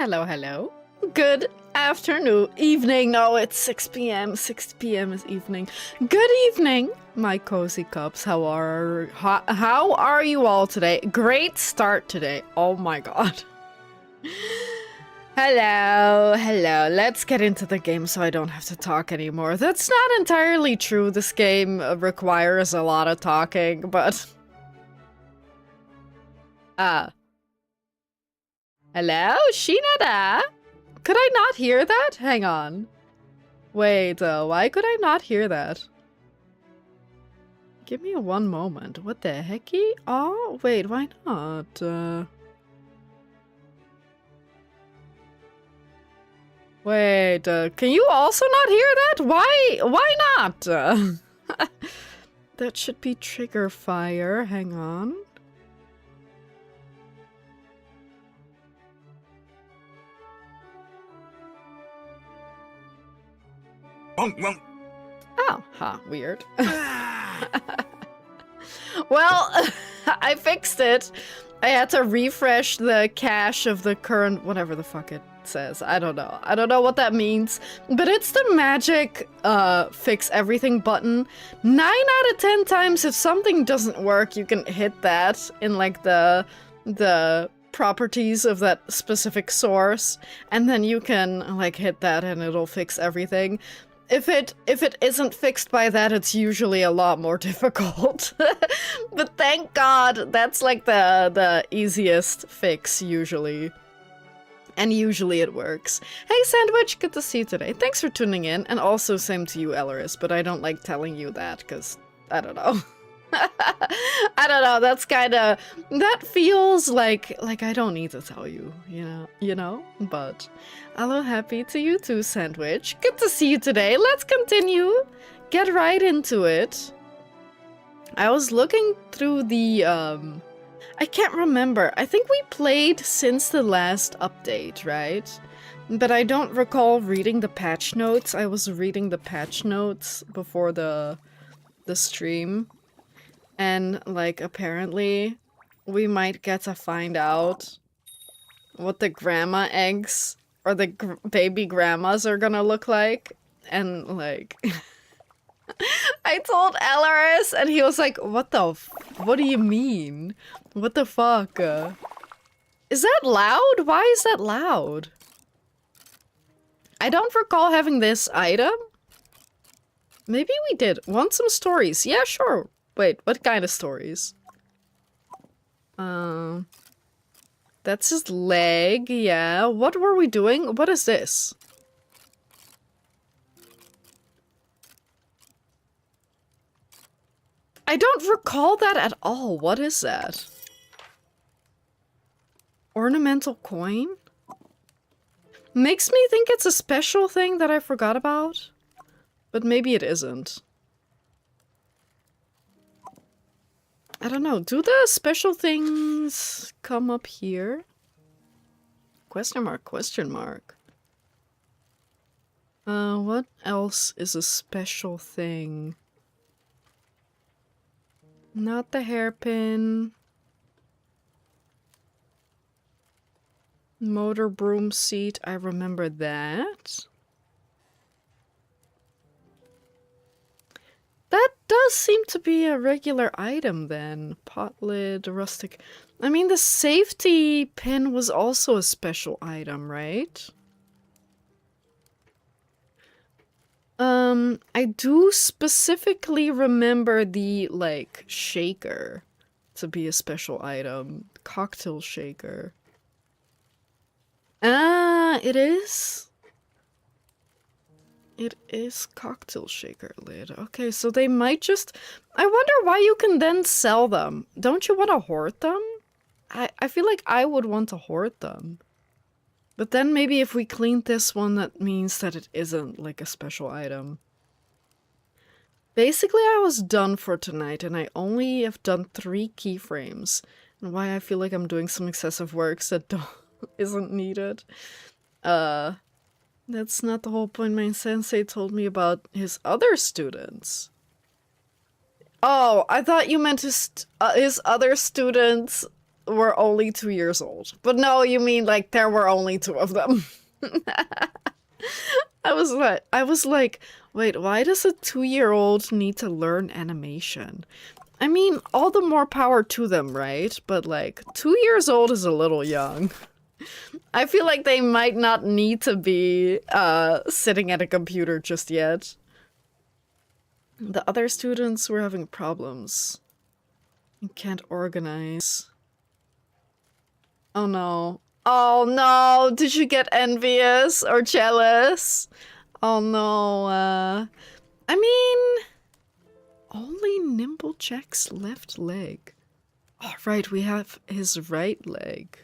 Hello, hello. Good afternoon, evening. No, it's 6 p.m. 6 p.m. is evening. Good evening, my cozy cups. How are you all today? Great start today. Oh my god. Hello, hello. Let's get into the game so I don't have to talk anymore. That's not entirely true. This game requires a lot of talking, but... Hello, Shinada? Could I not hear that? Hang on. Wait, why could I not hear that? Give me one moment. What the hecky? Oh, wait, why not? Wait, can you also not hear that? Why not? That should be trigger fire. Hang on. Oh, huh, weird. Well, I fixed it. I had to refresh the cache of the current, whatever the fuck it says. I don't know. I don't know what that means. But it's the magic fix everything button. 9 out of 10 times if something doesn't work, you can hit that in like the properties of that specific source. And then you can like hit that and it'll fix everything. If it isn't fixed by that, it's usually a lot more difficult. But thank God, that's like the easiest fix usually. And usually it works. Hey Sandwich, good to see you today. Thanks for tuning in, and also same to you, Elleris, but I don't like telling you that, because, I don't know. I don't know, that's kinda... That feels like I don't need to tell you, you know? But... Hello, happy to you too, Sandwich. Good to see you today. Let's continue. Get right into it. I was looking through the, I can't remember. I think we played since the last update, right? But I don't recall reading the patch notes. I was reading the patch notes before the stream. And, like, apparently, we might get to find out what the grandma eggs or the baby grandmas are gonna look like. And, like... I told Elleris, and he was like, what do you mean? What the fuck? Is that loud? Why is that loud? I don't recall having this item. Maybe we did. Want some stories? Yeah, sure. Wait, what kind of stories? That's his leg, yeah. What were we doing? What is this? I don't recall that at all. What is that? Ornamental coin? Makes me think it's a special thing that I forgot about. But maybe it isn't. I don't know. Do the special things come up here? Question mark, question mark. What else is a special thing? Not the hairpin. Motor broom seat, I remember that. That does seem to be a regular item then. Pot lid, rustic... I mean, the safety pin was also a special item, right? I do specifically remember the, like, shaker to be a special item. Cocktail shaker. Ah, it is? It is cocktail shaker lid. Okay, so they might just... I wonder why you can then sell them. Don't you want to hoard them? I feel like I would want to hoard them. But then maybe if we cleaned this one, that means that it isn't like a special item. Basically, I was done for tonight, and I only have done 3 keyframes. And why I feel like I'm doing some excessive works that isn't needed. That's not the whole point. My sensei told me about his other students. Oh, I thought you meant his other students were only 2 years old. But no, you mean like there were only 2 of them. I was like, wait, why does a 2-year-old need to learn animation? I mean, all the more power to them, right? But like, 2 years old is a little young. I feel like they might not need to be sitting at a computer just yet. The other students were having problems. You can't organize. Oh no. Oh no! Did you get envious or jealous? Oh no, I mean... Only Nimblejack's left leg. Oh, right, we have his right leg.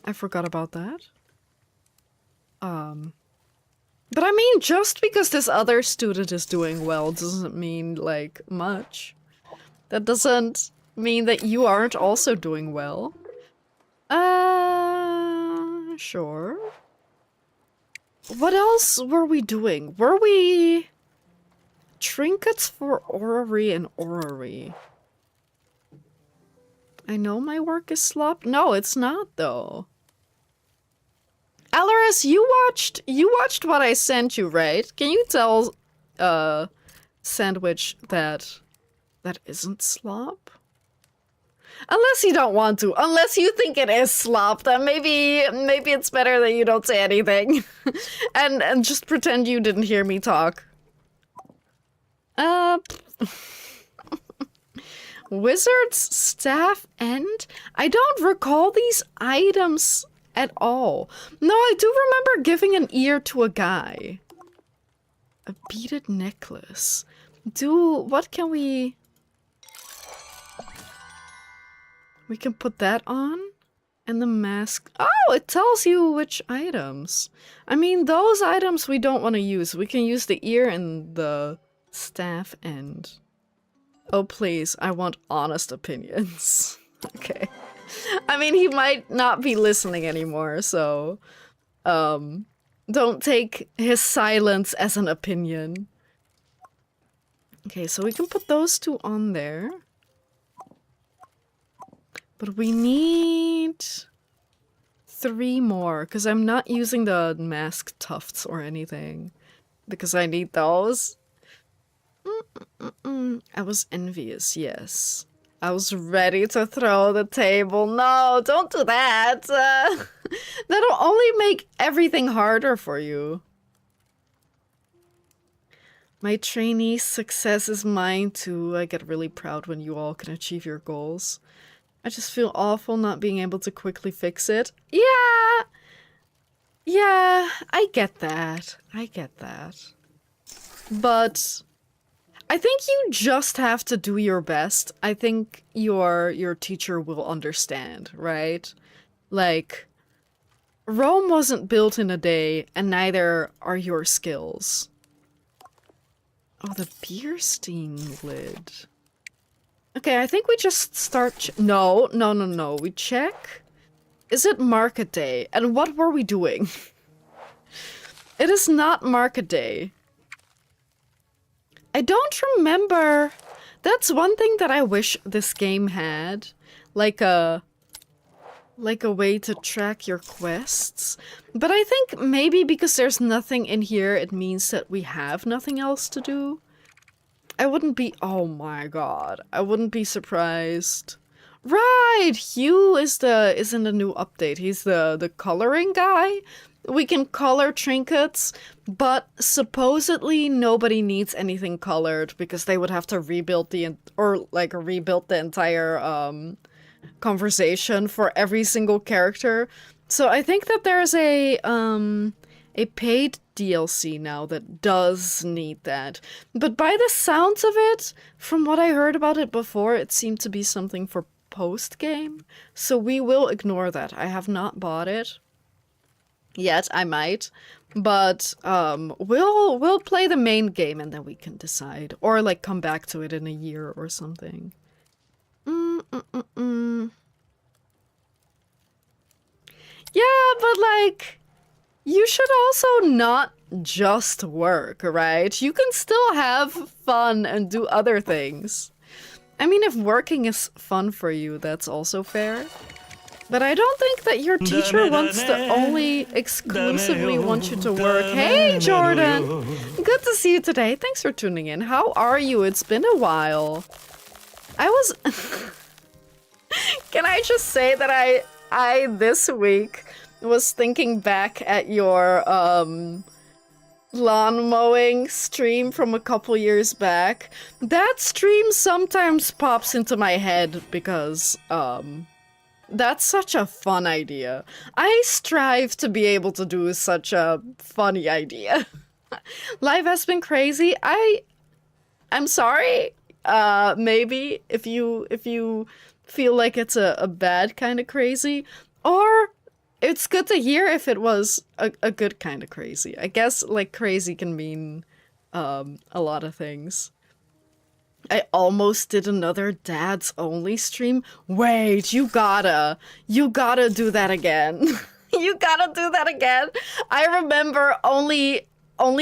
I forgot about that. But I mean, just because this other student is doing well doesn't mean, like, much. That doesn't mean that you aren't also doing well. Sure. What else were we doing? Were we... Trinkets for orrery and orrery. I know my work is slop. No, it's not, though. Alaris, you watched what I sent you, right? Can you tell, Sandwich that isn't slop? Unless you don't want to. Unless you think it is slop, then maybe it's better that you don't say anything. and just pretend you didn't hear me talk. Wizard's staff end? I don't recall these items at all. No, I do remember giving an ear to a guy. A beaded necklace. What can we... We can put that on? And the mask... Oh, it tells you which items. I mean, those items we don't want to use. We can use the ear and the staff end. Oh, please, I want honest opinions. Okay. I mean, he might not be listening anymore, so... don't take his silence as an opinion. Okay, so we can put those 2 on there. But we need 3 more, because I'm not using the mask tufts or anything. Because I need those. I was envious, yes. I was ready to throw the table. No, don't do that. That'll only make everything harder for you. My trainee's success is mine too. I get really proud when you all can achieve your goals. I just feel awful not being able to quickly fix it. Yeah! Yeah, I get that. I get that. But... I think you just have to do your best. I think your teacher will understand, right? Like, Rome wasn't built in a day, and neither are your skills. Oh, the beer steam lid. Okay, I think we just start... No. We check. Is it market day? And what were we doing? It is not market day. I don't remember. That's one thing that I wish this game had. Like a way to track your quests. But I think maybe because there's nothing in here, it means that we have nothing else to do. I wouldn't be... Oh my god. I wouldn't be surprised. Right! Hugh is in the new update. He's the coloring guy. We can color trinkets, but supposedly nobody needs anything colored because they would have to rebuild the entire conversation for every single character. So I think that there's a paid DLC now that does need that. But by the sounds of it, from what I heard about it before, it seemed to be something for post-game. So we will ignore that. I have not bought it yet. I might, but we'll play the main game and then we can decide, or like come back to it in a year or something. Yeah, but like, you should also not just work, right? You can still have fun and do other things. I mean, if working is fun for you, that's also fair. But I don't think that your teacher wants to only exclusively want you to work. Hey, Jordan! Good to see you today. Thanks for tuning in. How are you? It's been a while. I was... Can I just say that I this week was thinking back at your, lawn mowing stream from a couple years back. That stream sometimes pops into my head because, that's such a fun idea. I strive to be able to do such a funny idea. Life has been crazy. I'm sorry. Maybe if you feel like it's a bad kind of crazy, or it's good to hear if it was a good kind of crazy. I guess like crazy can mean a lot of things. I almost did another Dads Only stream. Wait, you gotta do that again. You gotta do that again. I remember only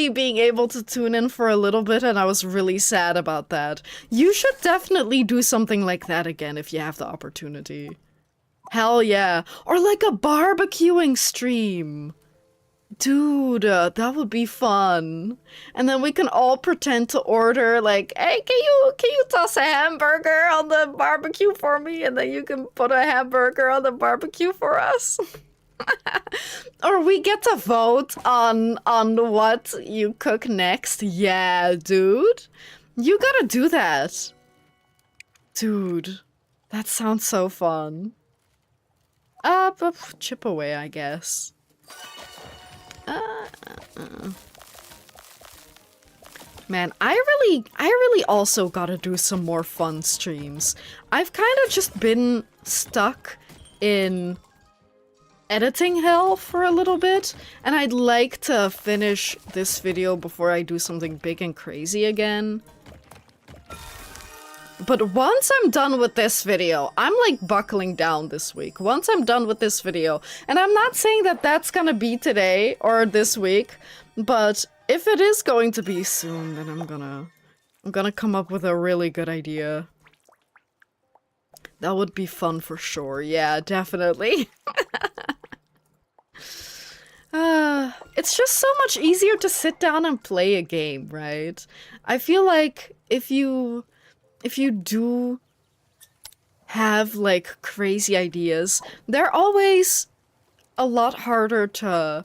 being able to tune in for a little bit, and I was really sad about that. You should definitely do something like that again if you have the opportunity. Hell yeah. Or like a barbecuing stream. Dude, that would be fun. And then we can all pretend to order, like, hey, can you toss a hamburger on the barbecue for me? And then you can put a hamburger on the barbecue for us. Or we get to vote on what you cook next. Yeah, dude. You gotta do that. Dude, that sounds so fun. Chip away, I guess. Man, I really also gotta do some more fun streams. I've kind of just been stuck in editing hell for a little bit, and I'd like to finish this video before I do something big and crazy again. But once I'm done with this video, I'm like buckling down this week. Once I'm done with this video, and I'm not saying that that's gonna be today or this week, but if it is going to be soon, then I'm gonna come up with a really good idea. That would be fun for sure. Yeah, definitely. It's just so much easier to sit down and play a game, right? I feel like if you do have, like, crazy ideas, they're always a lot harder to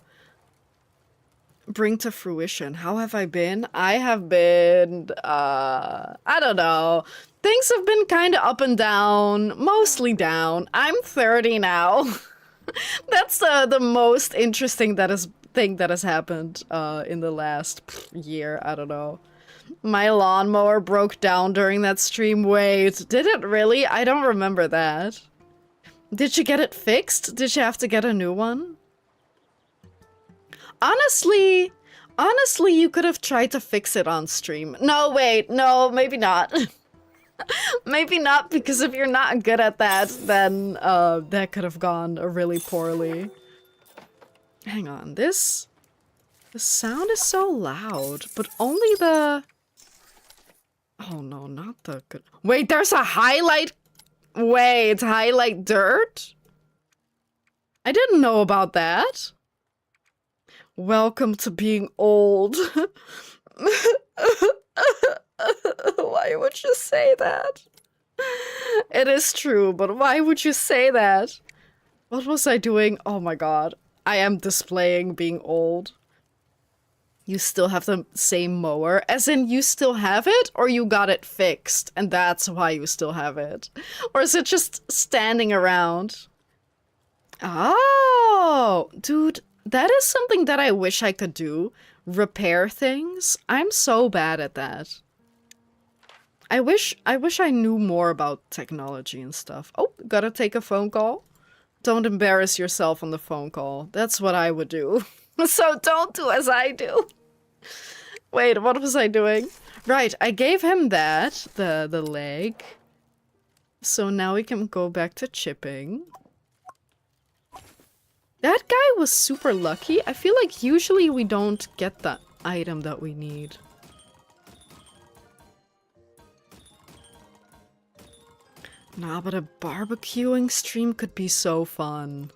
bring to fruition. How have I been? I have been, I don't know. Things have been kind of up and down, mostly down. I'm 30 now. That's the most interesting thing that has happened in the last year. I don't know. My lawnmower broke down during that stream. Wait, did it really? I don't remember that. Did you get it fixed? Did you have to get a new one? Honestly, you could have tried to fix it on stream. No, wait, no, maybe not. Maybe not, because if you're not good at that, then that could have gone really poorly. Hang on, the sound is so loud, but only the... Oh no, not the good... Wait, there's a highlight... Wait, highlight dirt? I didn't know about that. Welcome to being old. Why would you say that? It is true, but why would you say that? What was I doing? Oh my god. I am displaying being old. You still have the same mower? As in, you still have it? Or you got it fixed, and that's why you still have it? Or is it just standing around? Oh! Dude, that is something that I wish I could do. Repair things. I'm so bad at that. I wish I knew more about technology and stuff. Oh, gotta take a phone call? Don't embarrass yourself on the phone call. That's what I would do. So don't do as I do. Wait, what was I doing? Right, I gave him that, the leg. So now we can go back to chipping. That guy was super lucky. I feel like usually we don't get the item that we need. Nah, but a barbecuing stream could be so fun.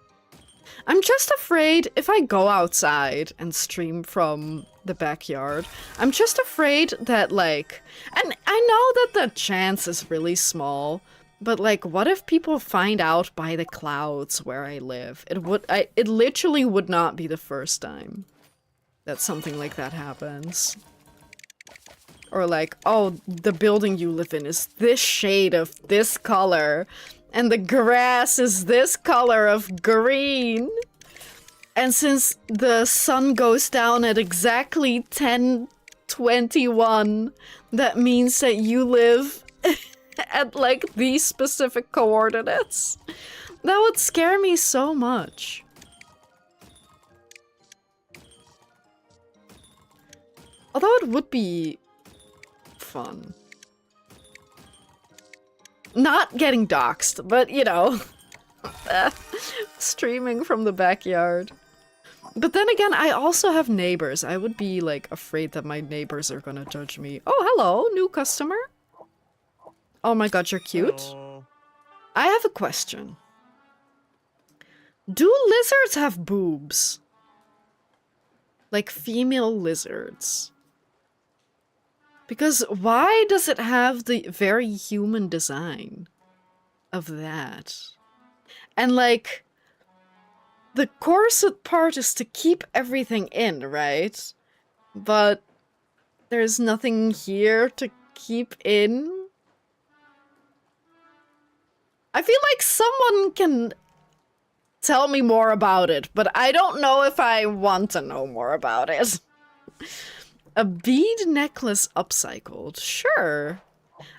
I'm just afraid if I go outside and stream from the backyard, I'm just afraid that, like, and I know that the chance is really small, but like, what if people find out by the clouds where I live? It literally would not be the first time that something like that happens. Or like, oh, the building you live in is this shade of this color, and the grass is this color of green. And since the sun goes down at exactly 10:21, that means that you live at like these specific coordinates. That would scare me so much. Although it would be fun. Not getting doxxed, but you know, streaming from the backyard. But then again, I also have neighbors. I would be like afraid that my neighbors are gonna judge me. Oh, hello, new customer. Oh my god, you're cute. Hello. I have a question. Do lizards have boobs? Like female lizards? Because why does it have the very human design of that? And like, the corset part is to keep everything in, right? But there's nothing here to keep in? I feel like someone can tell me more about it, but I don't know if I want to know more about it. A bead necklace upcycled. Sure.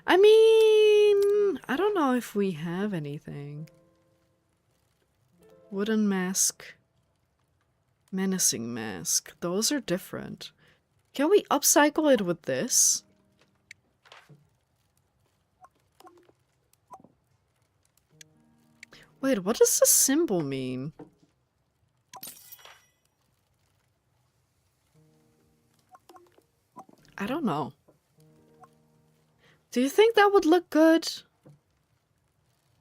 I mean, I don't know if we have anything. Wooden mask. Menacing mask. Those are different. Can we upcycle it with this? Wait, what does the symbol mean? I don't know. Do you think that would look good?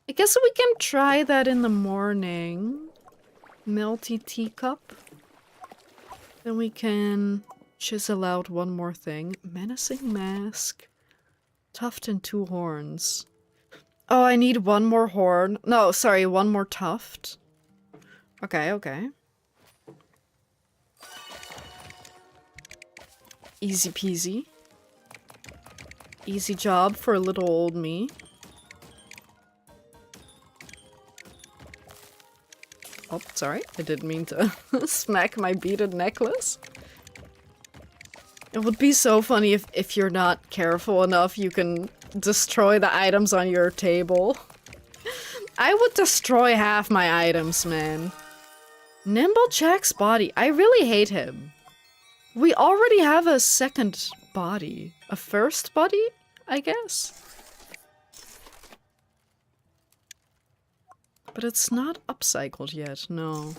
I guess we can try that in the morning. Melty teacup. Then we can chisel out one more thing. Menacing mask. Tuft and 2 horns. Oh, I need one more horn. No, sorry, one more tuft. Okay, okay. Easy peasy. Easy job for little old me. Oh, sorry. I didn't mean to smack my beaded necklace. It would be so funny if you're not careful enough, you can destroy the items on your table. I would destroy half my items, man. Nimble Jack's body. I really hate him. We already have a second body. A first body, I guess? But it's not upcycled yet, no.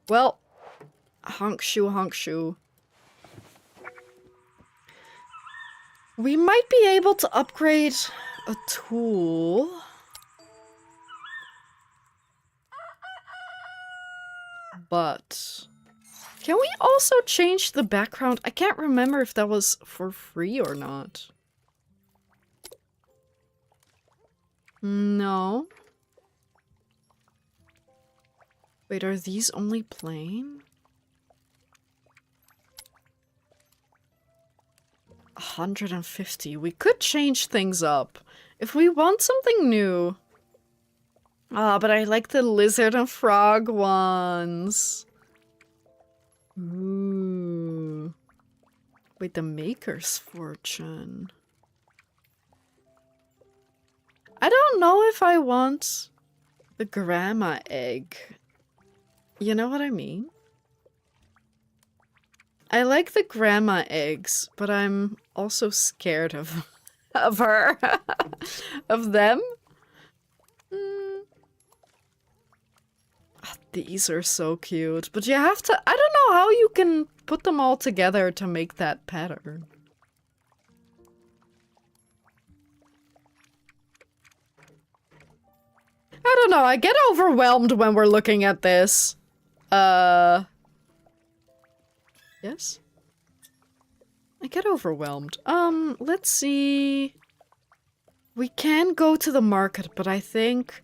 Well, honk shoe, honk shoe. We might be able to upgrade a tool. But can we also change the background? I can't remember if that was for free or not. No. Wait, are these only plain? 150. We could change things up. If we want something new. Ah, but I like the lizard and frog ones. Ooh. Wait, the maker's fortune. I don't know if I want the grandma egg. You know what I mean? I like the grandma eggs, but I'm also scared of her. Of them. These are so cute, but you have to, I don't know how you can put them all together to make that pattern. don't know, I get overwhelmed when we're looking at this. Yes? I get overwhelmed. Let's see. We can go to the market, but I think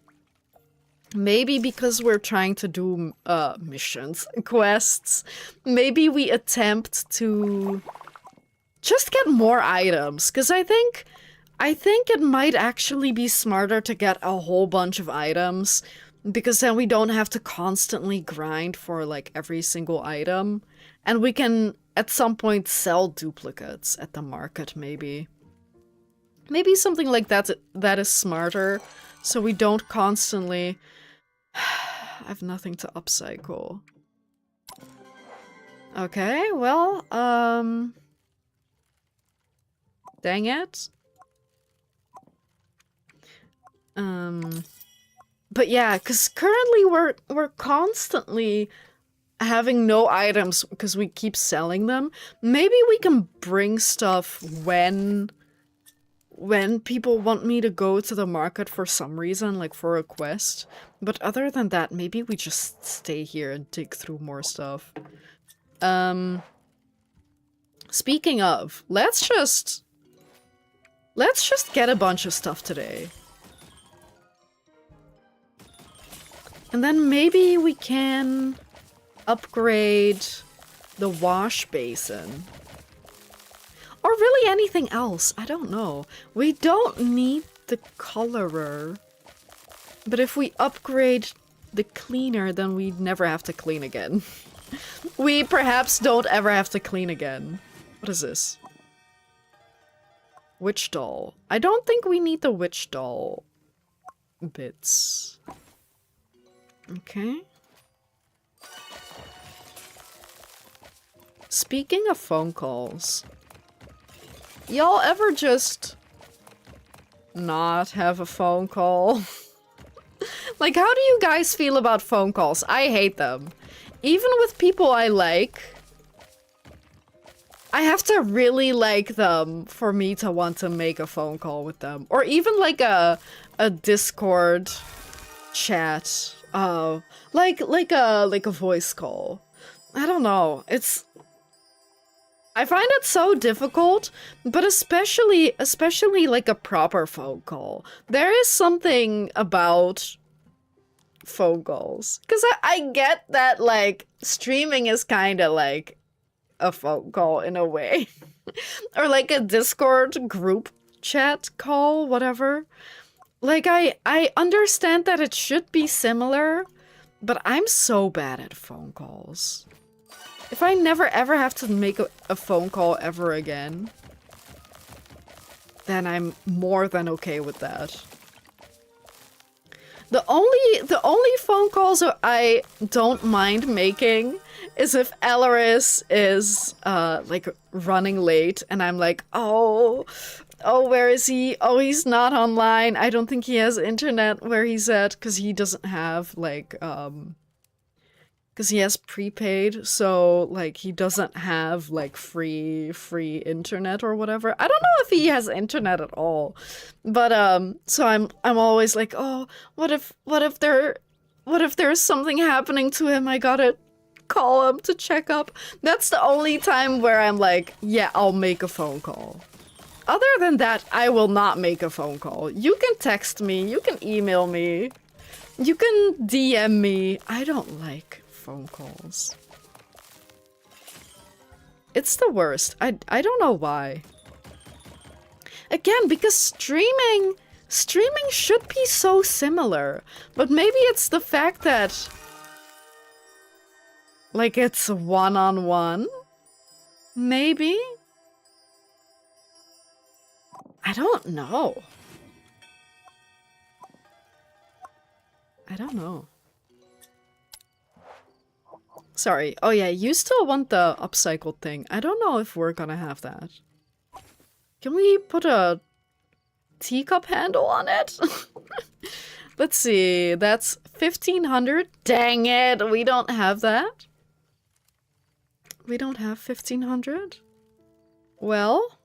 maybe because we're trying to do, missions, quests, maybe we attempt to just get more items, because I think it might actually be smarter to get a whole bunch of items, because then we don't have to constantly grind for, like, every single item, and we can, at some point, sell duplicates at the market, maybe. Maybe something like that is smarter, so we don't constantly... I have nothing to upcycle. Okay, well, dang it. But yeah, because currently we're constantly having no items because we keep selling them. Maybe we can bring stuff when people want me to go to the market for some reason, like for a quest. But other than that, maybe we just stay here and dig through more stuff. Speaking of, let's just get a bunch of stuff today. And then maybe we can upgrade the wash basin. Or really anything else, I don't know. We don't need the colorer. But if we upgrade the cleaner, then we never have to clean again. We perhaps don't ever have to clean again. What is this? Witch doll. I don't think we need the witch doll bits. Okay. Speaking of phone calls, y'all ever just not have a phone call? Like, how do you guys feel about phone calls? I hate them. Even with people I like, I have to really like them for me to want to make a phone call with them. Or even like a Discord chat. Like a voice call. I don't know. I find it so difficult, but especially like a proper phone call. There is something about phone calls. Because I get that, like, streaming is kind of like a phone call in a way. Or like a Discord group chat call, whatever. Like, I understand that it should be similar, but I'm so bad at phone calls. If I never ever have to make a phone call ever again, then I'm more than okay with that. The only phone calls I don't mind making is if Alaris is like running late and I'm like, oh, where is he? Oh, he's not online. I don't think he has internet where he's at, because he doesn't have like because he has prepaid, so like he doesn't have like free internet or whatever. I don't know if he has internet at all. But so I'm always like, oh, what if there's something happening to him? I gotta call him to check up. That's the only time where I'm like, yeah, I'll make a phone call. Other than that, I will not make a phone call. You can text me, you can email me, you can DM me. I don't like phone calls. It's the worst. I don't know why. Again, because streaming should be so similar. But maybe it's the fact that, like, it's one-on-one? Maybe? I don't know. I don't know. Sorry. Oh yeah, you still want the upcycled thing. I don't know if we're gonna have that. Can we put a teacup handle on it? Let's see. That's 1,500. Dang it, we don't have that. We don't have 1,500. Well,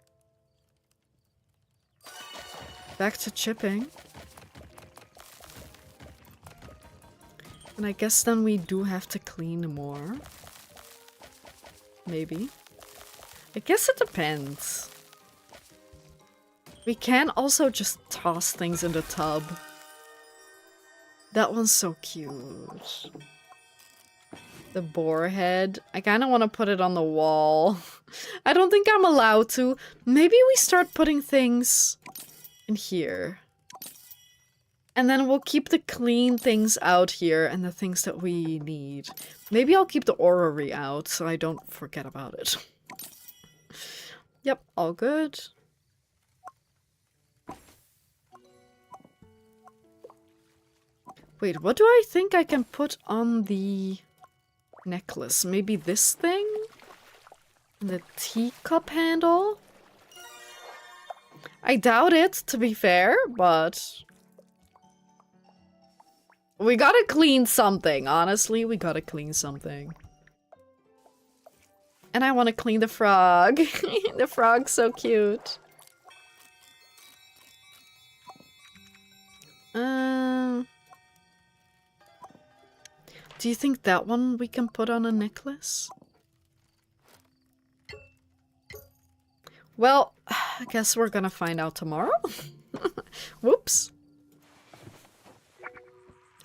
back to chipping. And I guess then we do have to clean more. Maybe. I guess it depends. We can also just toss things in the tub. That one's so cute. The boar head. I kind of want to put it on the wall. I don't think I'm allowed to. Maybe we start putting things in here. And then we'll keep the clean things out here and the things that we need. Maybe I'll keep the orrery out so I don't forget about it. Yep, all good. Wait, what do I think I can put on the necklace? Maybe this thing? The teacup handle? I doubt it, to be fair, but... we gotta clean something, honestly. We gotta clean something. And I want to clean the frog. The frog's so cute. Do you think that one we can put on a necklace? Well, I guess we're gonna find out tomorrow. Whoops.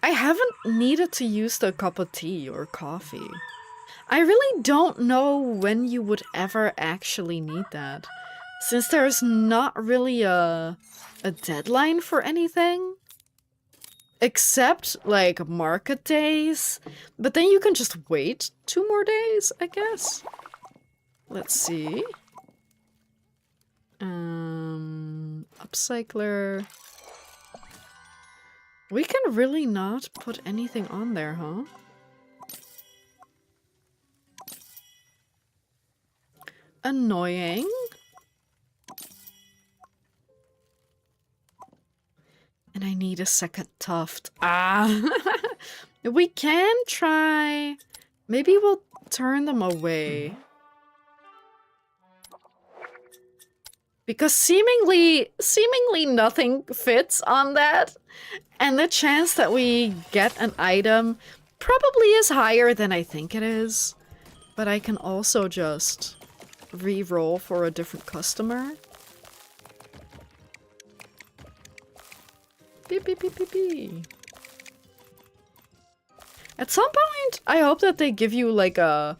I haven't needed to use the cup of tea or coffee. I really don't know when you would ever actually need that, since there's not really a deadline for anything. Except, like, market days. But then you can just wait 2 more days, I guess. Let's see. Upcycler. We can really not put anything on there, huh? Annoying. And I need a second tuft. Ah! We can try... maybe we'll turn them away. Because seemingly nothing fits on that. And the chance that we get an item probably is higher than I think it is. But I can also just re-roll for a different customer. Beep, beep, beep, beep, beep. At some point, I hope that they give you like a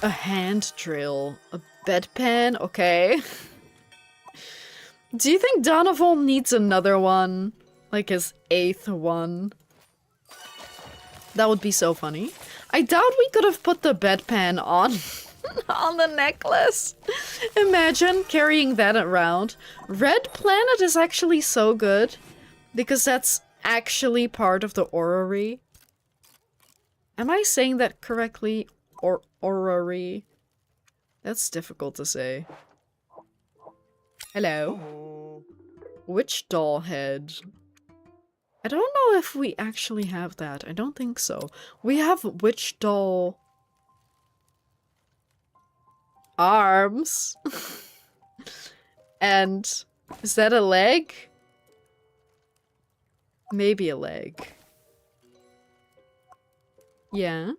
hand drill, a bedpan, okay? Do you think Donovan needs another one? Like his 8th one? That would be so funny. I doubt we could have put the bedpan on on the necklace. Imagine carrying that around. Red Planet is actually so good because that's actually part of the orrery. Am I saying that correctly? Orrery? That's difficult to say. Hello. Witch doll head. I don't know if we actually have that. I don't think so. We have witch doll arms. And is that a leg? Maybe a leg. Yeah.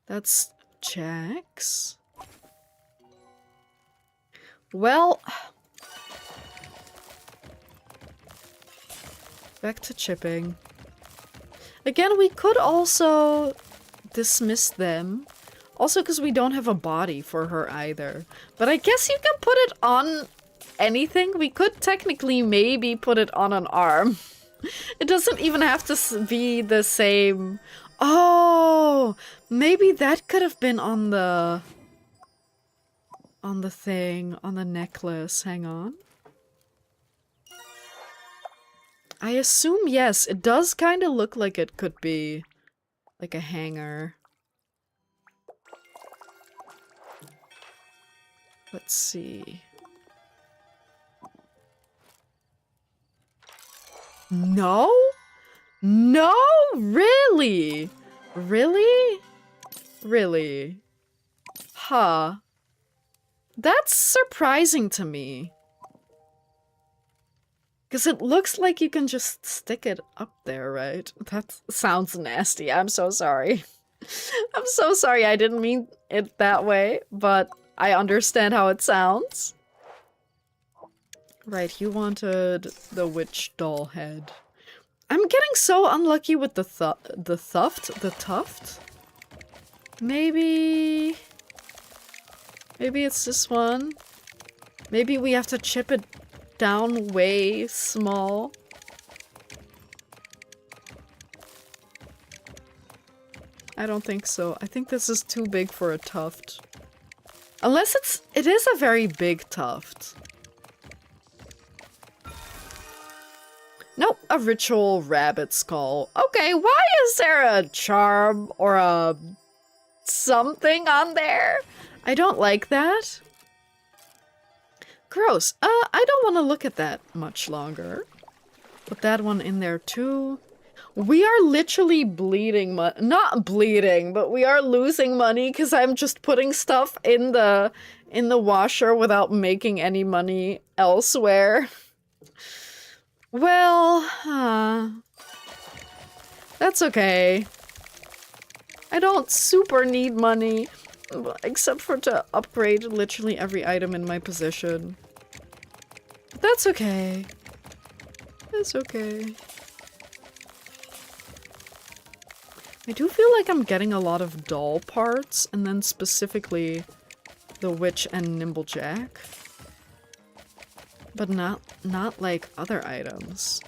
That's Jax. Well, back to chipping. Again, we could also dismiss them. Also because we don't have a body for her either. But I guess you can put it on anything. We could technically maybe put it on an arm. It doesn't even have to be the same. Oh, maybe that could have been on the thing, on the necklace. Hang on. I assume yes. It does kind of look like it could be like a hanger. Let's see. No? No? Really? Really? Really? Huh. That's surprising to me. Because it looks like you can just stick it up there, right? That sounds nasty. I'm so sorry. I'm so sorry. I didn't mean it that way, but I understand how it sounds. Right, you wanted the witch doll head. I'm getting so unlucky with the tuft. Maybe it's this one. Maybe we have to chip it down way small. I don't think so. I think this is too big for a tuft. Unless it is a very big tuft. Nope, a ritual rabbit skull. Okay, why is there a charm or a something on there? I don't like that. Gross. I don't want to look at that much longer. Put that one in there too. We are literally bleeding not bleeding, but we are losing money because I'm just putting stuff in the washer without making any money elsewhere. Well, that's okay. I don't super need money, except for to upgrade literally every item in my position. But that's okay. That's okay. I do feel like I'm getting a lot of doll parts, and then specifically the witch and Nimblejack. But not like other items.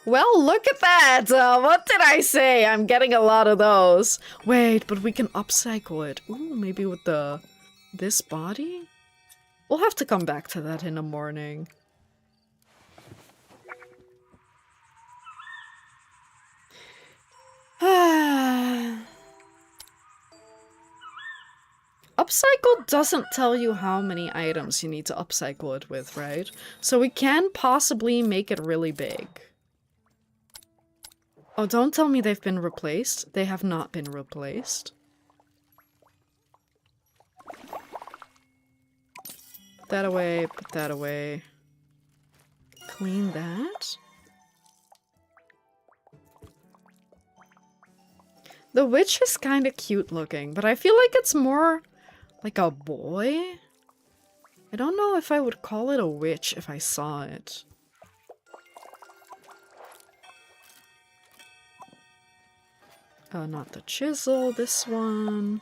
Well, look at that! What did I say? I'm getting a lot of those. Wait, but we can upcycle it. Ooh, maybe with this body? We'll have to come back to that in the morning. Upcycle doesn't tell you how many items you need to upcycle it with, right? So we can possibly make it really big. Oh, don't tell me they've been replaced. They have not been replaced. Put that away, put that away. Clean that. The witch is kind of cute looking, but I feel like it's more like a boy? I don't know if I would call it a witch if I saw it. Not the chisel, this one.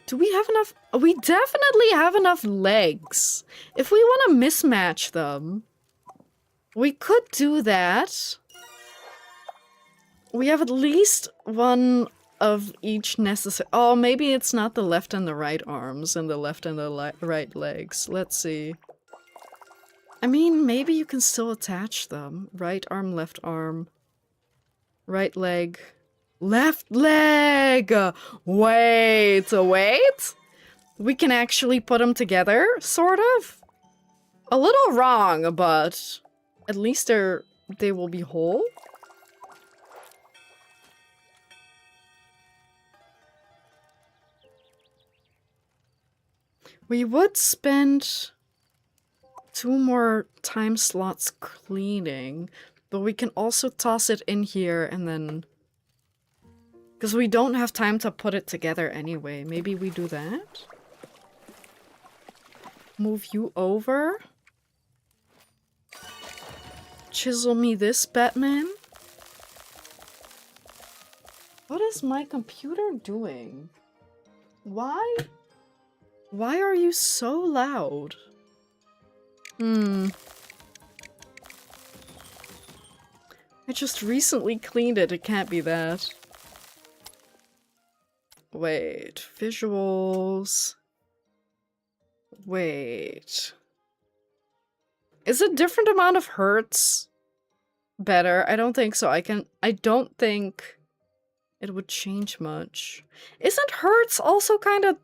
Do we have enough? We definitely have enough legs. If we want to mismatch them, we could do that. We have at least one of each necessary. Oh, maybe it's not the left and the right arms and the left and the right legs. Let's see. I mean, maybe you can still attach them. Right arm, left arm. Right leg. Left leg! Wait. We can actually put them together, sort of? A little wrong, but at least they will be whole. We would spend 2 more time slots cleaning, but we can also toss it in here and then... Because we don't have time to put it together anyway. Maybe we do that? Move you over. Chisel me this, Batman. What is my computer doing? Why? Why are you so loud? I just recently cleaned it. It can't be that. Wait, visuals. Wait. Is a different amount of hertz better? I don't think so. I don't think it would change much. Isn't hertz also kind of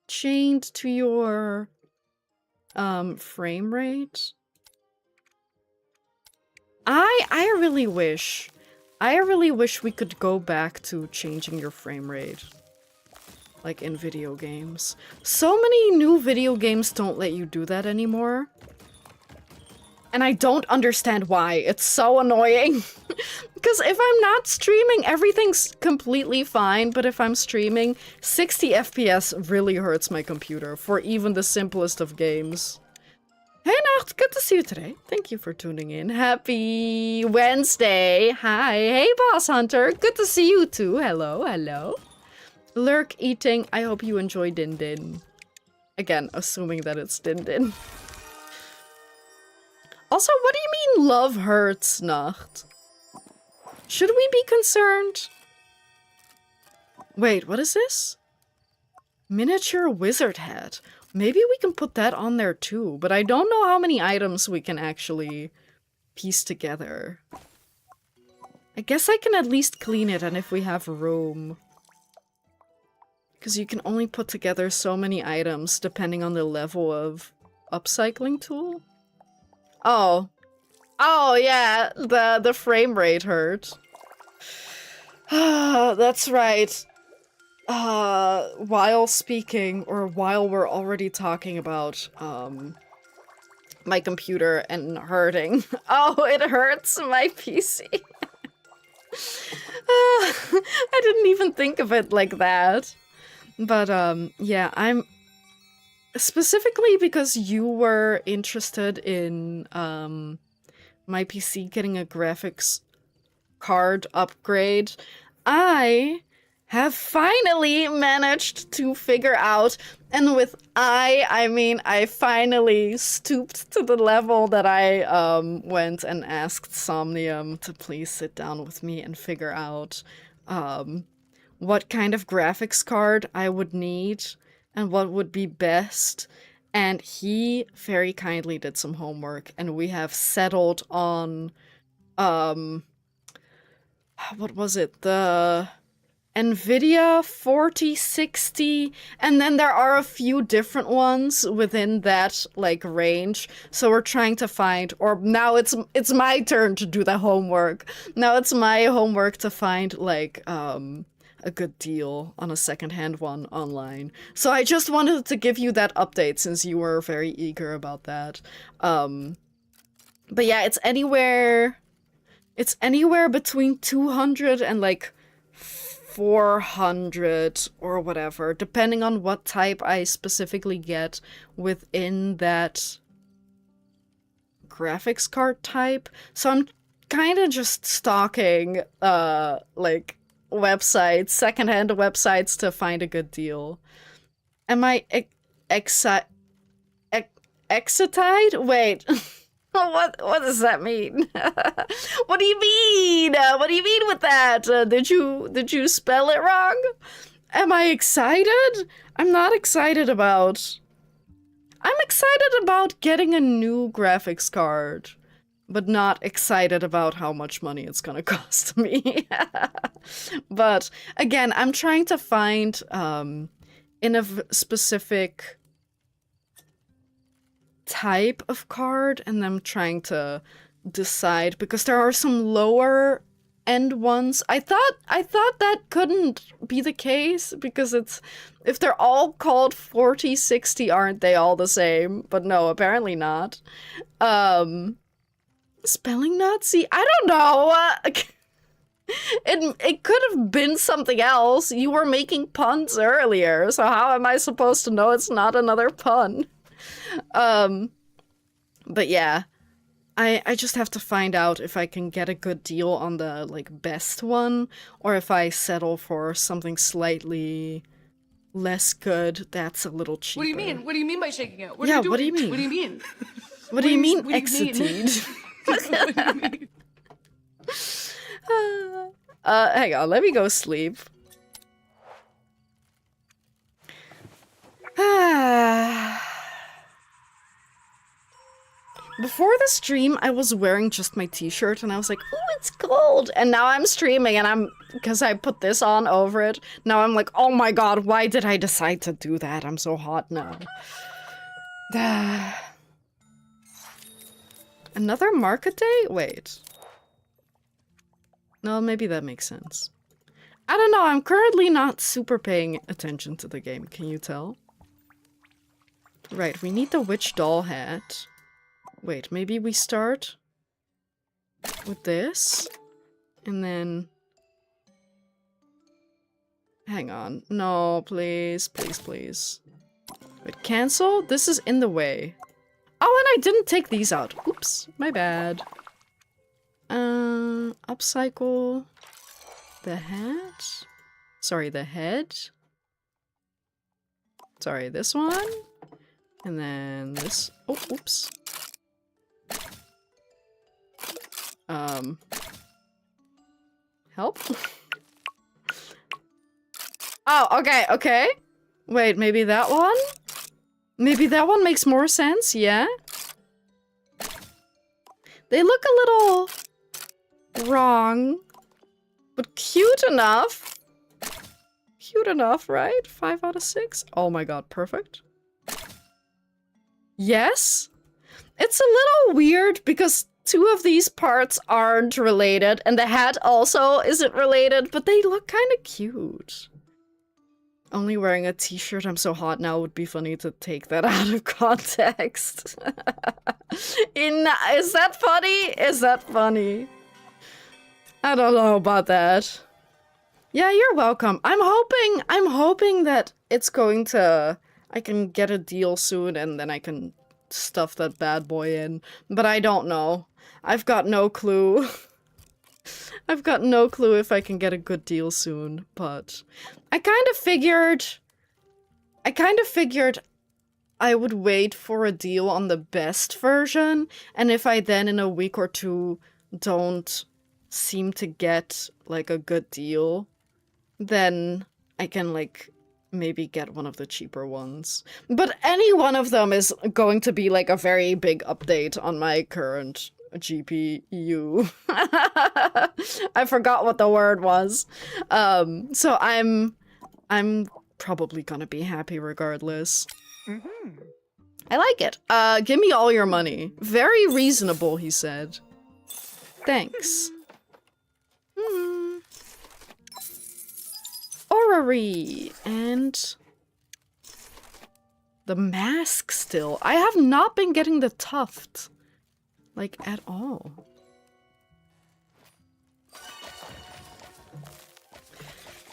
chained to your frame rate? I really wish I really wish we could go back to changing your frame rate. Like in video games. So many new video games don't let you do that anymore. And I don't understand why. It's so annoying. Because if I'm not streaming, everything's completely fine. But if I'm streaming, 60 FPS really hurts my computer for even the simplest of games. Hey Nacht, good to see you today. Thank you for tuning in. Happy Wednesday. Hi. Hey Boss Hunter. Good to see you too. Hello, hello. Lurk eating. I hope you enjoy Din Din. Again, assuming that it's Din Din. Also, what do you mean love hurts, Nacht? Should we be concerned? Wait, what is this? Miniature wizard hat. Maybe we can put that on there too, but I don't know how many items we can actually piece together. I guess I can at least clean it, and if we have room. Because you can only put together so many items depending on the level of upcycling tool. Oh. Oh, yeah, the frame rate hurt. That's right. While speaking, or while we're already talking about, my computer and hurting. Oh, it hurts my PC. I didn't even think of it like that. But, yeah, I'm... Specifically because you were interested in, my PC getting a graphics card upgrade, I have finally managed to figure out, and with I mean I finally stooped to the level that I went and asked Somnium to please sit down with me and figure out what kind of graphics card I would need and what would be best. And he very kindly did some homework, and we have settled on what was it? The NVIDIA 4060, and then there are a few different ones within that, like, range. So we're trying to find, or now it's my turn to do the homework. Now it's my homework to find, like, a good deal on a secondhand one online. So I just wanted to give you that update since you were very eager about that. But yeah, it's anywhere between 200 and like 400 or whatever, depending on what type I specifically get within that graphics card type. So I'm kind of just stalking, like, websites, secondhand websites to find a good deal. Am I excited? Wait. What does that mean? What do you mean? What do you mean with that? Did you spell it wrong? Am I excited? I'm not excited about... I'm excited about getting a new graphics card, but not excited about how much money it's gonna cost me. But again, I'm trying to find in a specific type of card, and I'm trying to decide because there are some lower end ones. I thought that couldn't be the case because it's, if they're all called 4060, aren't they all the same? But no, apparently not. Spelling Nazi? I don't know. It could have been something else. You were making puns earlier, so how am I supposed to know it's not another pun? But yeah, I just have to find out if I can get a good deal on the, like, best one, or if I settle for something slightly less good that's a little cheaper. What do you mean? What do you mean by shaking it? What do you mean? What do you mean? What do you mean, exited? Hang on, let me go sleep. Before the stream, I was wearing just my t-shirt, and I was like, oh, it's cold! And now I'm streaming, and because I put this on over it, now I'm like, oh my god, why did I decide to do that? I'm so hot now. Another market day? Wait. No, maybe that makes sense. I don't know, I'm currently not super paying attention to the game, can you tell? Right, we need the witch doll hat. Wait, maybe we start with this? And then... Hang on. No, please, please, please. Wait, cancel? This is in the way. Oh, and I didn't take these out. Oops, my bad. Upcycle... The hat? Sorry, the head? Sorry, this one? And then this... Oh, oops. Help? Oh, okay, okay. Wait, maybe that one? Maybe that one makes more sense, yeah? They look a little... wrong. But cute enough. Cute enough, right? 5 out of 6? Oh my god, perfect. Yes? It's a little weird because 2 of these parts aren't related, and the hat also isn't related, but they look kind of cute. Only wearing a t-shirt, I'm so hot now, would be funny to take that out of context. Is that funny? Is that funny? I don't know about that. Yeah, you're welcome. I'm hoping that it's going to... I can get a deal soon and then I can stuff that bad boy in. But I don't know. I've got no clue. I've got no clue if I can get a good deal soon, but... I kind of figured I would wait for a deal on the best version, and if I then in a week or two don't seem to get, like, a good deal, then I can, like, maybe get one of the cheaper ones. But any one of them is going to be, like, a very big update on my current GPU. I forgot what the word was. So I'm probably gonna be happy regardless. I like it. Give me all your money. Very reasonable, he said. Thanks. Orrery and the mask still. I have not been getting the tuft, like, at all.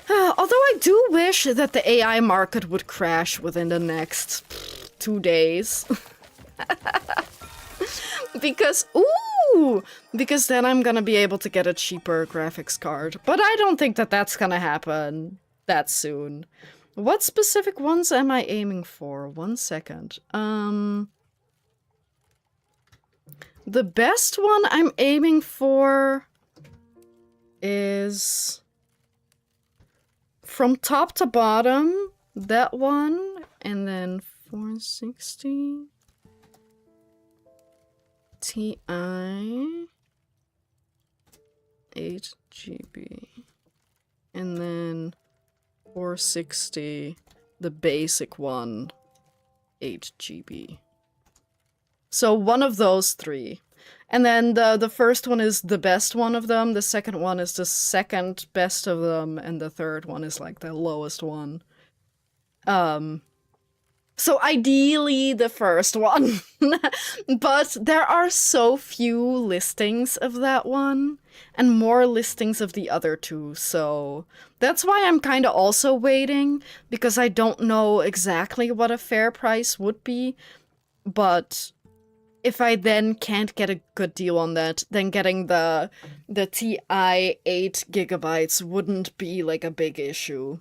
Although I do wish that the AI market would crash within the next 2 days. Because then I'm gonna be able to get a cheaper graphics card. But I don't think that that's gonna happen that soon. What specific ones am I aiming for? 1 second. The best one I'm aiming for is from top to bottom, that one, and then 460 Ti 8GB, and then 460, the basic one, 8GB. So one of those 3. And then the first one is the best one of them, the second one is the second best of them, and the third one is like the lowest one. So ideally the first one. But there are so few listings of that one, and more listings of the other 2, so that's why I'm kind of also waiting, because I don't know exactly what a fair price would be, but if I then can't get a good deal on that, then getting the Ti 8GB wouldn't be like a big issue,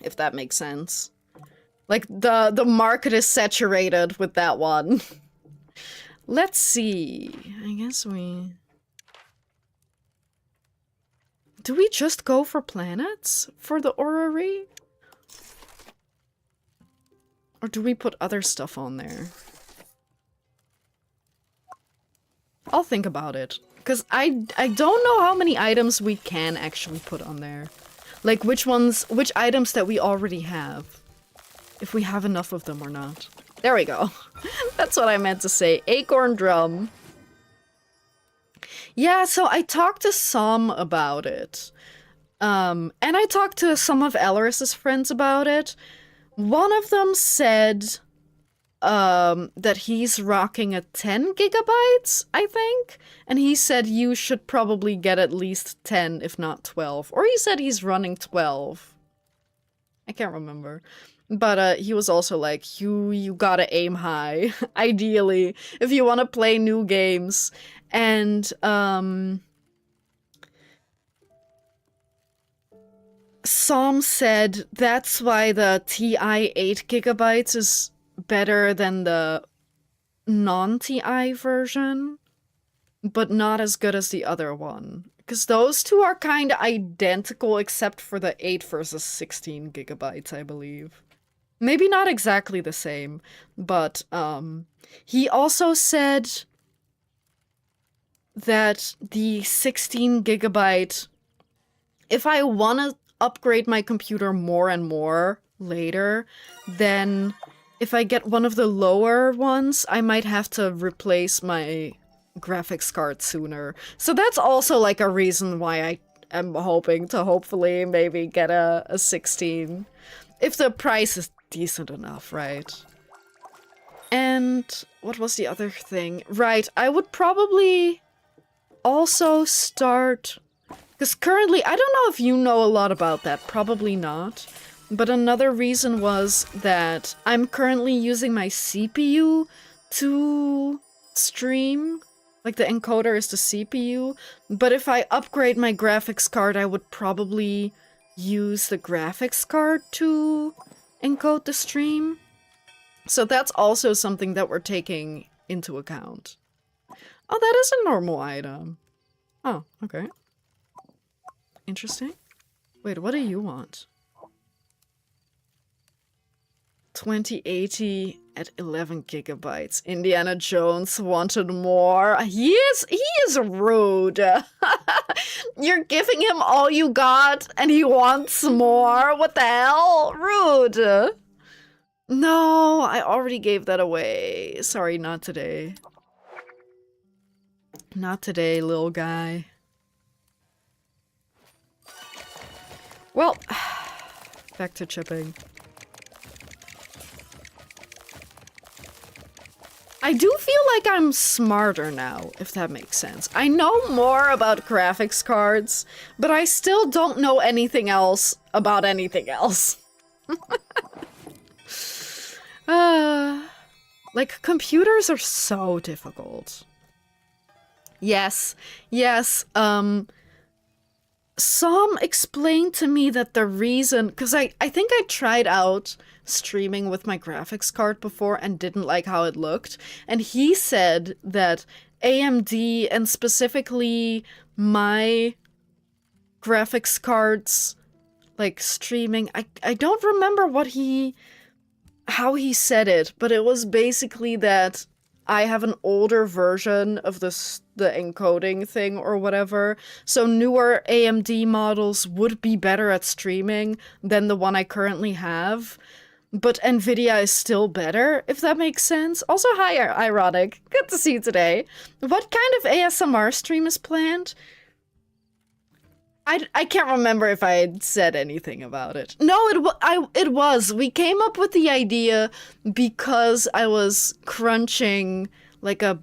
if that makes sense. Like, the market is saturated with that one. Let's see. I guess we... Do we just go for planets for the orrery? Or do we put other stuff on there? I'll think about it. Because I don't know how many items we can actually put on there. Like, which items that we already have. If we have enough of them or not. There we go. That's what I meant to say. Acorn drum. Yeah, so I talked to some about it. And I talked to some of Elris's friends about it. One of them said that he's rocking a 10 gigabytes, I think. And he said you should probably get at least 10, if not 12. Or he said he's running 12. I can't remember. But he was also like, you gotta aim high, ideally, if you want to play new games. And Som said that's why the TI 8 gigabytes is better than the non-TI version, but not as good as the other one. Because those two are kind of identical except for the 8 versus 16 gigabytes, I believe. Maybe not exactly the same, but he also said that the 16 gigabyte, if I want to upgrade my computer more and more later, then if I get one of the lower ones, I might have to replace my graphics card sooner. So that's also like a reason why I am hoping to hopefully maybe get a 16. If the price is decent enough, right? And what was the other thing? Right, I would probably also start... Because currently, I don't know if you know a lot about that, probably not. But another reason was that I'm currently using my CPU to stream. Like, the encoder is the CPU. But if I upgrade my graphics card, I would probably use the graphics card to encode the stream. So that's also something that we're taking into account. Oh, that is a normal item. Oh, okay. Interesting. Wait, what do you want? 2080 at 11 gigabytes. Indiana Jones wanted more. He is rude. You're giving him all you got and he wants more? What the hell? Rude. No, I already gave that away. Sorry, not today. Not today, little guy. Well, back to chipping. I do feel like I'm smarter now, if that makes sense. I know more about graphics cards, but I still don't know anything else about anything else. Like, computers are so difficult. Yes, Som explained to me that the reason, because I think I tried out streaming with my graphics card before and didn't like how it looked, and he said that AMD and specifically my graphics cards, like streaming, I don't remember how he said it, but it was basically that I have an older version of the encoding thing or whatever, so newer AMD models would be better at streaming than the one I currently have, but Nvidia is still better, if that makes sense. Also, hi, Ironic. Good to see you today. What kind of ASMR stream is planned? I can't remember if I had said anything about it. No, it was. We came up with the idea because I was crunching like a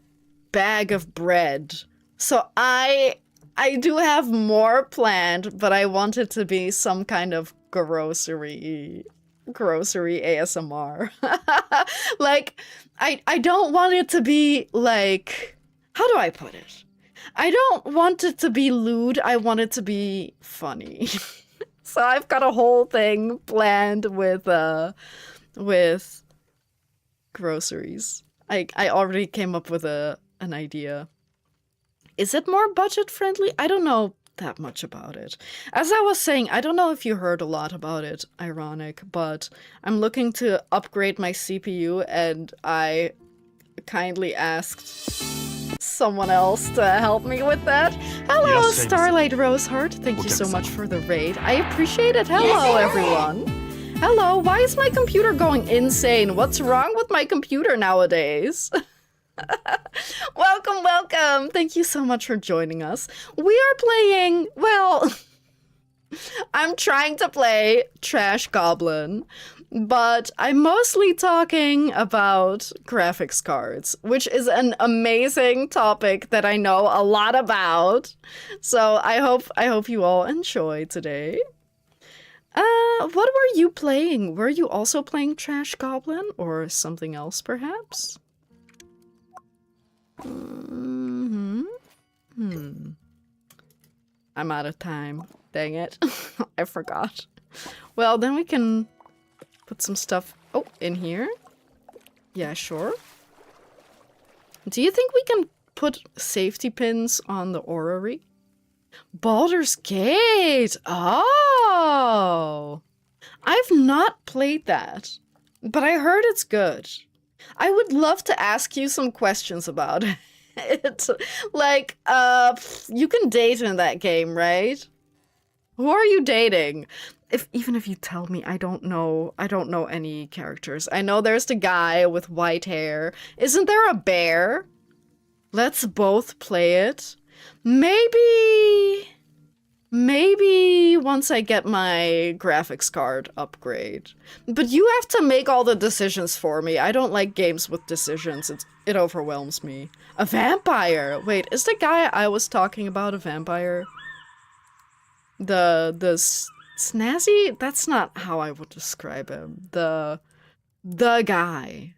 bag of bread. So I do have more planned, but I want it to be some kind of grocery ASMR. Like, I don't want it to be like, how do I put it? I don't want it to be lewd, I want it to be funny. So I've got a whole thing planned with groceries. I already came up with an idea. Is it more budget friendly? I don't know that much about it. As I was saying, I don't know if you heard a lot about it, Ironic, but I'm looking to upgrade my CPU and I kindly asked someone else to help me with that. Hello, yes, Starlight Roseheart. Thank you so much for the raid. I appreciate it. Hello, everyone. Hello, why is my computer going insane? What's wrong with my computer nowadays? Welcome, welcome! Thank you so much for joining us. We are playing, well, I'm trying to play Trash Goblin, but I'm mostly talking about graphics cards, which is an amazing topic that I know a lot about. So I hope you all enjoy today. What were you playing? Were you also playing Trash Goblin or something else, perhaps? I'm out of time. Dang it. I forgot. Well, then we can put some stuff in here. Yeah, sure. Do you think we can put safety pins on the orrery? Baldur's Gate! Oh! I've not played that, but I heard it's good. I would love to ask you some questions about it. Like, you can date in that game, right? Who are you dating? Even if you tell me, I don't know any characters. I know there's the guy with white hair. Isn't there a bear? Let's both play it. Maybe once I get my graphics card upgrade. But you have to make all the decisions for me. I don't like games with decisions. It overwhelms me. A vampire! Wait, is the guy I was talking about a vampire? The snazzy? That's not how I would describe him. The guy.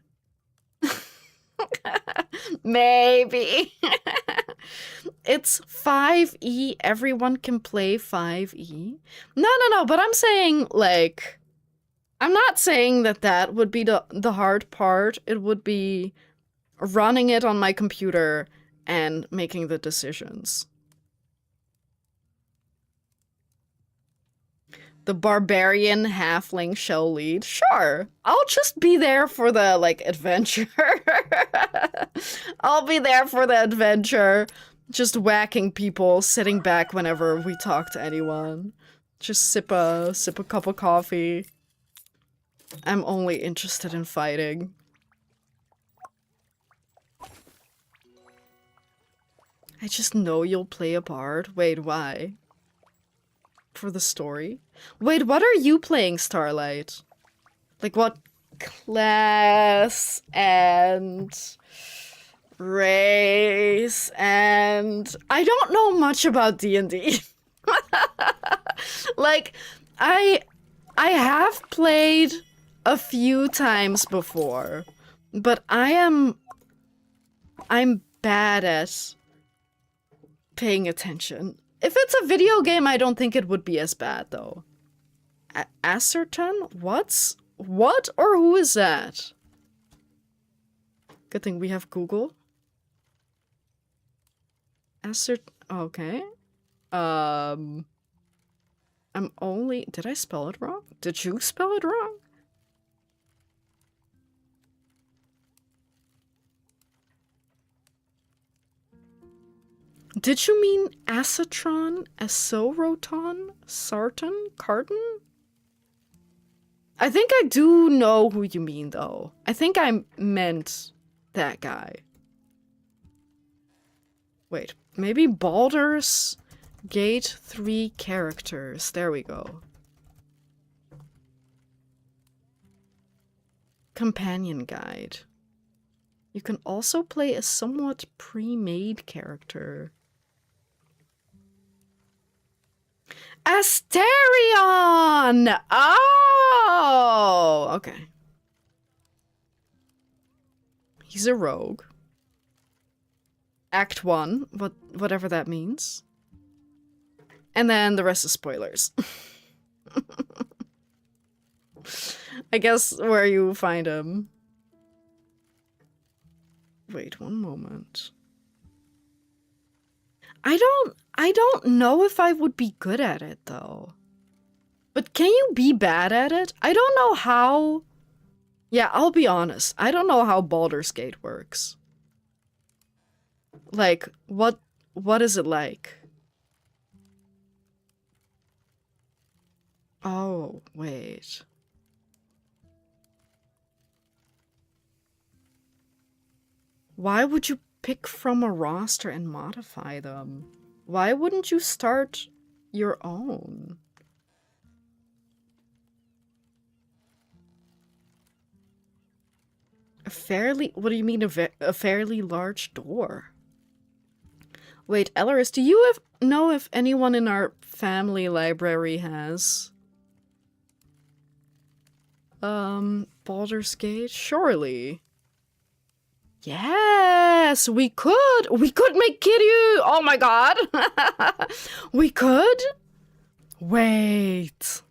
Maybe. It's 5e. Everyone can play 5e. No, but I'm saying, like, I'm not saying that would be the hard part. It would be running it on my computer and making the decisions. The barbarian halfling shall lead. Sure, I'll just be there for the, like, adventure. I'll be there for the adventure. Just whacking people, sitting back whenever we talk to anyone. Just sip a cup of coffee. I'm only interested in fighting. I just know you'll play a bard. Wait, why? For the story? Wait, what are you playing, Starlight? Like, what class and race and... I don't know much about D&D. Like, I have played a few times before, but I'm bad at paying attention. If it's a video game, I don't think it would be as bad, though. Ascertain? What or who is that? Good thing we have Google. Okay. I'm only... Did I spell it wrong? Did you spell it wrong? Did you mean acetron, acylroton, sartan, carton? I think I do know who you mean, though. I think I meant that guy. Wait, maybe Baldur's Gate 3 characters. There we go. Companion guide. You can also play a somewhat pre-made character. Asterion! Oh! Okay. He's a rogue. Act 1, whatever that means. And then the rest is spoilers. I guess where you find him. Wait, one moment. I don't know if I would be good at it, though. But can you be bad at it? I don't know how... Yeah, I'll be honest. I don't know how Baldur's Gate works. Like, what is it like? Oh, wait. Why would you pick from a roster and modify them? Why wouldn't you start your own? What do you mean a fairly large door? Wait, Elleris, do you know if anyone in our family library has Baldur's Gate? Surely. Yes, we could make Kiryu. Oh my god. We could? Wait,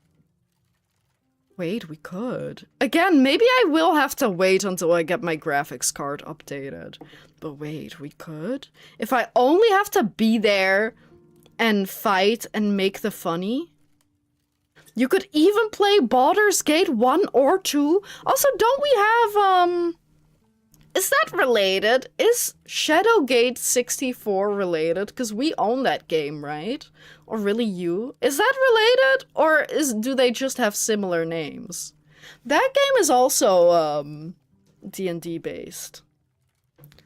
we could. Again, maybe I will have to wait until I get my graphics card updated. But wait, we could? If I only have to be there and fight and make the funny? You could even play Baldur's Gate 1 or 2. Also, don't we have, is that related? Is Shadowgate 64 related? Because we own that game, right? Or really you? Is that related? Or do they just have similar names? That game is also, D&D based.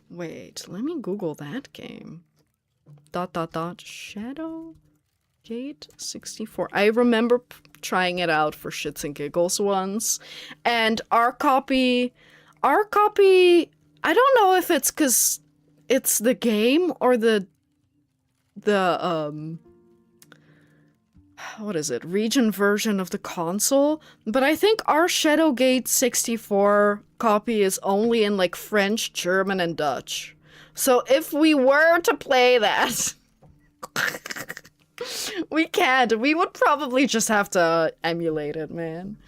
Wait, let me Google that game. ... Shadowgate 64. I remember trying it out for shits and giggles once. And our copy, I don't know if it's because it's the game or the what is it, region version of the console, but I think our Shadowgate 64 copy is only in like French, German, and Dutch. So if we were to play that, we can't. We would probably just have to emulate it, man.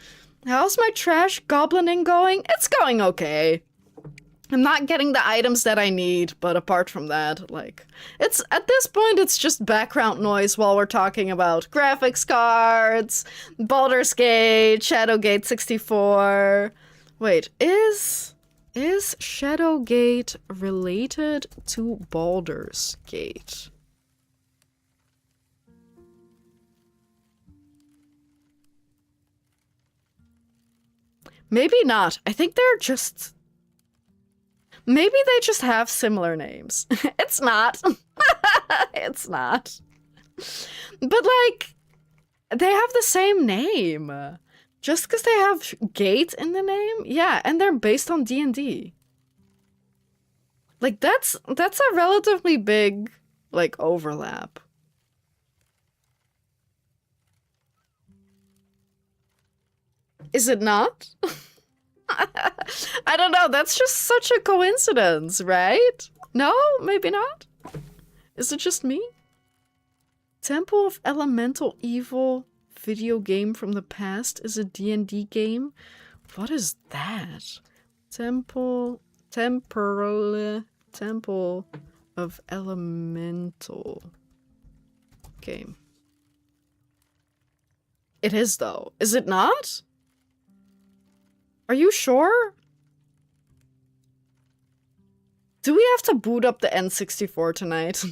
How's my Trash Goblining going? It's going okay. I'm not getting the items that I need, but apart from that, like, it's, at this point, it's just background noise while we're talking about graphics cards, Baldur's Gate, Shadowgate 64. Wait, is Shadowgate related to Baldur's Gate? Maybe not. I think they're just... Maybe they just have similar names. It's not. It's not. But, like, they have the same name. Just because they have Gate in the name? Yeah, and they're based on D&D. Like, that's a relatively big, like, overlap. Is it not? I don't know, that's just such a coincidence, right? No? Maybe not? Is it just me? Temple of Elemental Evil video game from the past is a D&D game? What is that? Temple of Elemental game. It is, though. Is it not? Are you sure? Do we have to boot up the N64 tonight?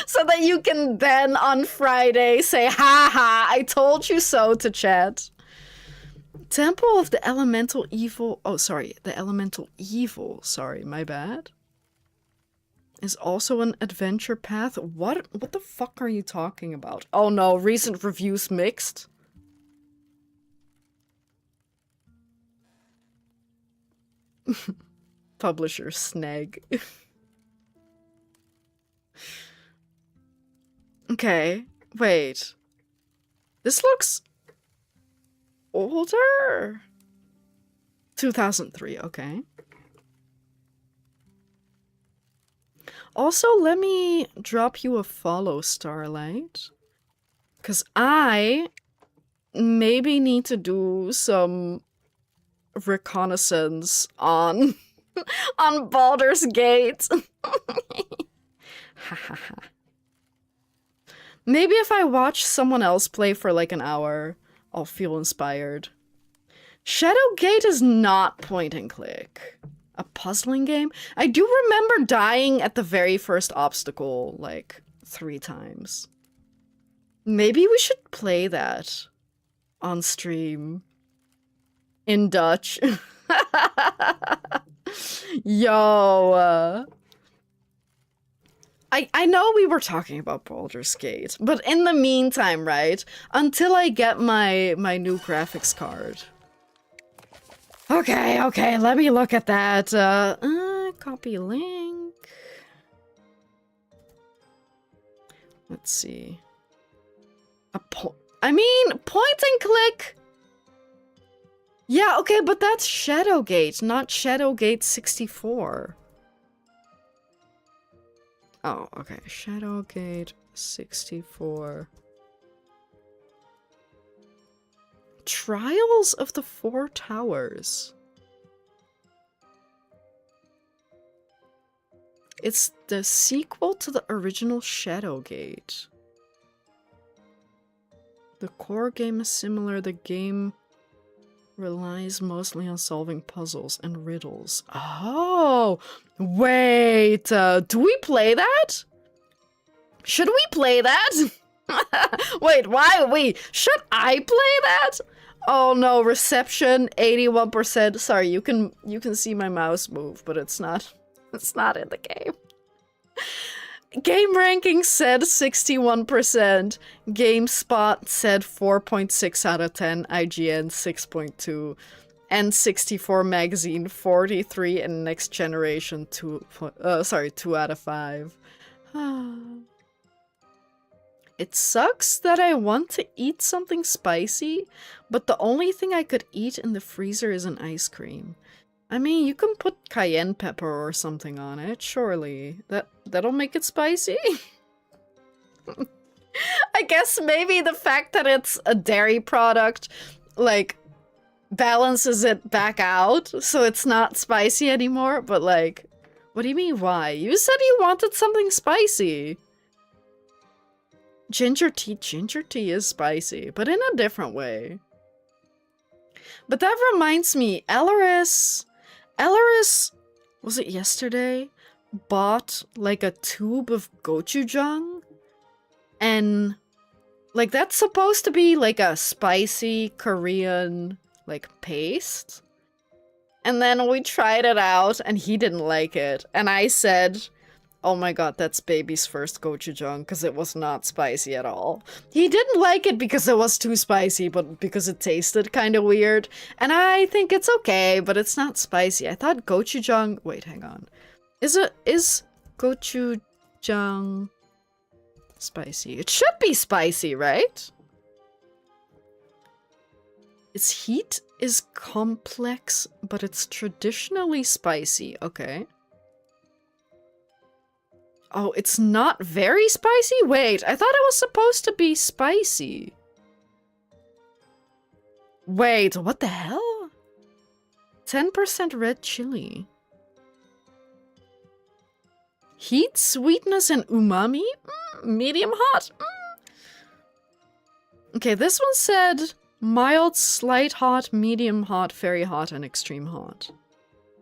So that you can then on Friday say, haha, I told you so to chat. Temple of the Elemental Evil. Oh, sorry. The Elemental Evil. Sorry, my bad. Is also an adventure path. What the fuck are you talking about? Oh no, recent reviews mixed. Publisher snag. Okay, wait. This looks older? 2003, okay. Also, let me drop you a follow, Starlight. Because I maybe need to do some reconnaissance on on Baldur's Gate. Maybe if I watch someone else play for like an hour, I'll feel inspired. Shadowgate is not point and click. A puzzling game? I do remember dying at the very first obstacle like 3 times. Maybe we should play that on stream. In Dutch. Yo, I know we were talking about Baldur's Gate, but in the meantime, right, until I get my new graphics card. Okay, let me look at that. Copy link. Let's see. I mean, point and click. Yeah, okay, but that's Shadowgate, not Shadowgate 64. Oh, okay. Shadowgate 64. Trials of the Four Towers. It's the sequel to the original Shadowgate. The core game is similar. The game relies mostly on solving puzzles and riddles. Oh, wait, do we play that? Should we play that? Wait, why should I play that? Oh no, reception 81%. Sorry, you can see my mouse move, but it's not in the game. Game ranking said 61%. GameSpot said 4.6 out of 10. IGN 6.2. N64 magazine 43, and Next Generation 2 out of 5. It sucks that I want to eat something spicy, but the only thing I could eat in the freezer is an ice cream. I mean, you can put cayenne pepper or something on it, surely. That'll make it spicy? I guess maybe the fact that it's a dairy product, like, balances it back out, so it's not spicy anymore, but like, what do you mean why? You said you wanted something spicy. Ginger tea is spicy, but in a different way. But that reminds me, Elleris, was it yesterday? Bought like a tube of gochujang, and like that's supposed to be like a spicy Korean like paste. And then we tried it out and he didn't like it. And I said, oh my god, that's baby's first gochujang, because it was not spicy at all. He didn't like it because it was too spicy, but because it tasted kind of weird. And I think it's okay, but it's not spicy. I thought gochujang... Wait, hang on. Is gochujang spicy? It should be spicy, right? Its heat is complex, but it's traditionally spicy. Okay. Oh, it's not very spicy? Wait, I thought it was supposed to be spicy. Wait, what the hell? 10% red chili. Heat, sweetness, and umami? Medium hot? Okay, this one said mild, slight hot, medium hot, very hot, and extreme hot.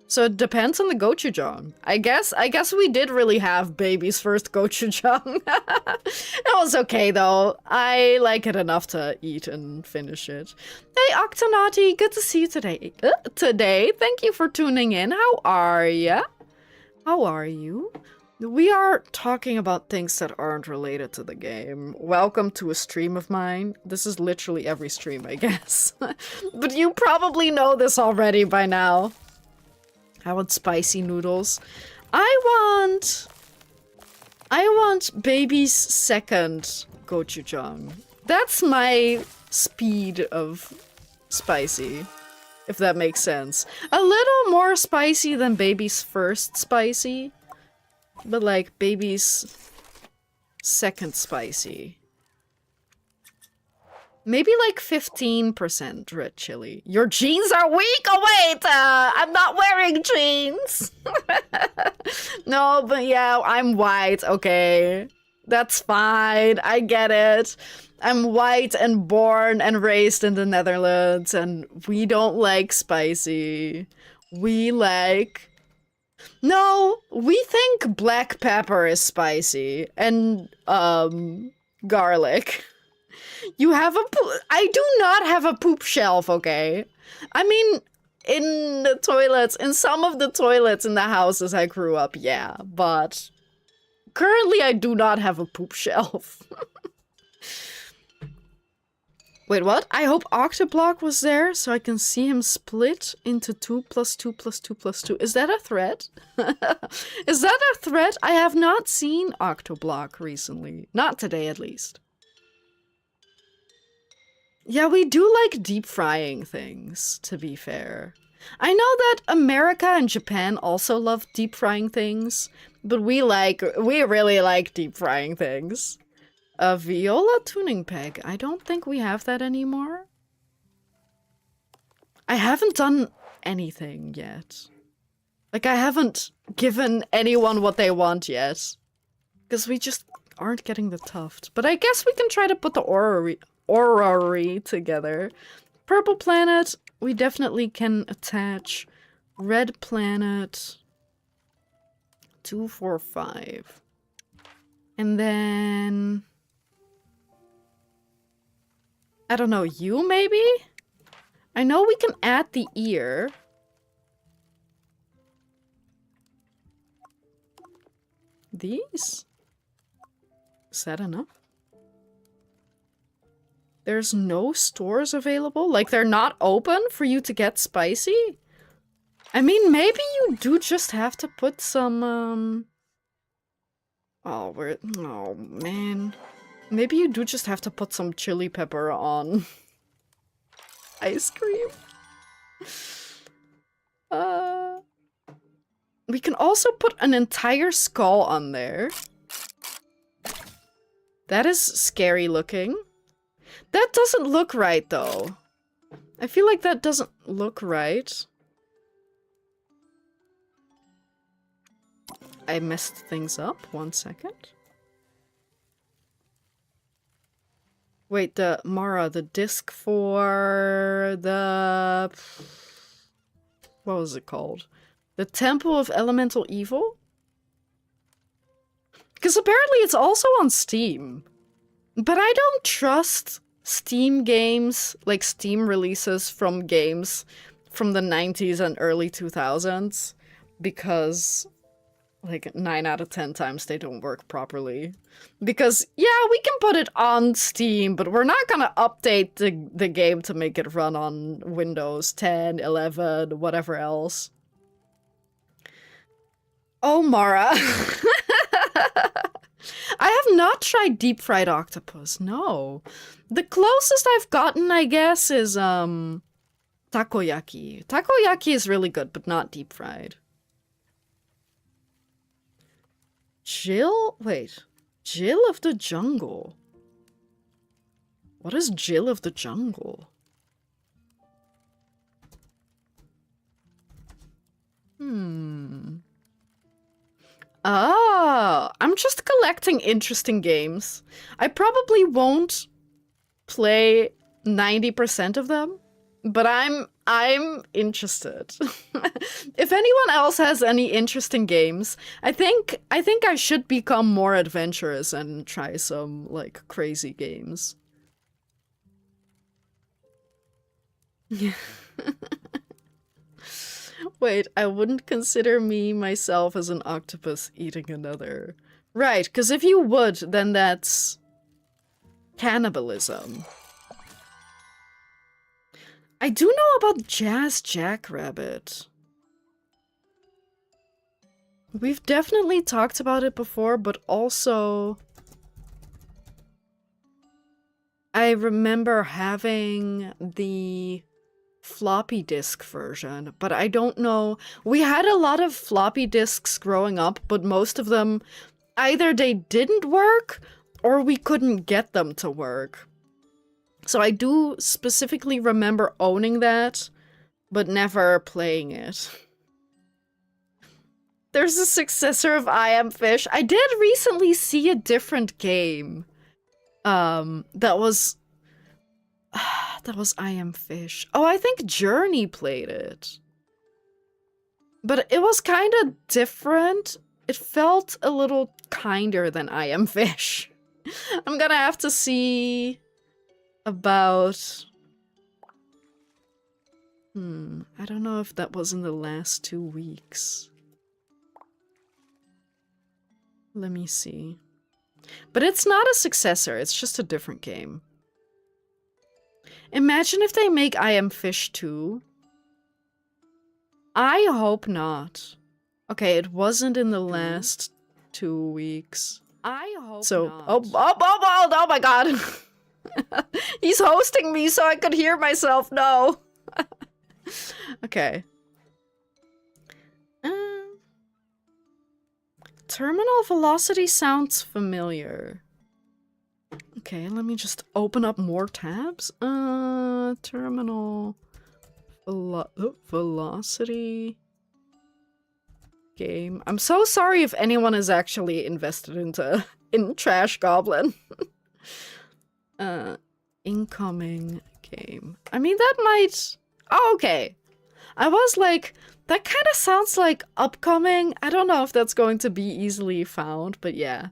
So it depends on the gochujang. I guess we did really have baby's first gochujang. It was okay though. I like it enough to eat and finish it. Hey Octonaughty, good to see you today. Thank you for tuning in. How are ya? How are you? We are talking about things that aren't related to the game. Welcome to a stream of mine. This is literally every stream, I guess. But you probably know this already by now. I want spicy noodles. I want baby's second gochujang. That's my speed of spicy, if that makes sense. A little more spicy than baby's first spicy, but like baby's second spicy. Maybe like 15% red chili. Your jeans are weak? Oh wait, I'm not wearing jeans. No, but yeah, I'm white, okay. That's fine, I get it. I'm white and born and raised in the Netherlands, and we don't like spicy. We like... No, we think black pepper is spicy, and, garlic. You have a I do not have a poop shelf, okay? I mean, in the toilets, in some of the toilets in the houses I grew up, yeah, but currently I do not have a poop shelf. Wait, what? I hope Octoblock was there so I can see him split into 2 plus 2 plus 2 plus 2. Is that a threat? Is that a threat? I have not seen Octoblock recently. Not today, at least. Yeah, we do like deep frying things, to be fair. I know that America and Japan also love deep frying things, but we really like deep frying things. A viola tuning peg. I don't think we have that anymore. I haven't done anything yet. Like, I haven't given anyone what they want yet. Because we just aren't getting the tuft. But I guess we can try to put the orrery together. Purple planet, we definitely can attach. Red planet. 2, 4, 5. And then... I don't know, you maybe? I know we can add the ear. These? Is that enough? There's no stores available? Like, they're not open for you to get spicy? I mean, maybe you do just have to put some, oh, man. Maybe you do just have to put some chili pepper on ice cream. We can also put an entire skull on there. That is scary looking. That doesn't look right, though. I feel like that doesn't look right. I messed things up. 1 second. Wait, Mara, the disc for the... What was it called? The Temple of Elemental Evil? Because apparently it's also on Steam. But I don't trust Steam games, like Steam releases from games from the 90s and early 2000s. Because... like, 9 out of 10 times they don't work properly. Because, yeah, we can put it on Steam, but we're not gonna update the game to make it run on Windows 10, 11, whatever else. Oh, Mara. I have not tried deep-fried octopus, no. The closest I've gotten, I guess, is, takoyaki. Takoyaki is really good, but not deep-fried. Jill? Wait. Jill of the Jungle. What is Jill of the Jungle? Ah, I'm just collecting interesting games. I probably won't play 90% of them, but I'm interested. If anyone else has any interesting games, I think I should become more adventurous and try some, like, crazy games. Wait, I wouldn't consider me myself as an octopus eating another. Right, because if you would, then that's cannibalism. I do know about Jazz Jackrabbit. We've definitely talked about it before, but also... I remember having the floppy disk version, but I don't know. We had a lot of floppy disks growing up, but most of them, either they didn't work, or we couldn't get them to work. So I do specifically remember owning that, but never playing it. There's a successor of I Am Fish. I did recently see a different game. That was I Am Fish. Oh, I think Journey played it. But it was kind of different. It felt a little kinder than I Am Fish. I'm gonna have to see about I don't know if that was in the last 2 weeks. Let me see. But it's not a successor, it's just a different game. Imagine if they make I Am Fish 2. I hope not. Okay, it wasn't in the last 2 weeks. I hope not. Oh my god! He's hosting me so I could hear myself, no! Okay. Terminal velocity sounds familiar. Okay, let me just open up more tabs. Terminal velocity game. I'm so sorry if anyone is actually invested in Trash Goblin. Incoming game. I mean, that might... Oh, okay. I was like, that kind of sounds like upcoming. I don't know if that's going to be easily found, but yeah.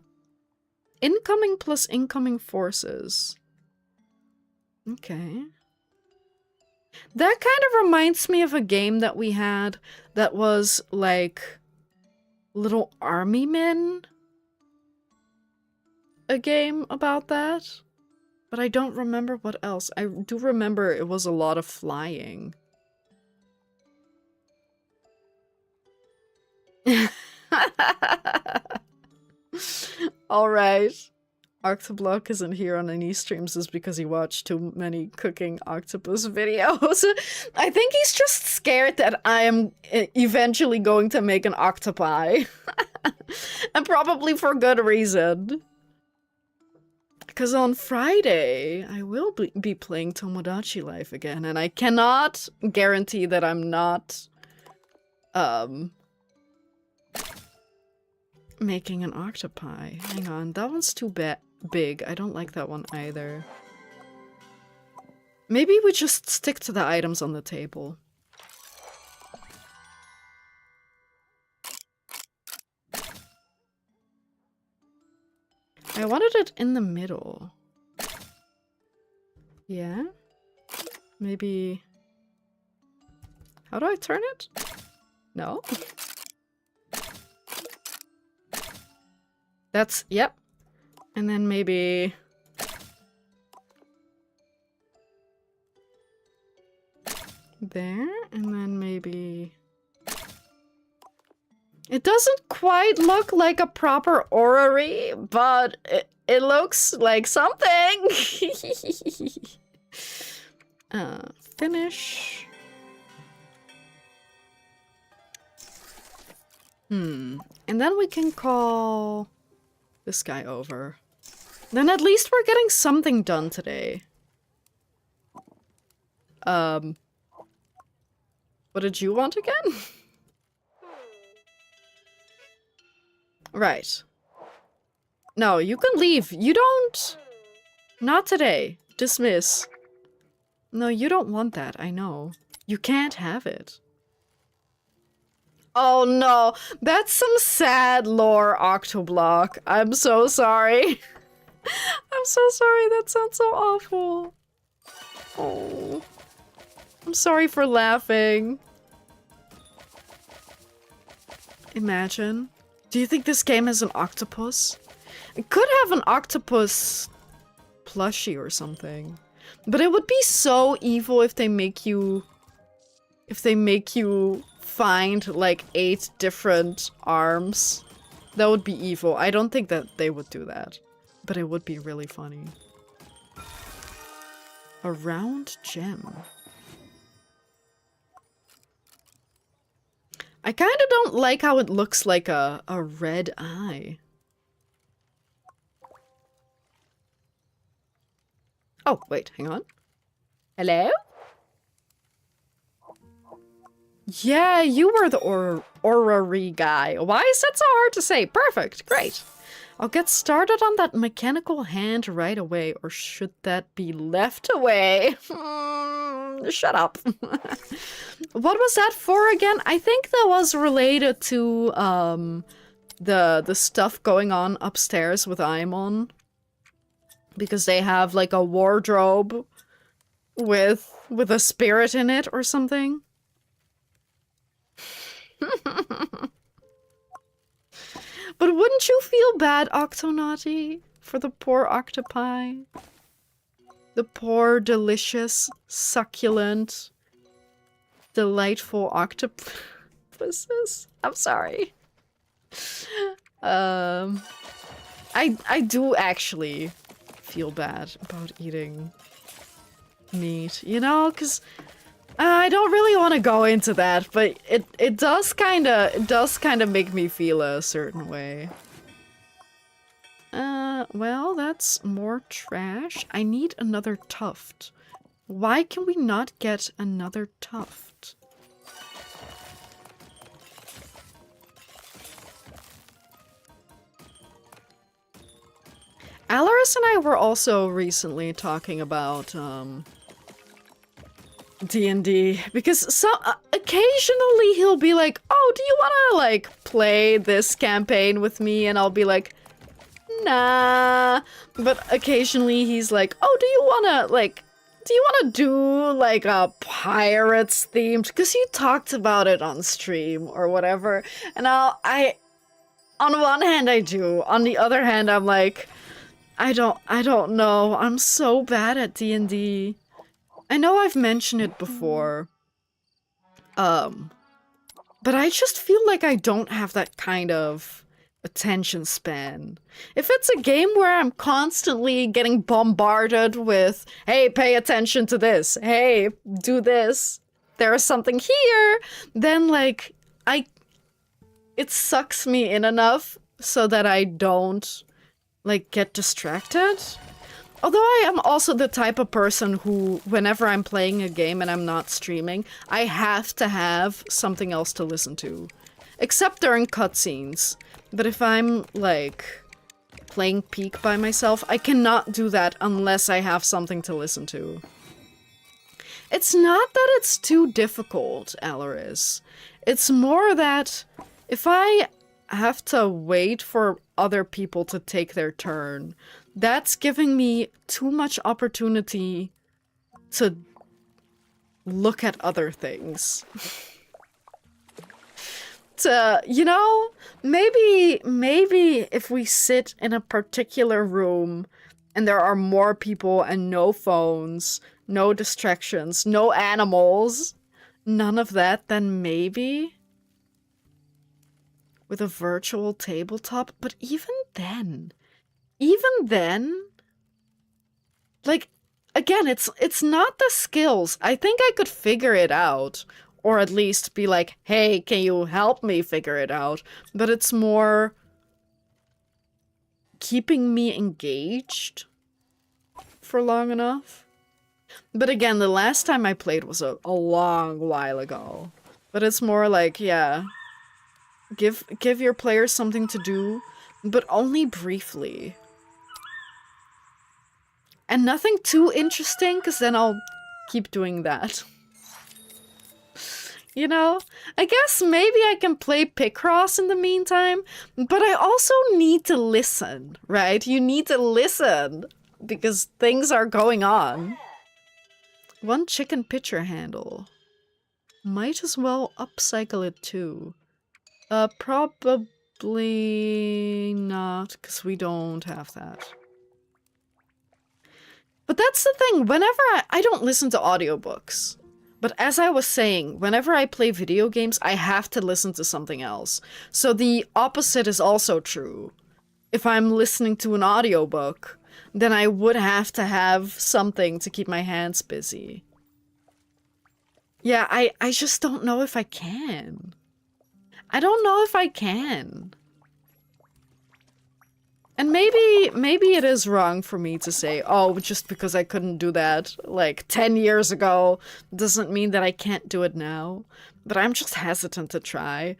Incoming plus incoming forces. Okay. That kind of reminds me of a game that we had that was like little army men. A game about that. But I don't remember what else. I do remember it was a lot of flying. Alright. Octoblock isn't here on any streams is because he watched too many cooking octopus videos. I think he's just scared that I am eventually going to make an octopi. And probably for good reason. Because on Friday, I will be playing Tomodachi Life again, and I cannot guarantee that I'm not, making an octopi. Hang on, that one's too big. I don't like that one either. Maybe we just stick to the items on the table. I wanted it in the middle. Yeah? Maybe... How do I turn it? No? That's... Yep. And then maybe... There, and then maybe... It doesn't quite look like a proper orrery, but it looks like something! Finish. And then we can call this guy over. Then at least we're getting something done today. What did you want again? Right. No, you can leave. You don't... Not today. Dismiss. No, you don't want that. I know. You can't have it. Oh no. That's some sad lore, Octoblock. I'm so sorry. I'm so sorry. That sounds so awful. Oh. I'm sorry for laughing. Imagine. Do you think this game has an octopus? It could have an octopus plushie or something. But it would be so evil if they make you... If they make you find, like, 8 different arms. That would be evil. I don't think that they would do that. But it would be really funny. A round gem. I kind of don't like how it looks like a red eye. Oh, wait, hang on. Hello? Yeah, you were the orrery guy. Why is that so hard to say? Perfect, great. I'll get started on that mechanical hand right away, or should that be left away? Shut up. What was that for again? I think that was related to the stuff going on upstairs with Aimon. Because they have like a wardrobe with With a spirit in it or something. But wouldn't you feel bad, Octonaughty, for the poor octopi? The poor, delicious, succulent, delightful octopuses? I'm sorry. I do actually feel bad about eating meat, you know, because I don't really want to go into that, but it does kind of make me feel a certain way. Well, that's more trash. I need another tuft. Why can we not get another tuft? Alaris and I were also recently talking about, D&D, because occasionally he'll be like, oh, do you want to, like, play this campaign with me? And I'll be like, nah. But occasionally he's like, oh, do you want to do, like, a pirates themed? Because you talked about it on stream or whatever. And on one hand I do. On the other hand, I'm like, I don't know. I'm so bad at D&D. I know I've mentioned it before. But I just feel like I don't have that kind of attention span. If it's a game where I'm constantly getting bombarded with, hey, pay attention to this, hey, do this, there's something here, then, like, it sucks me in enough so that I don't, like, get distracted. Although I am also the type of person who, whenever I'm playing a game and I'm not streaming, I have to have something else to listen to. Except during cutscenes. But if I'm, like, playing Peak by myself, I cannot do that unless I have something to listen to. It's not that it's too difficult, Alaris. It's more that if I have to wait for other people to take their turn, that's giving me too much opportunity to look at other things. To, you know, maybe if we sit in a particular room and there are more people and no phones, no distractions, no animals, none of that, then maybe with a virtual tabletop. But even then, like, again, it's not the skills. I think I could figure it out, or at least be like, hey, can you help me figure it out? But it's more keeping me engaged for long enough. But again, the last time I played was a long while ago. But it's more like, yeah, give your players something to do, but only briefly. And nothing too interesting, because then I'll keep doing that. You know? I guess maybe I can play Picross in the meantime, but I also need to listen, right? You need to listen, because things are going on. 1 chicken pitcher handle. Might as well upcycle it too. Probably not, because we don't have that. But that's the thing, whenever I don't listen to audiobooks. But as I was saying, whenever I play video games, I have to listen to something else. So the opposite is also true. If I'm listening to an audiobook, then I would have to have something to keep my hands busy. Yeah, I just don't know if I can. I don't know if I can. And maybe it is wrong for me to say, oh, just because I couldn't do that, like, 10 years ago, doesn't mean that I can't do it now. But I'm just hesitant to try.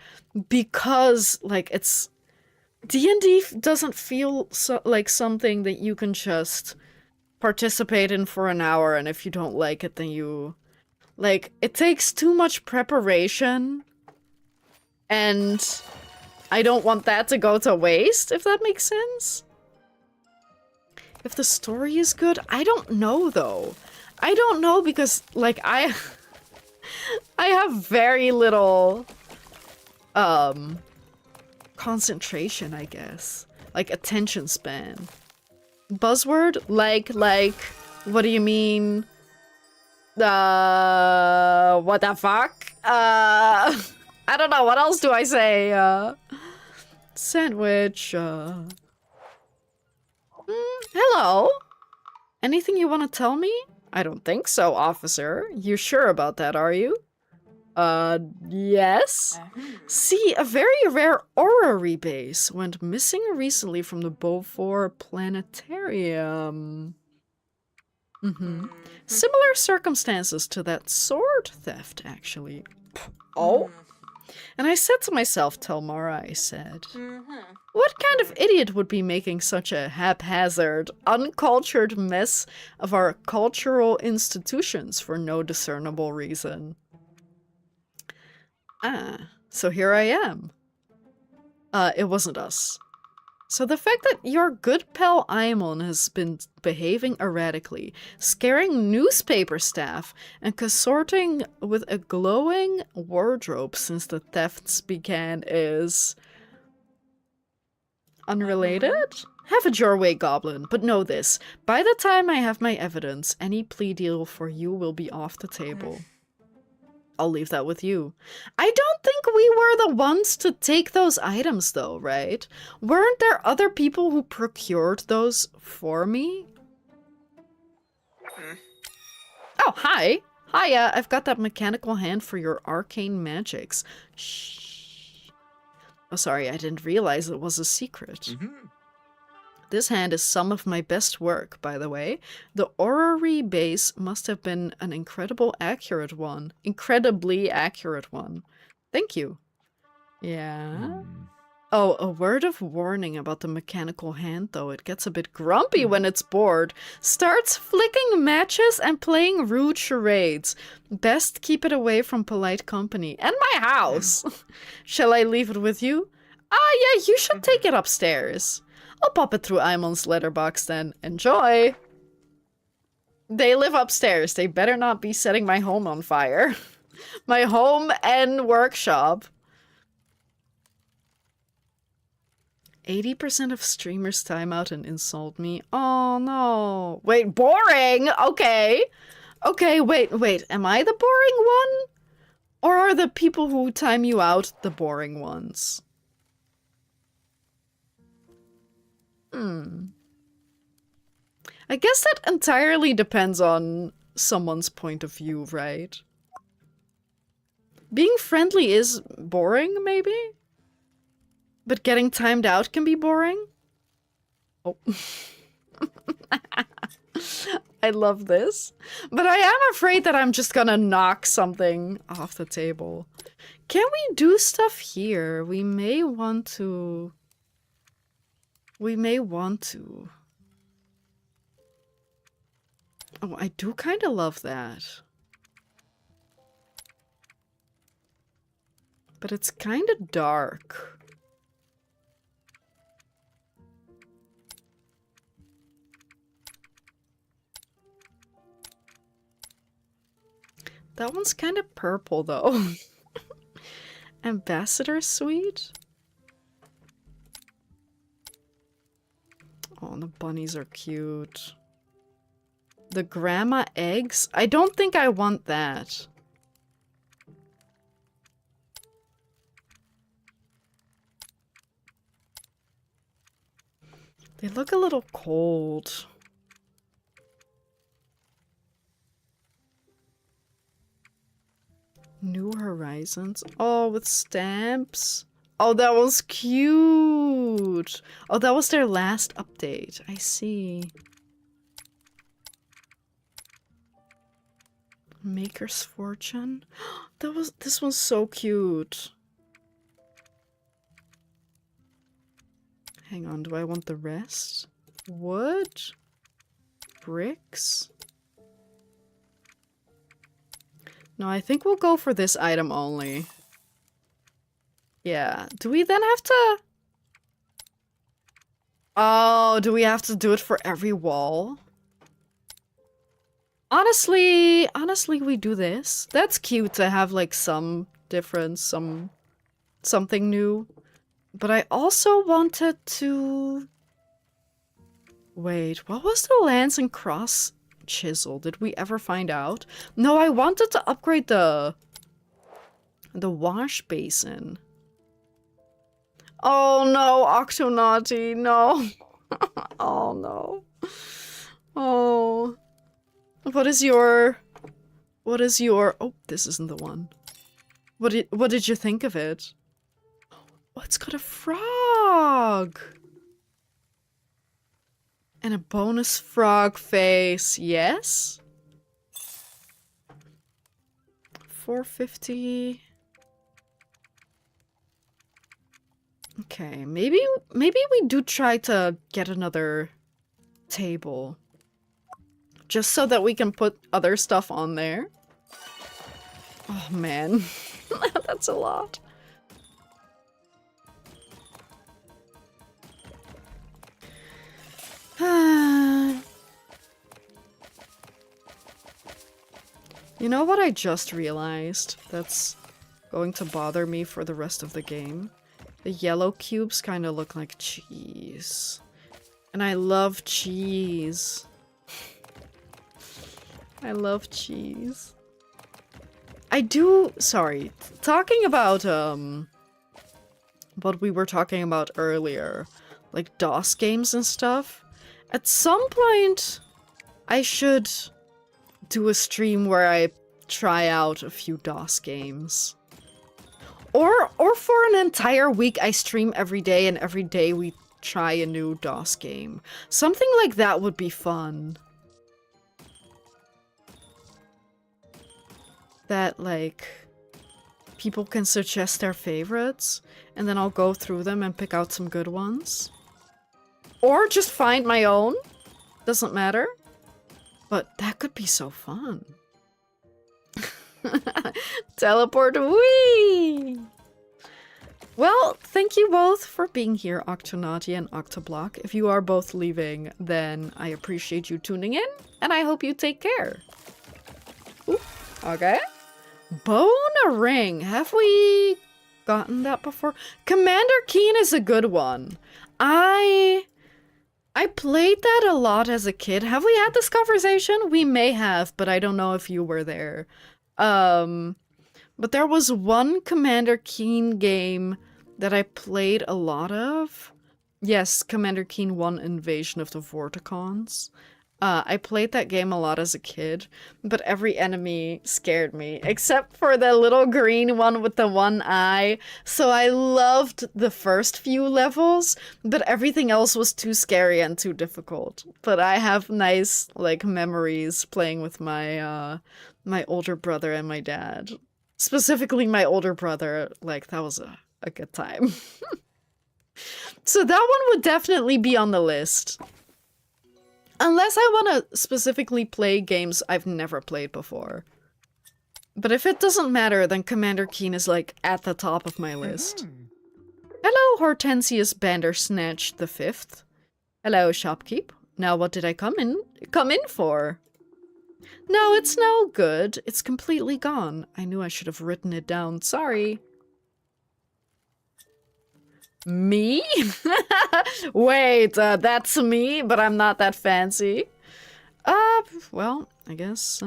Because, like, it's... D&D doesn't feel like something that you can just participate in for an hour, and if you don't like it, then you... Like, it takes too much preparation, and I don't want that to go to waste, if that makes sense. If the story is good, I don't know, though. I don't know because, like, I have very little, concentration, I guess. Like, attention span. Buzzword? Like, what do you mean? What the fuck? I don't know, what else do I say? Sandwich, hello? Anything you want to tell me? I don't think so, officer. You sure about that, are you? Yes? See, a very rare orrery base went missing recently from the Beaufort Planetarium. Similar circumstances to that sword theft, actually. Oh? And I said to myself, Telmara, I said, what kind of idiot would be making such a haphazard, uncultured mess of our cultural institutions for no discernible reason? Ah, so here I am. It wasn't us. So the fact that your good pal Aimon has been behaving erratically, scaring newspaper staff, and consorting with a glowing wardrobe since the thefts began is... unrelated? Have it your way, Goblin, but know this. By the time I have my evidence, any plea deal for you will be off the table. I'll leave that with you. I don't think we were the ones to take those items, though, right? Weren't there other people who procured those for me? Oh, hi. Hiya, I've got that mechanical hand for your arcane magics. Shh. Oh, sorry, I didn't realize it was a secret. This hand is some of my best work, by the way. The orrery base must have been an incredibly accurate one. Thank you. Yeah? Oh, a word of warning about the mechanical hand, though. It gets a bit grumpy when it's bored. Starts flicking matches and playing rude charades. Best keep it away from polite company. And my house! Shall I leave it with you? Ah, yeah, you should take it upstairs. I'll pop it through Aimon's letterbox then. Enjoy! They live upstairs. They better not be setting my home on fire. My home and workshop. 80% of streamers time out and insult me. Oh no. Wait, boring? Okay. Okay, wait. Am I the boring one? Or are the people who time you out the boring ones? I guess that entirely depends on someone's point of view, right? Being friendly is boring, maybe? But getting timed out can be boring? Oh. I love this. But I am afraid that I'm just gonna knock something off the table. Can we do stuff here? We may want to... Oh, I do kind of love that. But it's kind of dark. That one's kind of purple, though. Ambassador Suite? Oh, and the bunnies are cute. The grandma eggs? I don't think I want that. They look a little cold. New Horizons? Oh, with stamps? Oh, that was cute! Oh, that was their last update. I see. Maker's Fortune? This one's so cute. Hang on, do I want the rest? Wood? Bricks? No, I think we'll go for this item only. Yeah. Do we then have to... Oh, do we have to do it for every wall? Honestly, we do this. That's cute to have like some difference, something new. But I also wanted to... Wait, what was the lance and cross chisel? Did we ever find out? No, I wanted to upgrade the wash basin. Oh no, Octonaughty, no. Oh no. Oh. What is your... Oh, this isn't the one. What did you think of it? Oh, it's got a frog! And a bonus frog face, yes? 450. Okay, maybe we do try to get another table. Just so that we can put other stuff on there. Oh man, that's a lot. You know what I just realized that's going to bother me for the rest of the game? The yellow cubes kind of look like cheese. And I love cheese. I love cheese. I do... Sorry. Talking about, what we were talking about earlier. Like DOS games and stuff. At some point, I should do a stream where I try out a few DOS games. Or for an entire week I stream every day and every day we try a new DOS game. Something like that would be fun. That, like, people can suggest their favorites, and then I'll go through them and pick out some good ones. Or just find my own. Doesn't matter. But that could be so fun. Teleport, whee! Well, thank you both for being here, Octonaughty and Octoblock. If you are both leaving, then I appreciate you tuning in, and I hope you take care. Ooh, okay. Bone a ring. Have we gotten that before? Commander Keen is a good one. I played that a lot as a kid. Have we had this conversation? We may have, but I don't know if you were there. But there was one Commander Keen game that I played a lot of. Yes, Commander Keen 1 Invasion of the Vorticons. I played that game a lot as a kid, but every enemy scared me, except for the little green one with the one eye. So I loved the first few levels, but everything else was too scary and too difficult. But I have nice, like, memories playing with my, my older brother and my dad. Specifically my older brother, like, that was a good time. So that one would definitely be on the list. Unless I want to specifically play games I've never played before. But if it doesn't matter, then Commander Keen is, like, at the top of my list. Hello, Hortensius Bandersnatch the Fifth. Hello, Shopkeep. Now what did I come in for? No, it's no good. It's completely gone. I knew I should have written it down. Sorry. Me? Wait, that's me, but I'm not that fancy. Well, I guess,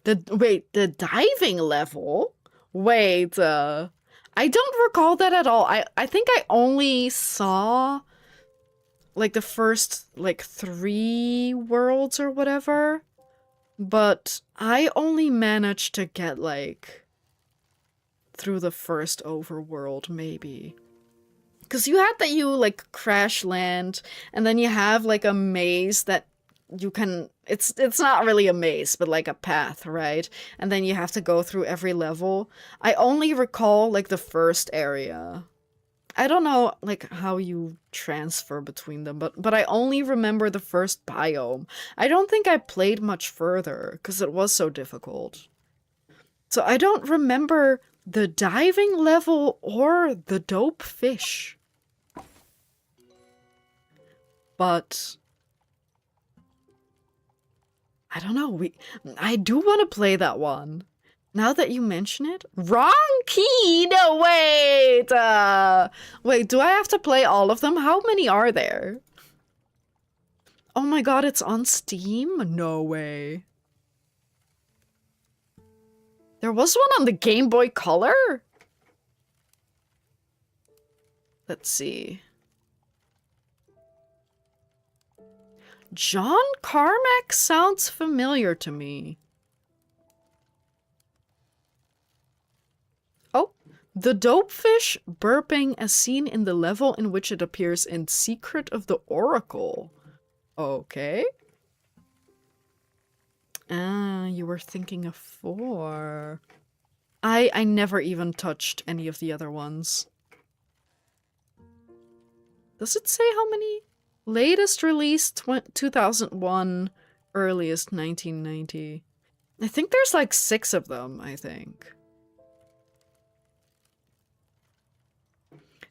the diving level? Wait, I don't recall that at all. I think I only saw, like, the first, like, 3 worlds or whatever. But I only managed to get, like, through the first overworld, maybe. Because you had that you, like, crash land, and then you have, like, a maze that you can... It's not really a maze, but, like, a path, right? And then you have to go through every level. I only recall, like, the first area. I don't know, like, how you transfer between them, but I only remember the first biome. I don't think I played much further, because it was so difficult. So I don't remember the diving level or the dope fish. But I don't know. I do want to play that one. Now that you mention it, wrong key. No, wait. Wait, do I have to play all of them? How many are there? Oh my god, it's on Steam? No way. There was one on the Game Boy Color? Let's see. John Carmack sounds familiar to me. Oh, the dopefish burping as seen in the level in which it appears in Secret of the Oracle. Okay. Ah, you were thinking of 4. I never even touched any of the other ones. Does it say how many? Latest release 2001, earliest 1990. I think there's like 6 of them, I think.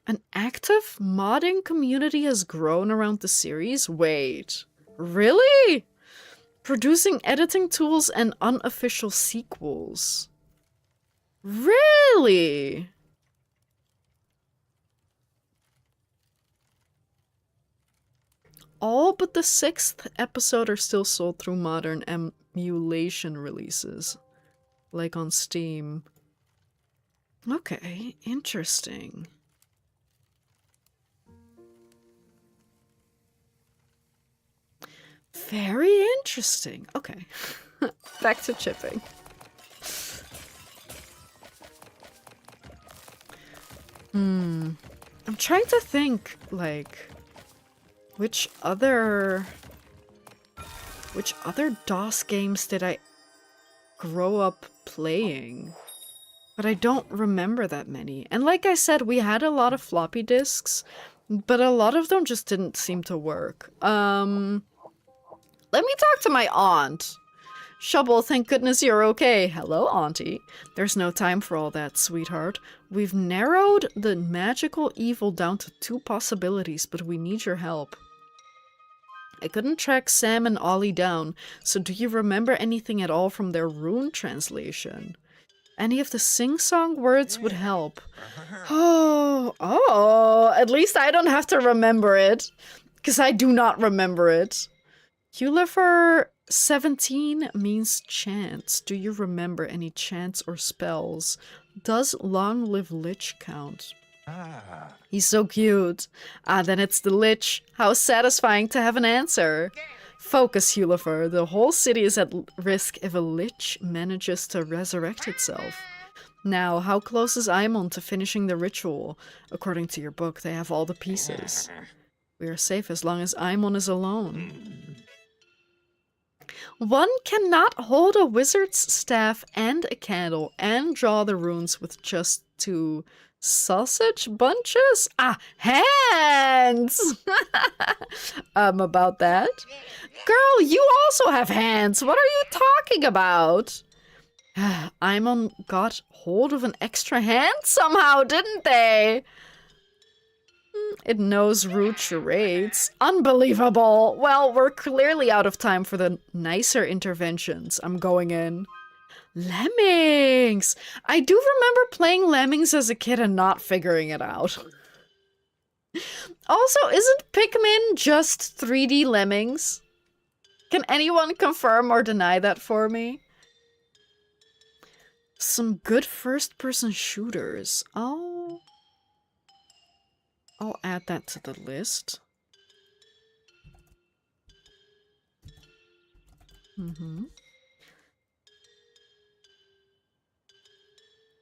An active modding community has grown around the series? Wait, really? Producing editing tools and unofficial sequels. Really? All but the 6th episode are still sold through modern emulation releases, like on Steam. Okay, interesting. Very interesting. Okay, back to chipping. I'm trying to think, like, which other DOS games did I grow up playing? But I don't remember that many. And like I said, we had a lot of floppy disks, but a lot of them just didn't seem to work. Let me talk to my aunt. Shubble, thank goodness you're okay. Hello, auntie. There's no time for all that, sweetheart. We've narrowed the magical evil down to 2 possibilities, but we need your help. I couldn't track Sam and Ollie down, so do you remember anything at all from their rune translation? Any of the sing-song words would help. Oh, at least I don't have to remember it, because I do not remember it. Hulifer 17 means chants. Do you remember any chants or spells? Does Long Live Lich count? He's so cute. Ah, then it's the Lich. How satisfying to have an answer. Focus, Hulifer. The whole city is at risk if a Lich manages to resurrect itself. Now, how close is Aimon to finishing the ritual? According to your book, they have all the pieces. We are safe as long as Aimon is alone. One cannot hold a wizard's staff and a candle and draw the runes with just 2 sausage bunches? Ah, hands! About that. Girl, you also have hands. What are you talking about? Aimon got hold of an extra hand somehow, didn't they? It knows rude charades. Unbelievable! Well, we're clearly out of time for the nicer interventions. I'm going in. Lemmings! I do remember playing Lemmings as a kid and not figuring it out. Also, isn't Pikmin just 3D Lemmings? Can anyone confirm or deny that for me? Some good first-person shooters. Oh. I'll add that to the list.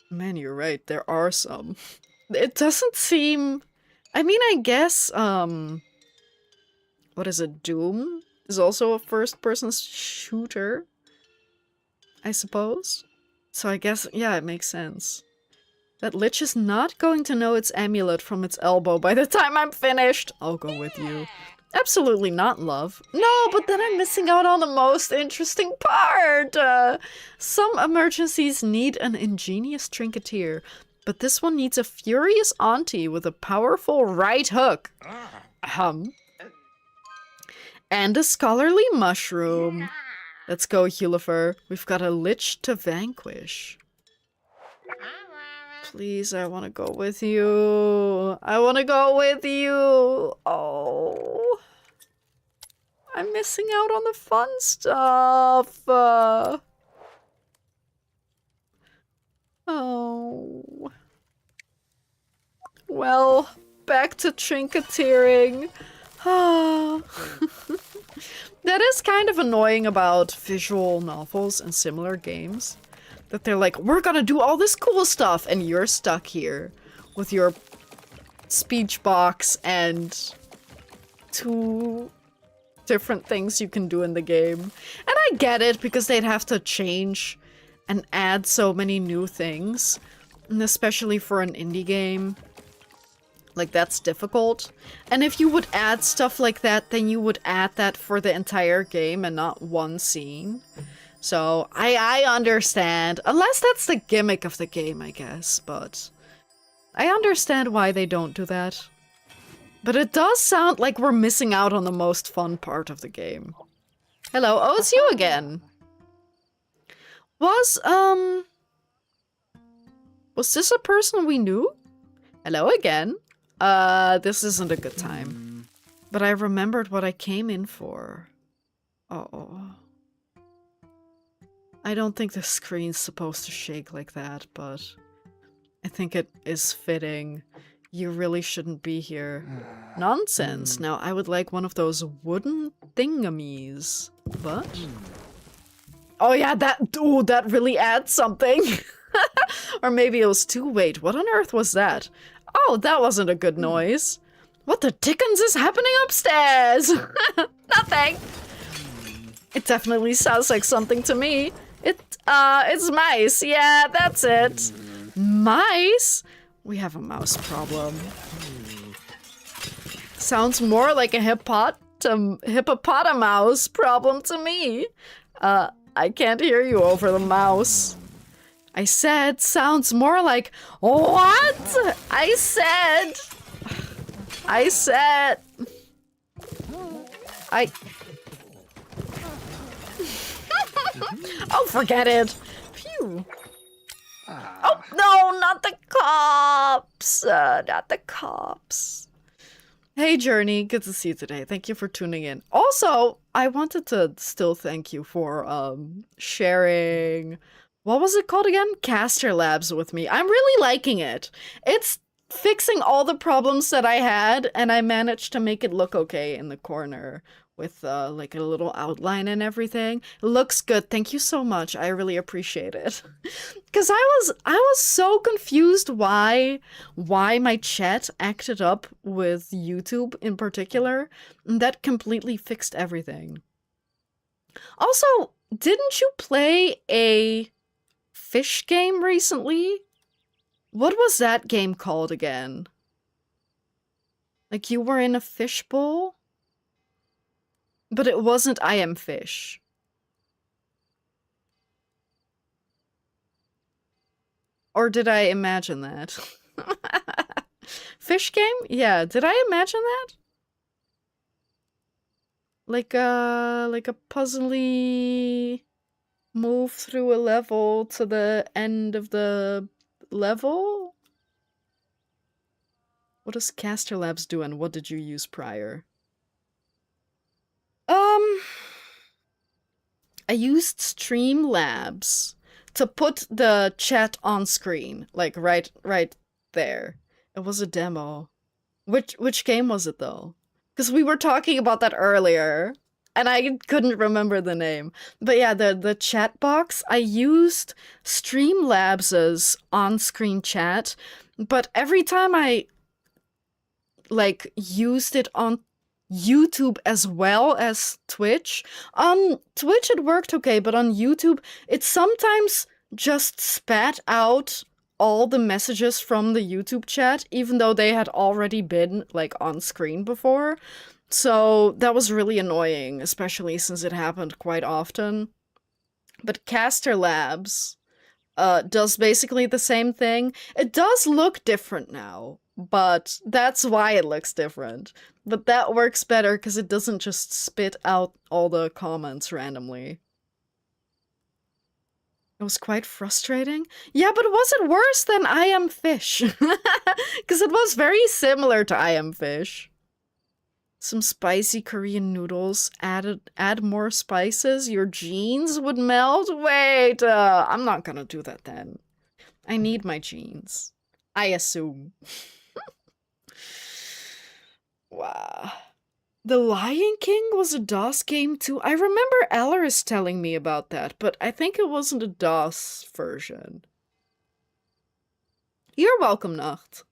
Man, you're right. There are some. It doesn't seem... I mean, I guess, what is it? Doom is also a first-person shooter, I suppose. So I guess, yeah, it makes sense. That Lich is not going to know its amulet from its elbow by the time I'm finished. I'll go with you. Absolutely not, love. No, but then I'm missing out on the most interesting part. Some emergencies need an ingenious trinketeer, but this one needs a furious auntie with a powerful right hook. And a scholarly mushroom. Let's go, Hulifer. We've got a lich to vanquish. Please, I want to go with you. I want to go with you. Oh. I'm missing out on the fun stuff. Oh. Well, back to trinketeering. That is kind of annoying about visual novels and similar games. That they're like, we're gonna do all this cool stuff, and you're stuck here with your speech box and 2 different things you can do in the game. And I get it, because they'd have to change and add so many new things. And especially for an indie game. Like, that's difficult. And if you would add stuff like that, then you would add that for the entire game and not one scene. So, I understand. Unless that's the gimmick of the game, I guess. But I understand why they don't do that. But it does sound like we're missing out on the most fun part of the game. Hello, oh, it's you again. Was this a person we knew? Hello again. This isn't a good time. But I remembered what I came in for. Uh-oh. I don't think the screen's supposed to shake like that, but I think it is fitting. You really shouldn't be here. Nonsense. Now, I would like one of those wooden thingamies. But? Oh yeah, that really adds something. Or maybe it was 2. Wait, what on earth was that? Oh, that wasn't a good noise. What the dickens is happening upstairs? Nothing. It definitely sounds like something to me. It's mice. Yeah, that's it. Mice? We have a mouse problem. Sounds more like a hippopotamouse problem to me. I can't hear you over the mouse. I said, sounds more like, what? I said. Oh, forget it. Phew. Oh, no, not the cops. Not the cops. Hey, Journey. Good to see you today. Thank you for tuning in. Also, I wanted to still thank you for sharing... What was it called again? Caster Labs with me. I'm really liking it. It's fixing all the problems that I had, and I managed to make it look okay in the corner with like a little outline and everything. It looks good. Thank you so much. I really appreciate it. Because I was so confused why my chat acted up with YouTube in particular, and that completely fixed everything. Also, didn't you play a fish game recently? What was that game called again? Like you were in a fishbowl? But it wasn't I Am Fish. Or did I imagine that? Fish game? Yeah, did I imagine that? Like a puzzly move through a level to the end of the level? What does Caster Labs do and what did you use prior? I used Streamlabs to put the chat on screen, like right there. It was a demo. Which game was it though? Because we were talking about that earlier, and I couldn't remember the name. But yeah, the chat box, I used Streamlabs' on-screen chat, but every time I like used it on YouTube as well as Twitch. On Twitch it worked okay, but on YouTube it sometimes just spat out all the messages from the YouTube chat, even though they had already been like on screen before. So that was really annoying, especially since it happened quite often. But Caster Labs does basically the same thing. It does look different now, but that's why it looks different. But that works better because it doesn't just spit out all the comments randomly. It was quite frustrating. Yeah, but was it worse than I Am Fish? Because it was very similar to I Am Fish. Some spicy Korean noodles. Add more spices. Your jeans would melt. Wait, I'm not gonna do that then. I need my jeans. I assume. Wow. The Lion King was a DOS game too. I remember Alaris telling me about that, but I think it wasn't a DOS version. You're welcome, Nacht.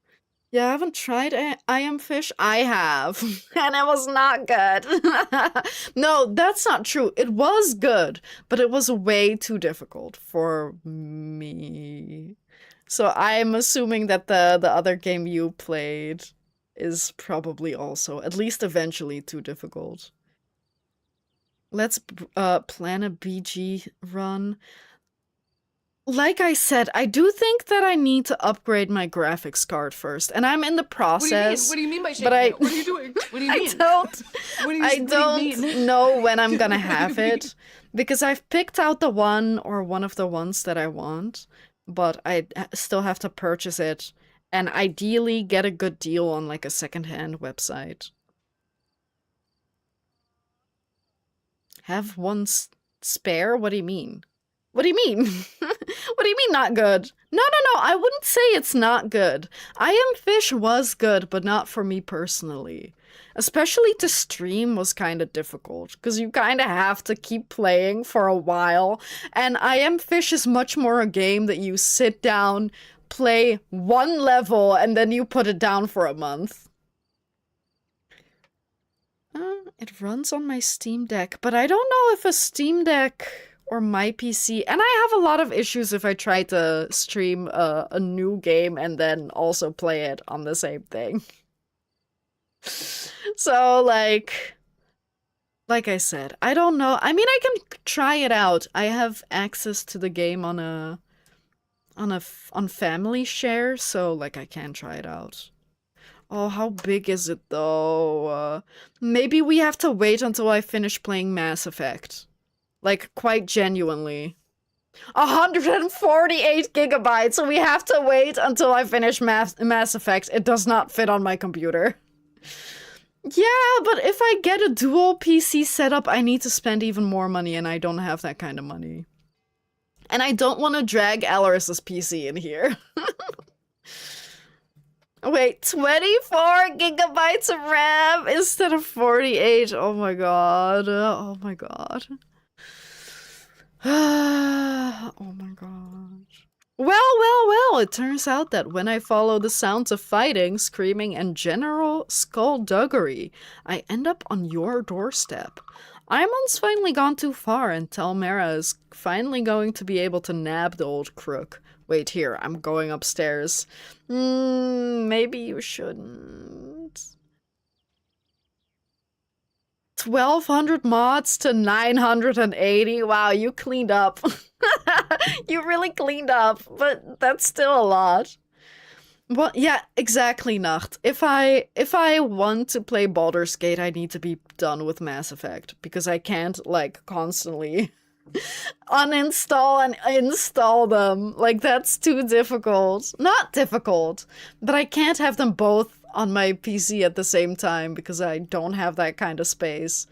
Yeah, I haven't tried I Am Fish. I have, and it was not good. No, that's not true. It was good, but it was way too difficult for me. So I'm assuming that the other game you played is probably also, at least eventually, too difficult. Let's plan a BG run. Like I said, I do think that I need to upgrade my graphics card first, and I'm in the process. What do you mean by shaking it? What are you doing? What do you mean? I don't know when I'm gonna have it, because I've picked out the one or one of the ones that I want, but I still have to purchase it, and ideally get a good deal on like a secondhand website. Have one spare? What do you mean? What do you mean? What do you mean not good? No, I wouldn't say it's not good. I Am Fish was good, but not for me personally. Especially to stream was kind of difficult, because you kind of have to keep playing for a while, and I Am Fish is much more a game that you sit down, play one level, and then you put it down for a month. It runs on my Steam Deck, but I don't know if a Steam Deck or my PC, and I have a lot of issues if I try to stream a new game and then also play it on the same thing. So, like I said, I don't know. I mean, I can try it out. I have access to the game on family share, so like I can try it out. Oh, how big is it though? Maybe we have to wait until I finish playing Mass Effect. Like, quite genuinely. 148 gigabytes, so we have to wait until I finish Mass Effect. It does not fit on my computer. Yeah, but if I get a dual PC setup, I need to spend even more money, and I don't have that kind of money. And I don't want to drag Alaris's PC in here. Wait, 24 gigabytes of RAM instead of 48. Oh my god. Oh my god. Oh my god. Well, it turns out that when I follow the sounds of fighting, screaming, and general skullduggery, I end up on your doorstep. Imon's finally gone too far, and Telmera is finally going to be able to nab the old crook. Wait here, I'm going upstairs. Maybe you shouldn't. 1,200 mods to 980. Wow, you cleaned up. You really cleaned up, but that's still a lot. Well, yeah, exactly, Nacht. If I want to play Baldur's Gate, I need to be done with Mass Effect, because I can't, like, constantly uninstall and install them. Like, that's too difficult. Not difficult, but I can't have them both on my PC at the same time, because I don't have that kind of space.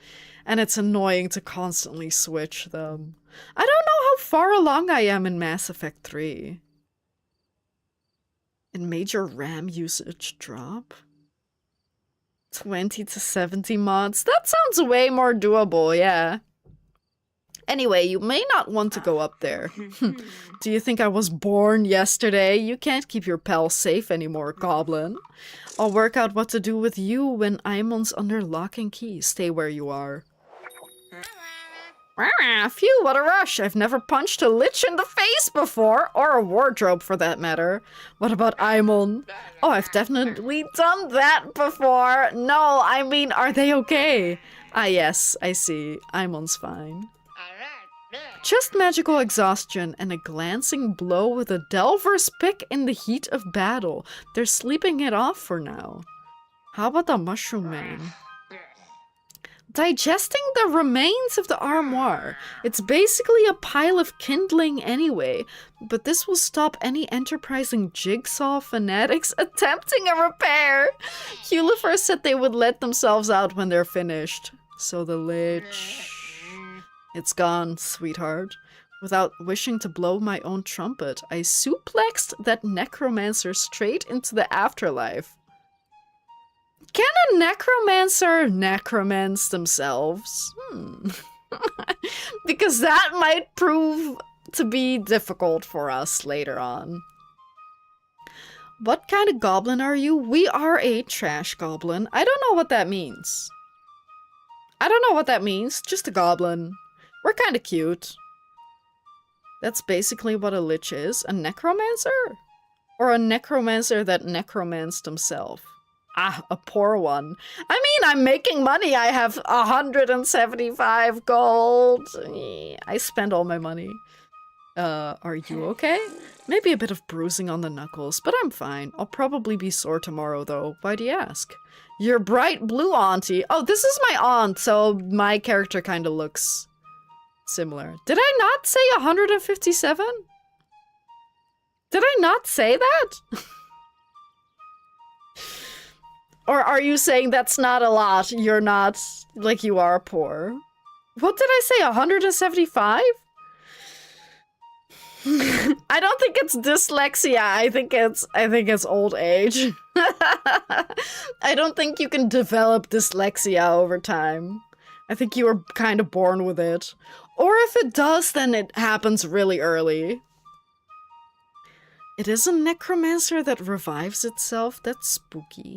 And it's annoying to constantly switch them. I don't know how far along I am in Mass Effect 3. In major RAM usage drop? 20 to 70 mods? That sounds way more doable, yeah. Anyway, you may not want to go up there. Do you think I was born yesterday? You can't keep your pal safe anymore, Goblin. I'll work out what to do with you when Imon's under lock and key. Stay where you are. Phew, what a rush. I've never punched a lich in the face before, or a wardrobe for that matter. What about Imon? Oh, I've definitely done that before. No, I mean, are they okay? Ah, yes, I see. Imon's fine. Just magical exhaustion and a glancing blow with a Delver's pick in the heat of battle. They're sleeping it off for now. How about the Mushroom Man? digesting the remains of the armoire. It's basically a pile of kindling anyway, but this will stop any enterprising jigsaw fanatics attempting a repair. Hulifer said they would let themselves out when they're finished. So the Lich... It's gone, sweetheart. Without wishing to blow my own trumpet, I suplexed that necromancer straight into the afterlife. Can a necromancer necromance themselves? Because that might prove to be difficult for us later on. What kind of goblin are you? We are a trash goblin. I don't know what that means. I don't know what that means. Just a goblin. We're kind of cute. That's basically what a lich is. A necromancer? Or a necromancer that necromanced himself. Ah, a poor one. I mean, I'm making money. I have 175 gold. I spend all my money. Are you okay? Maybe a bit of bruising on the knuckles, but I'm fine. I'll probably be sore tomorrow, though. Why do you ask? Your bright blue auntie. Oh, this is my aunt, so my character kind of looks similar. Did I not say 157? Did I not say that? Or are you saying that's not a lot? You're not, like, you are poor. What did I say, 175? I don't think it's dyslexia. I think it's old age. I don't think you can develop dyslexia over time. I think you were kind of born with it. Or if it does, then it happens really early. It is a necromancer that revives itself. That's spooky.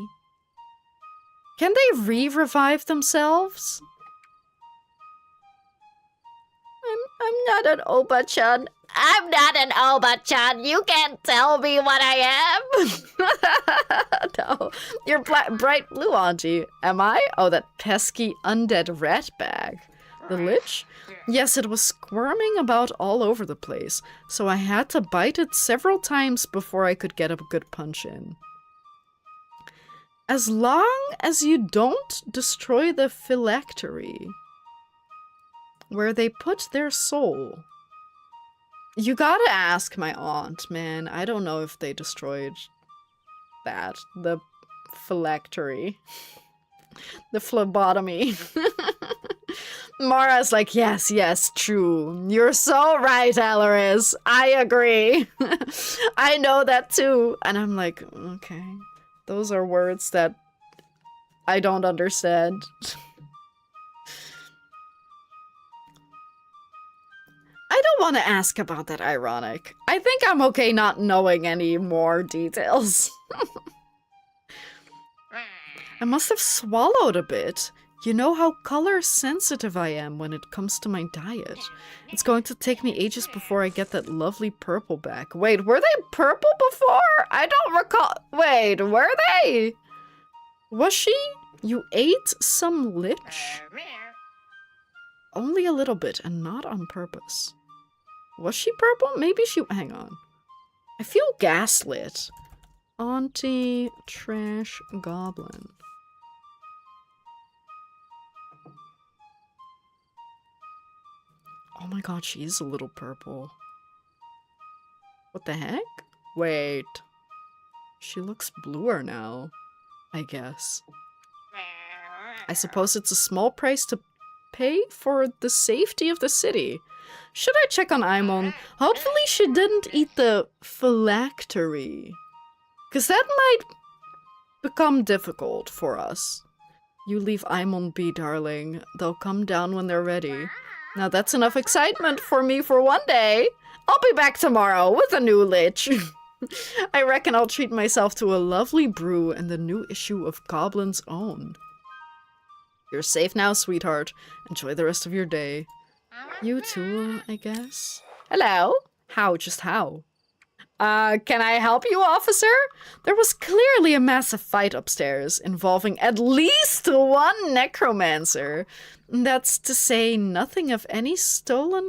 Can they re-revive themselves? I'm not an Oba-chan. I'm not an Oba-chan. You can't tell me what I am. No, you're bright blue, auntie. Am I? Oh, that pesky undead rat bag. The lich? Yes, it was squirming about all over the place, so I had to bite it several times before I could get a good punch in. As long as you don't destroy the phylactery, where they put their soul. You gotta ask my aunt, man. I don't know if they destroyed that. The phylactery. The phlebotomy. Mara's like, yes, yes, true. You're so right, Alaris. I agree. I know that too. And I'm like, okay. Those are words that I don't understand. I don't want to ask about that ironic. I think I'm okay not knowing any more details. I must have swallowed a bit. You know how color sensitive I am when it comes to my diet. It's going to take me ages before I get that lovely purple back. Wait, were they purple before? I don't recall. Wait, were they? Was she? You ate some lich? Only a little bit and not on purpose. Was she purple? Maybe she... Hang on. I feel gaslit. Auntie Trash Goblin. Oh my god, she is a little purple. What the heck? Wait. She looks bluer now, I guess. I suppose it's a small price to pay for the safety of the city. Should I check on Aimon? Hopefully she didn't eat the phylactery. Because that might become difficult for us. You leave Aimon be, darling. They'll come down when they're ready. Now that's enough excitement for me for one day. I'll be back tomorrow with a new lich. I reckon I'll treat myself to a lovely brew and the new issue of Goblin's Own. You're safe now, sweetheart. Enjoy the rest of your day. You too, I guess. Hello? How? Just how? Can I help you, officer? There was clearly a massive fight upstairs involving at least one necromancer. That's to say nothing of any stolen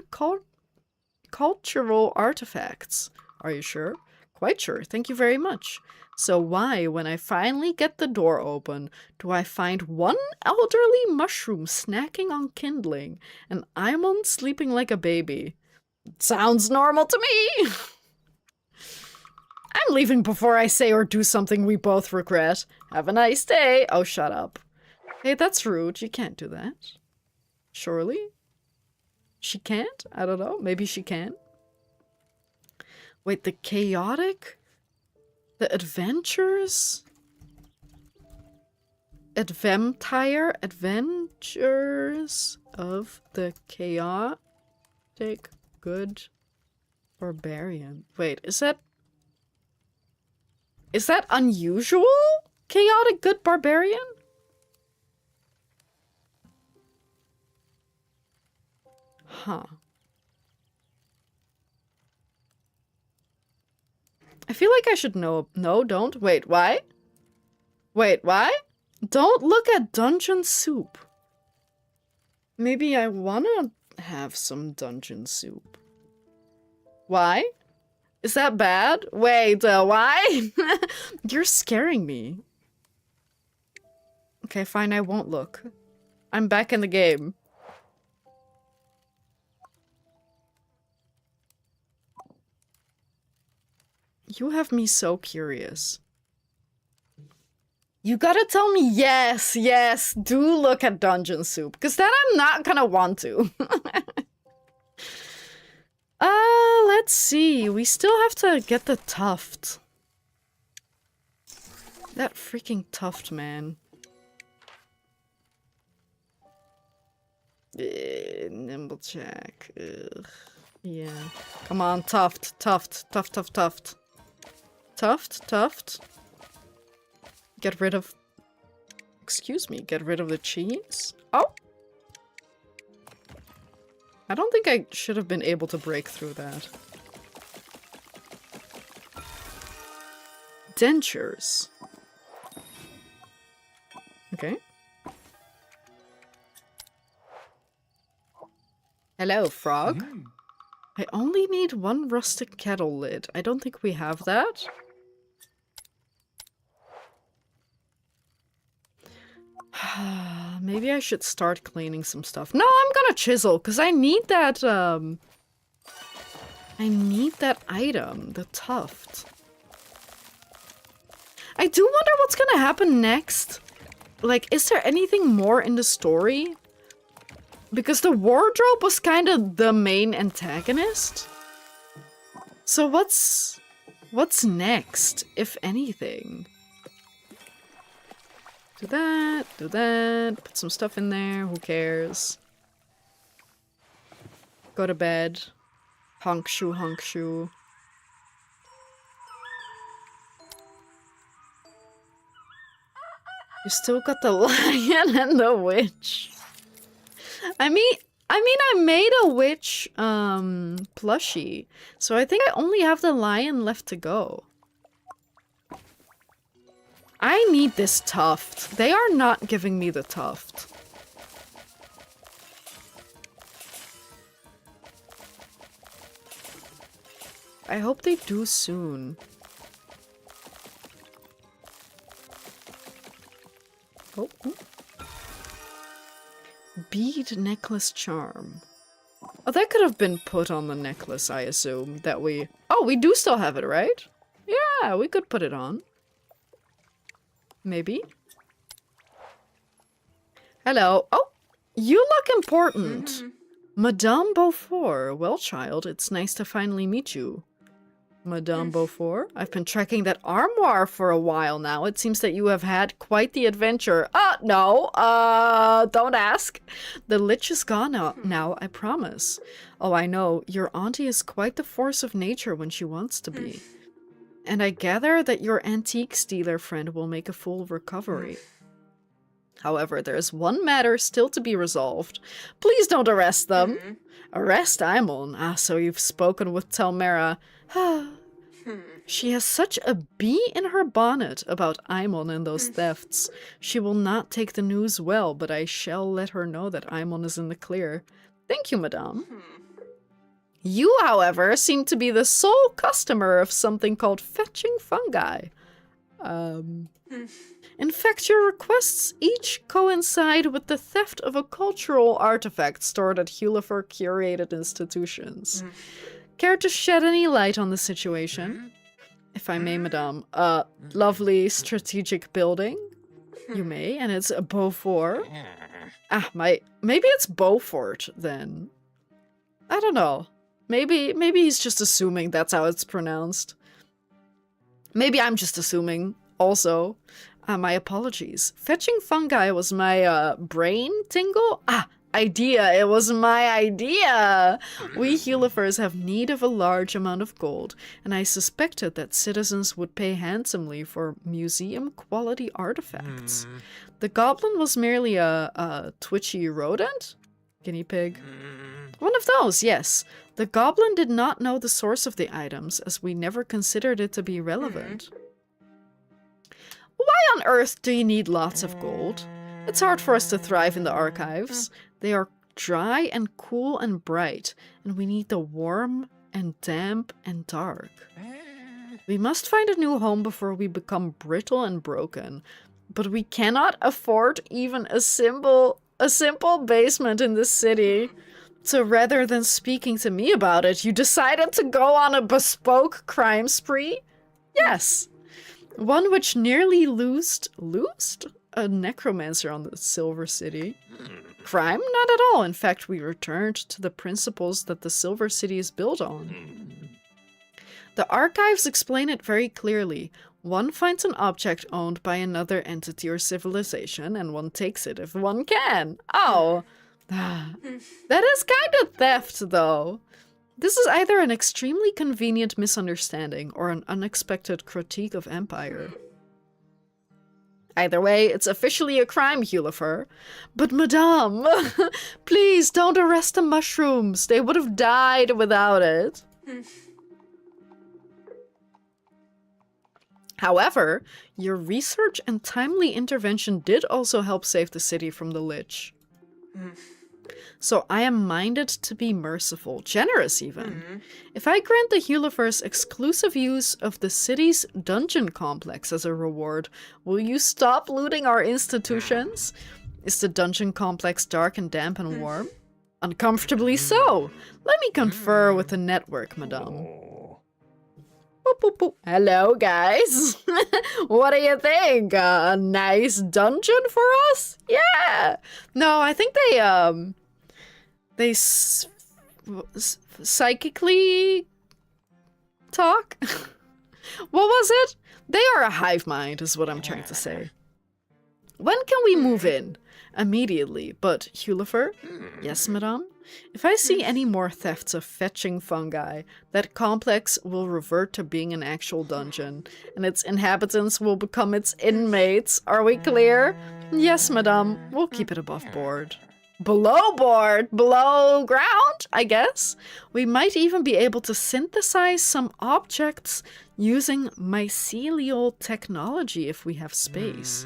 cultural artifacts. Are you sure? Quite sure. Thank you very much. So why, when I finally get the door open, do I find one elderly mushroom snacking on kindling, and Aimon sleeping like a baby? Sounds normal to me! I'm leaving before I say or do something we both regret. Have a nice day. Oh, shut up. Hey, that's rude. You can't do that. Surely? She can't? I don't know. Maybe she can. Wait, the chaotic? The adventures? Adventures of the chaotic good barbarian. Wait, is that unusual? Chaotic good barbarian? Huh. I feel like I should know. No, don't. Wait, why? Wait, why? Don't look at dungeon soup. Maybe I wanna have some dungeon soup. Why? Is that bad? Wait, why? You're scaring me. Okay, fine, I won't look. I'm back in the game. You have me so curious. You gotta tell me yes, yes, do look at dungeon soup, because then I'm not gonna want to. Let's see. We still have to get the tuft. That freaking tuft, man. Nimblejack. Ugh. Yeah. Come on, tuft, tuft, tuft, tuft, tuft. Tuft, tuft. Get rid of... Excuse me, get rid of the cheese? Oh! I don't think I should have been able to break through that. Dentures. Okay. Hello, frog. I only need one rustic kettle lid. I don't think we have that. Maybe I should start cleaning some stuff. No, I'm gonna chisel, because I need that, I need that item, the tuft. I do wonder what's gonna happen next. Like, is there anything more in the story? Because the wardrobe was kind of the main antagonist. So what's next, if anything? Do that, put some stuff in there, who cares? Go to bed. Honk shoe, honk shoe. You still got the lion and the witch. I mean I made a witch plushie, so I think I only have the lion left to go. I need this tuft. They are not giving me the tuft. I hope they do soon. Oh. Bead necklace charm. Oh, that could have been put on the necklace, I assume, that we... Oh, we do still have it, right? Yeah, we could put it on. Maybe. Hello. Oh, you look important. Madame Beaufort. Well, child, it's nice to finally meet you. Madame Beaufort? I've been trekking that armoire for a while now. It seems that you have had quite the adventure. No. Don't ask. The lich is gone now, I promise. Oh, I know. Your auntie is quite the force of nature when she wants to be. And I gather that your antiques dealer friend will make a full recovery. However, there's one matter still to be resolved. Please don't arrest them. Arrest Aimon. Ah, so you've spoken with Telmera. She has such a bee in her bonnet about Aimon and those thefts. She will not take the news well, but I shall let her know that Aimon is in the clear. Thank you, madame. You, however, seem to be the sole customer of something called fetching fungi. In fact, your requests each coincide with the theft of a cultural artifact stored at Hulifer curated institutions. Care to shed any light on the situation? If I may, madame. Lovely strategic building. You may, and it's a Beaufort. Maybe it's Beaufort, then. I don't know. Maybe he's just assuming that's how it's pronounced. Maybe I'm just assuming, also. My apologies. Fetching fungi was my, brain tingle? Idea. It was my idea. We Hulifers have need of a large amount of gold, and I suspected that citizens would pay handsomely for museum-quality artifacts. The goblin was merely a twitchy rodent? Guinea pig? One of those, yes. The goblin did not know the source of the items, as we never considered it to be relevant. Why on earth do you need lots of gold? It's hard for us to thrive in the archives. They are dry and cool and bright, and we need the warm and damp and dark. We must find a new home before we become brittle and broken, but we cannot afford even a simple basement in the city. So rather than speaking to me about it, you decided to go on a bespoke crime spree? Yes. One which nearly loosed a necromancer on the Silver City. Crime? Not at all. In fact, we returned to the principles that the Silver City is built on. The archives explain it very clearly. One finds an object owned by another entity or civilization, and one takes it if one can. Oh. That is kind of theft, though. This is either an extremely convenient misunderstanding or an unexpected critique of empire. Either way, it's officially a crime, Hulifer. But madame, please don't arrest the mushrooms. They would have died without it. However, your research and timely intervention did also help save the city from the Lich. So I am minded to be merciful, generous even. If I grant the Hulifers exclusive use of the city's dungeon complex as a reward, will you stop looting our institutions? Is the dungeon complex dark and damp and warm? Uncomfortably so. Let me confer with the network, madame. Boop, boop, boop. Hello, guys. What do you think? A nice dungeon for us? Yeah. No, I think they psychically talk. What was it? They are a hive mind, is what I'm trying to say. When can we move in? Immediately, but Hulifer? Yes, madame? If I see any more thefts of fetching fungi, that complex will revert to being an actual dungeon, and its inhabitants will become its inmates. Are we clear? Yes, madame. We'll keep it above board. Below board? Below ground, I guess? We might even be able to synthesize some objects using mycelial technology if we have space.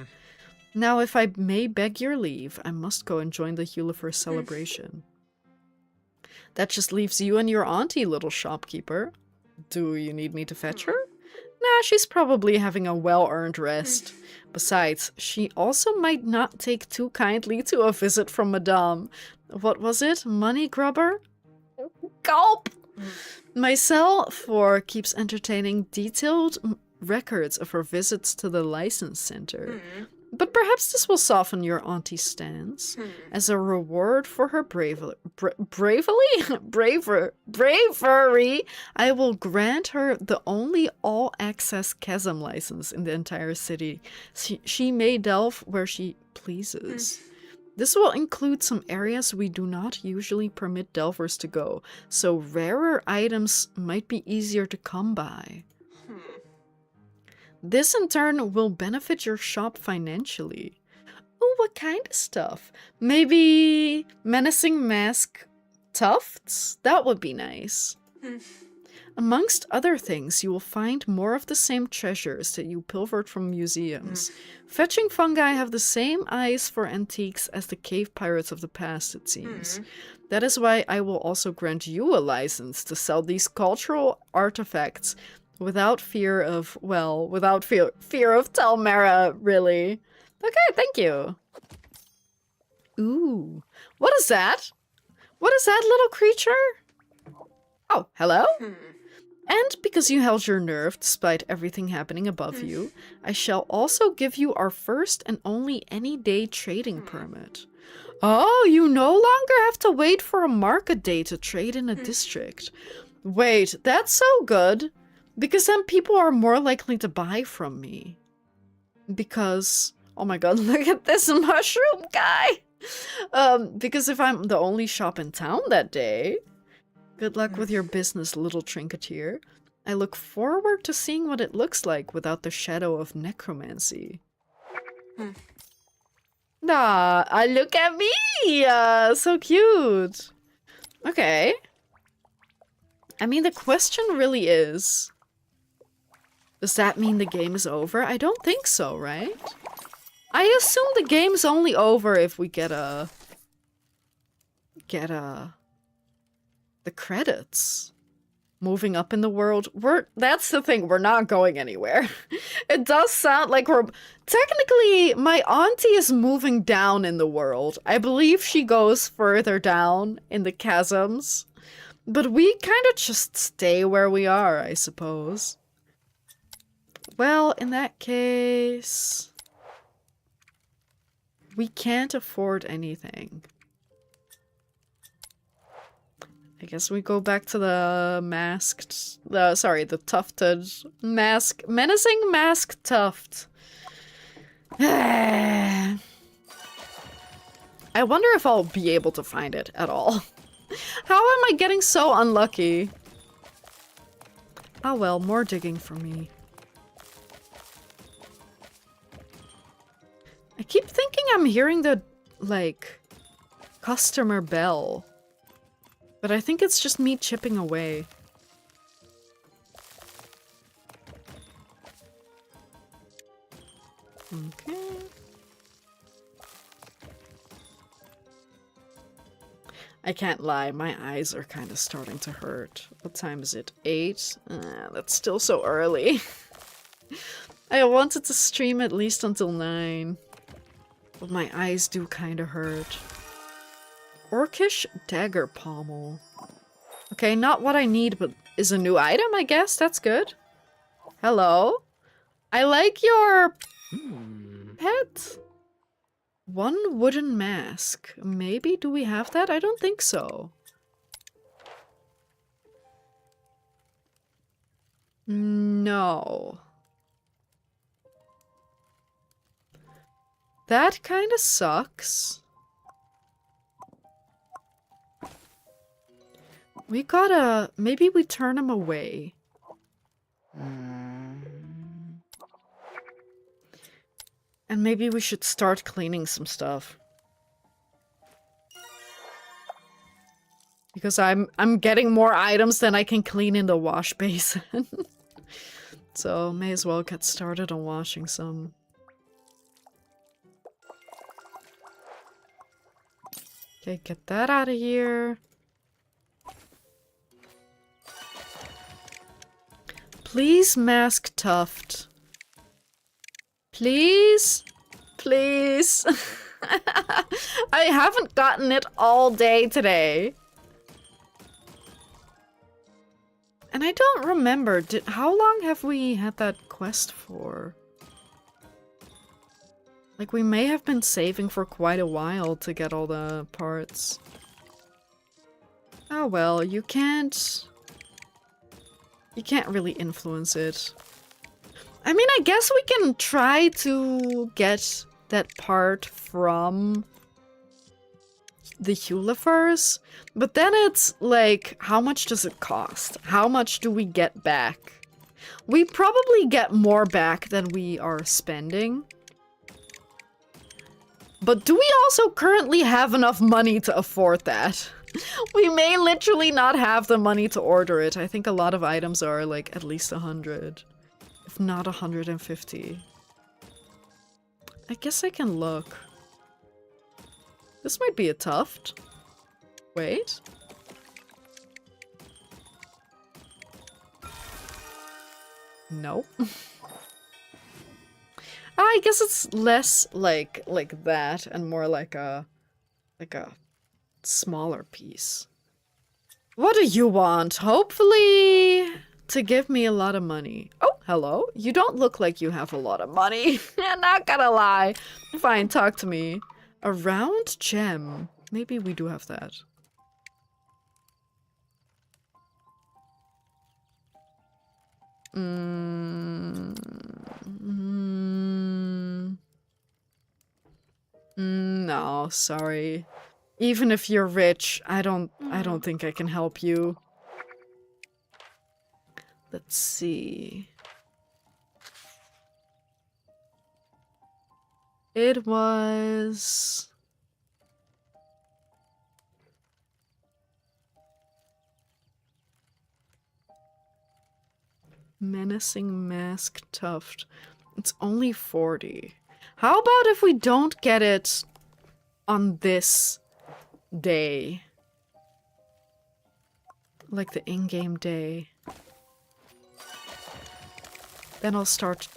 Now, if I may beg your leave, I must go and join the Hulifer celebration. That just leaves you and your auntie, little shopkeeper. Do you need me to fetch her? Nah, she's probably having a well-earned rest. Besides, she also might not take too kindly to a visit from Madame. What was it? Money grubber? Gulp! My cell 4 keeps entertaining detailed records of her visits to the license center. But perhaps this will soften your auntie's stance. As a reward for her bravery, I will grant her the only all-access chasm license in the entire city. She may delve where she pleases. This will include some areas we do not usually permit delvers to go, so rarer items might be easier to come by. This, in turn, will benefit your shop financially. Oh, what kind of stuff? Maybe menacing mask tufts? That would be nice. Amongst other things, you will find more of the same treasures that you pilfered from museums. Fetching fungi have the same eyes for antiques as the cave pirates of the past, it seems. That is why I will also grant you a license to sell these cultural artifacts without fear of, well, without fear of Talmera, really. Okay, thank you. Ooh, what is that? What is that little creature? Oh, hello? And because you held your nerve despite everything happening above you, I shall also give you our first and only any-day trading permit. Oh, you no longer have to wait for a market day to trade in a district. Wait, that's so good. Because then people are more likely to buy from me. Because, oh my god, look at this mushroom guy! Because if I'm the only shop in town that day... Good luck with your business, little trinketeer. I look forward to seeing what it looks like without the shadow of necromancy. Nah, look at me! So cute! Okay. I mean, the question really is... Does that mean the game is over? I don't think so, right? I assume the game's only over if we get the credits. Moving up in the world. That's the thing, we're not going anywhere. It does sound like we're... Technically, my auntie is moving down in the world. I believe she goes further down in the chasms. But we kind of just stay where we are, I suppose. Well, in that case... We can't afford anything. I guess we go back to the the tufted menacing mask tuft. I wonder if I'll be able to find it at all. How am I getting so unlucky? Oh well, more digging for me. I keep thinking I'm hearing the, like, customer bell. But I think it's just me chipping away. Okay. I can't lie, my eyes are kind of starting to hurt. What time is it? 8? That's still so early. I wanted to stream at least until 9. But my eyes do kind of hurt. Orcish dagger pommel. Okay, not what I need, but is a new item, I guess. That's good. Hello? I like your pet. One wooden mask. Maybe, do we have that? I don't think so. No. That kind of sucks. We gotta... Maybe we turn him away. And maybe we should start cleaning some stuff. Because I'm getting more items than I can clean in the wash basin. So, may as well get started on washing some. Okay, get that out of here. Please, mask tuft. Please? Please? I haven't gotten it all day today. And I don't remember, how long have we had that quest for? Like, we may have been saving for quite a while to get all the parts. Oh well, you can't really influence it. I mean, I guess we can try to get that part from the Hulifers, but then it's like, how much does it cost? How much do we get back? We probably get more back than we are spending. But do we also currently have enough money to afford that? We may literally not have the money to order it. I think a lot of items are like at least 100. If not 150. I guess I can look. This might be a tuft. Wait. Nope. I guess it's less like that and more like a smaller piece. What do you want? Hopefully to give me a lot of money. Oh, hello. You don't look like you have a lot of money. I'm not gonna lie. Fine, talk to me. A round gem. Maybe we do have that. No, sorry. Even if you're rich, I don't think I can help you. Let's see. It was... Menacing Mask Tuft. It's only 40. How about if we don't get it on this day? Like the in-game day. Then I'll start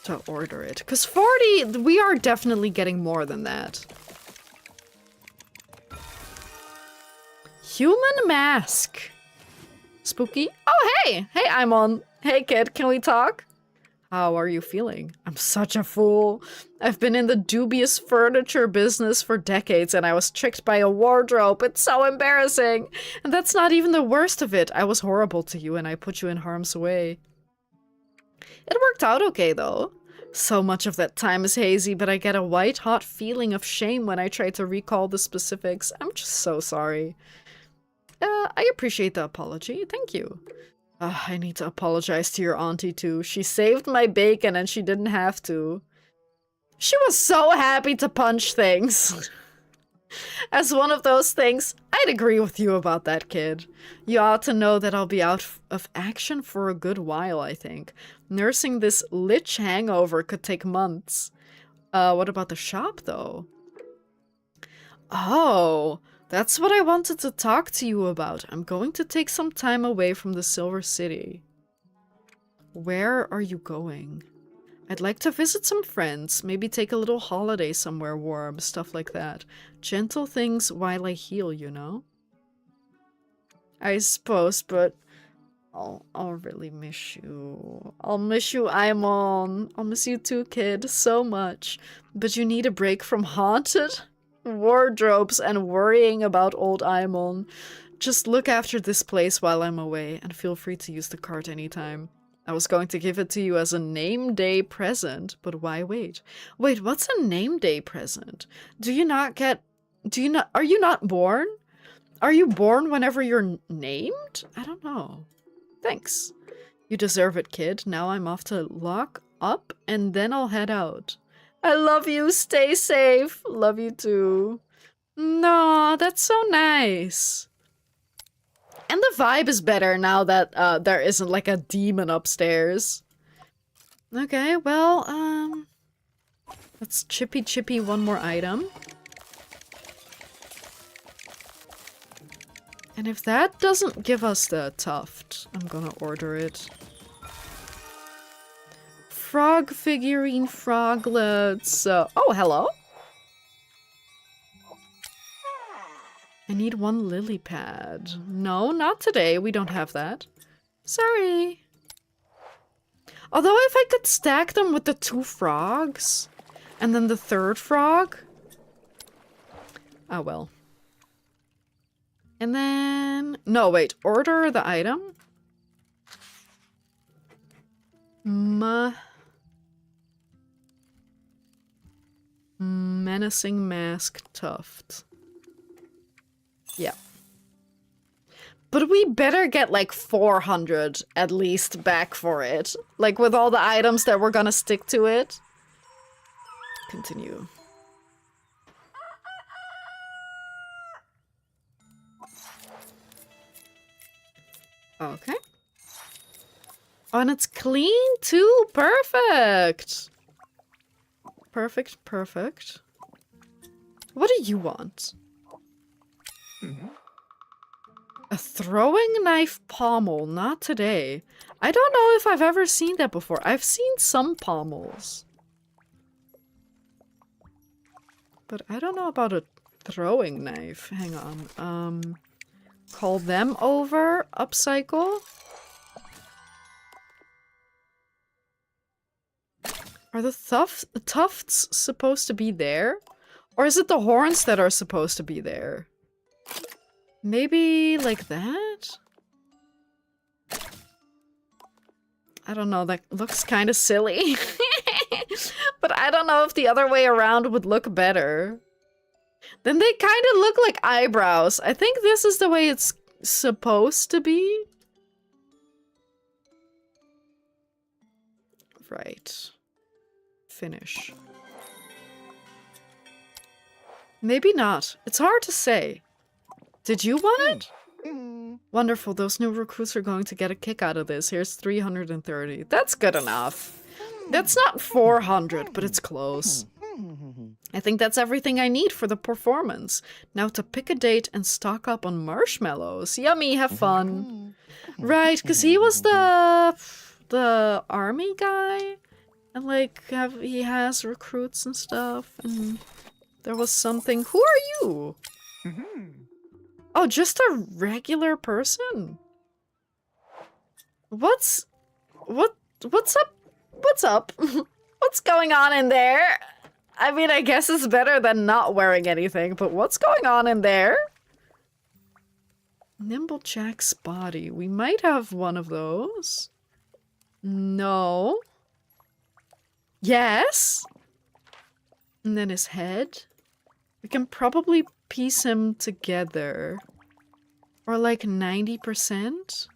to order it. Because 40, we are definitely getting more than that. Human mask. Spooky. Oh, hey! Hey, I'm on. Hey, kid, can we talk? How are you feeling? I'm such a fool. I've been in the dubious furniture business for decades and I was tricked by a wardrobe. It's so embarrassing. And that's not even the worst of it. I was horrible to you and I put you in harm's way. It worked out okay, though. So much of that time is hazy, but I get a white-hot feeling of shame when I try to recall the specifics. I'm just so sorry. I appreciate the apology. Thank you. I need to apologize to your auntie, too. She saved my bacon and she didn't have to. She was so happy to punch things. As one of those things, I'd agree with you about that, kid. You ought to know that I'll be out of action for a good while, I think. Nursing this lich hangover could take months. What about the shop, though? Oh, that's what I wanted to talk to you about. I'm going to take some time away from the Silver City. Where are you going? I'd like to visit some friends, maybe take a little holiday somewhere warm, stuff like that. Gentle things while I heal, you know? I suppose, but I'll really miss you. I'll miss you, Aimon. I'll miss you too, kid, so much. But you need a break from haunted wardrobes and worrying about old Aimon. Just look after this place while I'm away, and feel free to use the cart anytime. I was going to give it to you as a name day present, but why wait? Wait, what's a name day present? Are you not born? Are you born whenever you're named? I don't know. Thanks. You deserve it, kid. Now I'm off to lock up, and then I'll head out. I love you. Stay safe. Love you too. No, that's so nice. And the vibe is better now that there isn't like a demon upstairs. Okay, well, let's chippy one more item. And if that doesn't give us the tuft, I'm gonna order it. Frog figurine froglets. Oh, hello. I need one lily pad. No, not today. We don't have that. Sorry. Although if I could stack them with the 2 frogs, and then the 3rd frog. Oh well. And then... No, wait. Order the item. Menacing Mask Tuft. Yeah. But we better get like 400 at least back for it. Like with all the items that we're gonna stick to it. Continue. Okay. Oh, and it's clean too. Perfect. Perfect, perfect. What do you want? A throwing knife pommel. Not today. I don't know if I've ever seen that before. I've seen some pommels. But I don't know about a throwing knife. Hang on. Call them over. Upcycle. Are the tufts supposed to be there? Or is it the horns that are supposed to be there? Maybe like that? I don't know, that looks kind of silly. But I don't know if the other way around would look better. Then they kind of look like eyebrows. I think this is the way it's supposed to be. Right. Finish. Maybe not. It's hard to say. Did you want it? Wonderful, those new recruits are going to get a kick out of this. Here's 330. That's good enough. That's not 400, but it's close. I think that's everything I need for the performance. Now to pick a date and stock up on marshmallows. Yummy, have fun. Right, because he was the army guy. And like, he has recruits and stuff. And there was something. Who are you? Oh, just a regular person? What's up? What's up? What's going on in there? I mean, I guess it's better than not wearing anything, but what's going on in there? Nimblejack's body. We might have one of those. No. Yes. And then his head. We can probably piece him together. Or like 90%.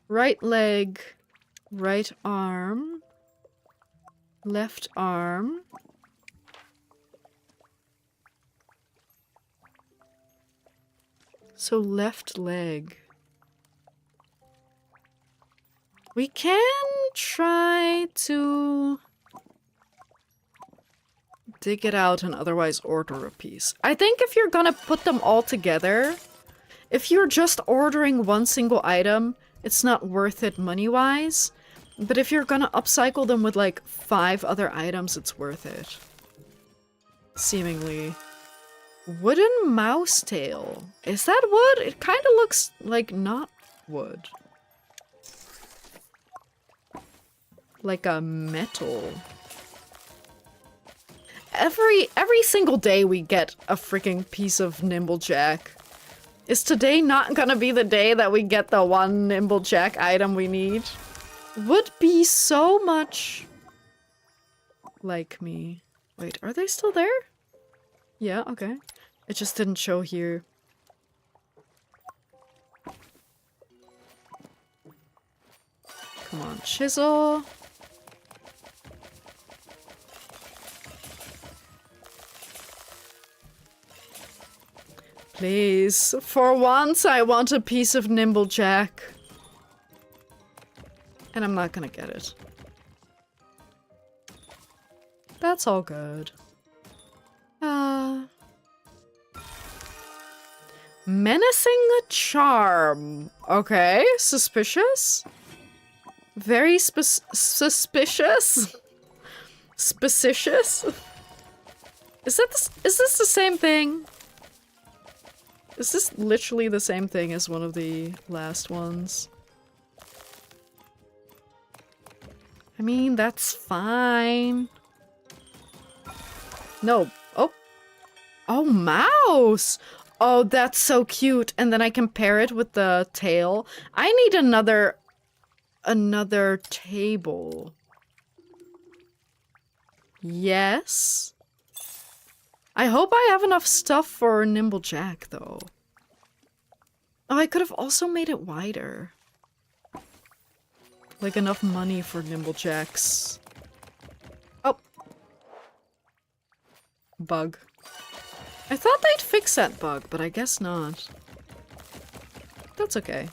Right leg, right arm, left arm. So left leg. We can try to dig it out and otherwise order a piece. I think if you're gonna put them all together, if you're just ordering one single item, it's not worth it money-wise. But if you're gonna upcycle them with like 5 other items, it's worth it. Seemingly. Wooden mouse tail. Is that wood? It kind of looks like not wood. Like a metal. Every single day we get a freaking piece of Nimblejack. Is today not gonna be the day that we get the one Nimblejack item we need? Would be so much like me. Wait, are they still there? Yeah, okay. It just didn't show here. Come on, chisel. Please, for once I want a piece of Nimblejack. And I'm not gonna get it. That's all good. Menacing charm. Okay, suspicious. Very suspicious. Suspicious. Is this the same thing? Is this literally the same thing as one of the last ones? I mean, that's fine. No. Oh. Oh, mouse! Oh, that's so cute. And then I can pair it with the tail. I need another table. Yes. I hope I have enough stuff for Nimblejack, though. Oh, I could have also made it wider. Like enough money for Nimblejacks. Oh. Bug. I thought they'd fix that bug, but I guess not. that's okay.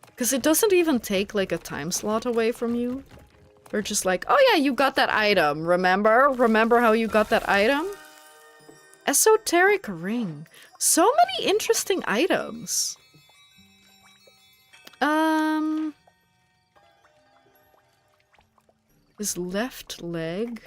Because it doesn't even take, like, a time slot away from you. They're just like, oh yeah, you got that item, remember? Remember how you got that item? Esoteric ring. So many interesting items. His left leg.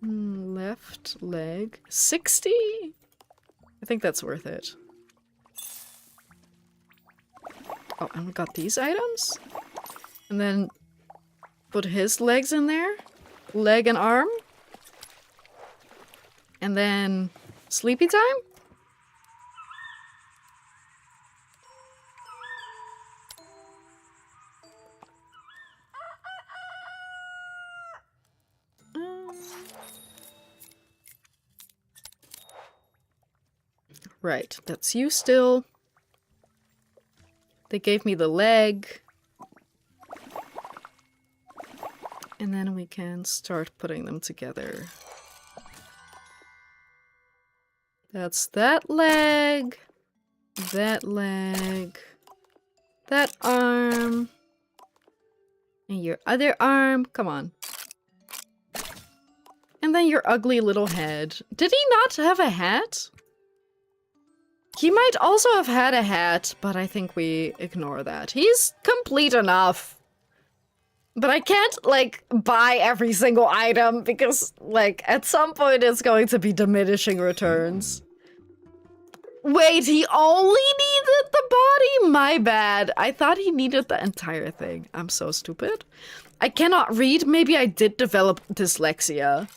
Left leg. 60? I think that's worth it. Oh, and we got these items? And then put his legs in there. Leg and arm. And then sleepy time? Right, that's you still. They gave me the leg. And then we can start putting them together. That's that leg. That leg. That arm. And your other arm. Come on. And then your ugly little head. Did he not have a hat? He might also have had a hat, but I think we ignore that. He's complete enough. But I can't, like, buy every single item because, like, at some point it's going to be diminishing returns. Wait, he only needed the body? My bad. I thought he needed the entire thing. I'm so stupid. I cannot read. Maybe I did develop dyslexia.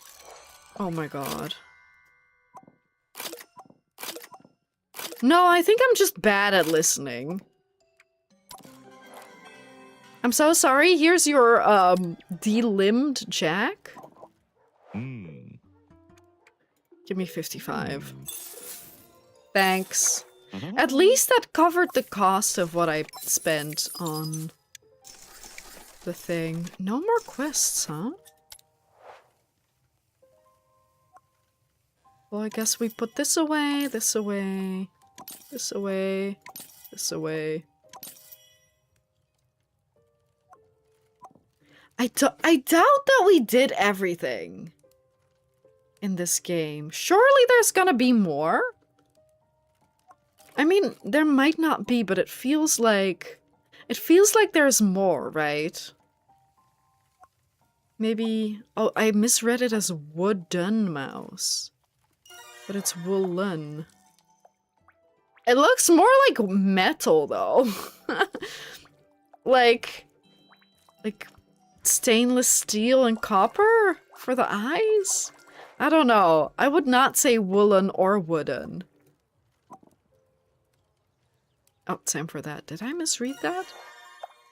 Oh my god. No, I think I'm just bad at listening. I'm so sorry. Here's your, de-limbed Jack. Give me 55. Thanks. At least that covered the cost of what I spent on the thing. No more quests, huh? Well, I guess we put this away, this away, this away, this away. I doubt that we did everything in this game. Surely there's gonna be more? I mean, there might not be, but it feels like there's more, right? Maybe... Oh, I misread it as wooden mouse. But it's woolen. It looks more like metal, though. like stainless steel and copper for the eyes? I don't know. I would not say woolen or wooden. Oh, time for that. Did I misread that?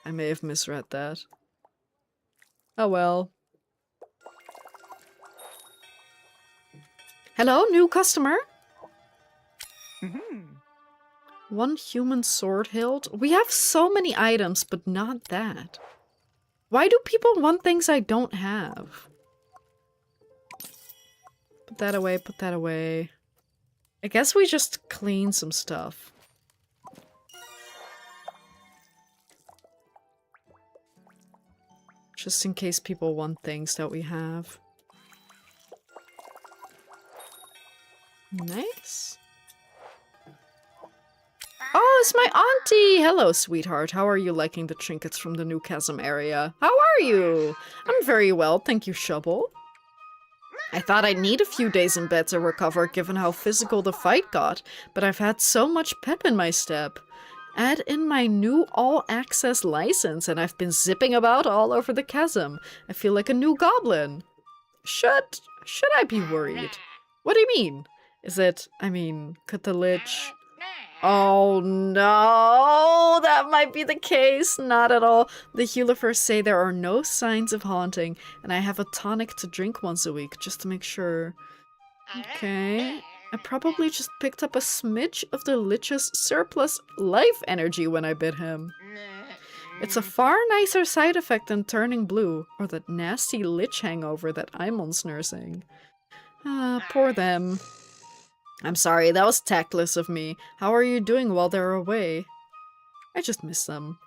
I may have misread that. Oh well. Hello, new customer? One human sword hilt? We have so many items, but not that. Why do people want things I don't have? Put that away, put that away. I guess we just clean some stuff. Just in case people want things that we have. Nice. Oh, it's my auntie! Hello, sweetheart. How are you liking the trinkets from the new chasm area? How are you? I'm very well, thank you, Shovel. I thought I'd need a few days in bed to recover, given how physical the fight got, but I've had so much pep in my step. Add in my new all-access license, and I've been zipping about all over the chasm. I feel like a new goblin. Should I be worried? What do you mean? Is it, I mean, could the lich... Oh no, that might be the case. Not at all. The healers say there are no signs of haunting, and I have a tonic to drink once a week, just to make sure. Okay. I probably just picked up a smidge of the lich's surplus life energy when I bit him. It's a far nicer side effect than turning blue, or that nasty lich hangover that Imon's nursing. Ah, poor them. I'm sorry, that was tactless of me. How are you doing while they're away? I just miss them.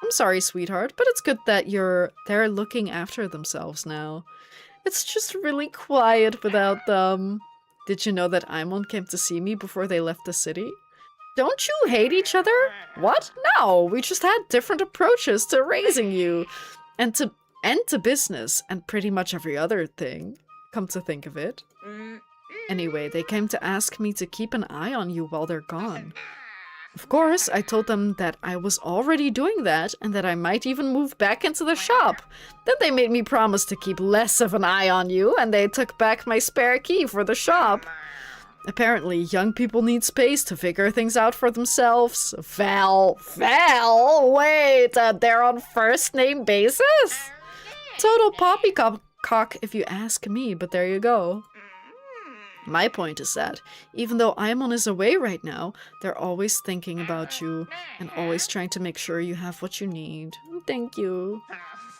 I'm sorry, sweetheart, but it's good that they're looking after themselves now. It's just really quiet without them. Did you know that Imon came to see me before they left the city? Don't you hate each other? What? No, we just had different approaches to raising you. And to business, and pretty much every other thing, come to think of it. Anyway, they came to ask me to keep an eye on you while they're gone. Of course, I told them that I was already doing that, and that I might even move back into the shop. Then they made me promise to keep less of an eye on you, and they took back my spare key for the shop. Apparently, young people need space to figure things out for themselves. Val, wait, they're on first name basis? Total poppycock if you ask me, but there you go. My point is that, even though Imon is away right now, they're always thinking about you, and always trying to make sure you have what you need. Thank you.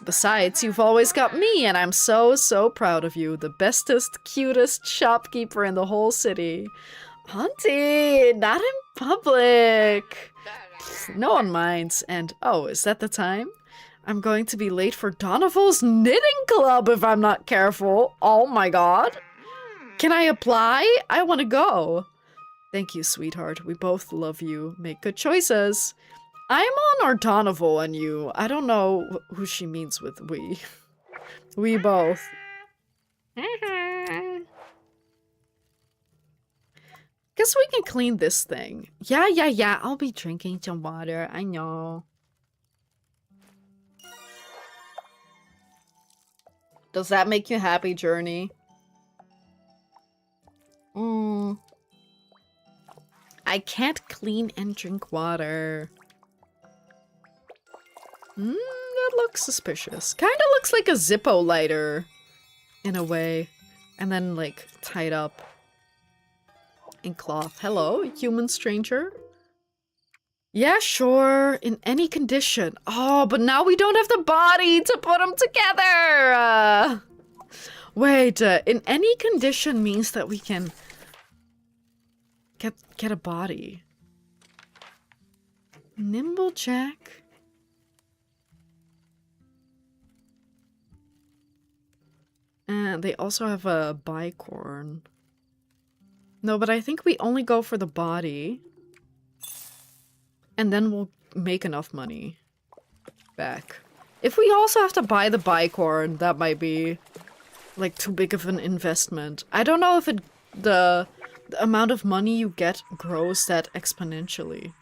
Besides, you've always got me, and I'm so proud of you. The bestest, cutest shopkeeper in the whole city. Auntie, not in public. No one minds. And, oh, is that the time? I'm going to be late for Donoval's knitting club if I'm not careful. Oh my god. Can I apply? I want to go. Thank you, sweetheart. We both love you. Make good choices. Imon or Donoval and you? I don't know who she means with we. We both. Guess we can clean this thing. Yeah. I'll be drinking some water. I know. Does that make you happy, Journey? I can't clean and drink water. That looks suspicious. Kinda looks like a Zippo lighter. In a way. And then, like, tied up. In cloth. Hello, human stranger? Yeah, sure. In any condition. Oh, but now we don't have the body to put them together! Wait, in any condition means that we can get a body. Nimblejack. And they also have a bicorn. No, but I think we only go for the body. And then we'll make enough money back. If we also have to buy the bicorn, that might be like too big of an investment. I don't know if the amount of money you get grows that exponentially.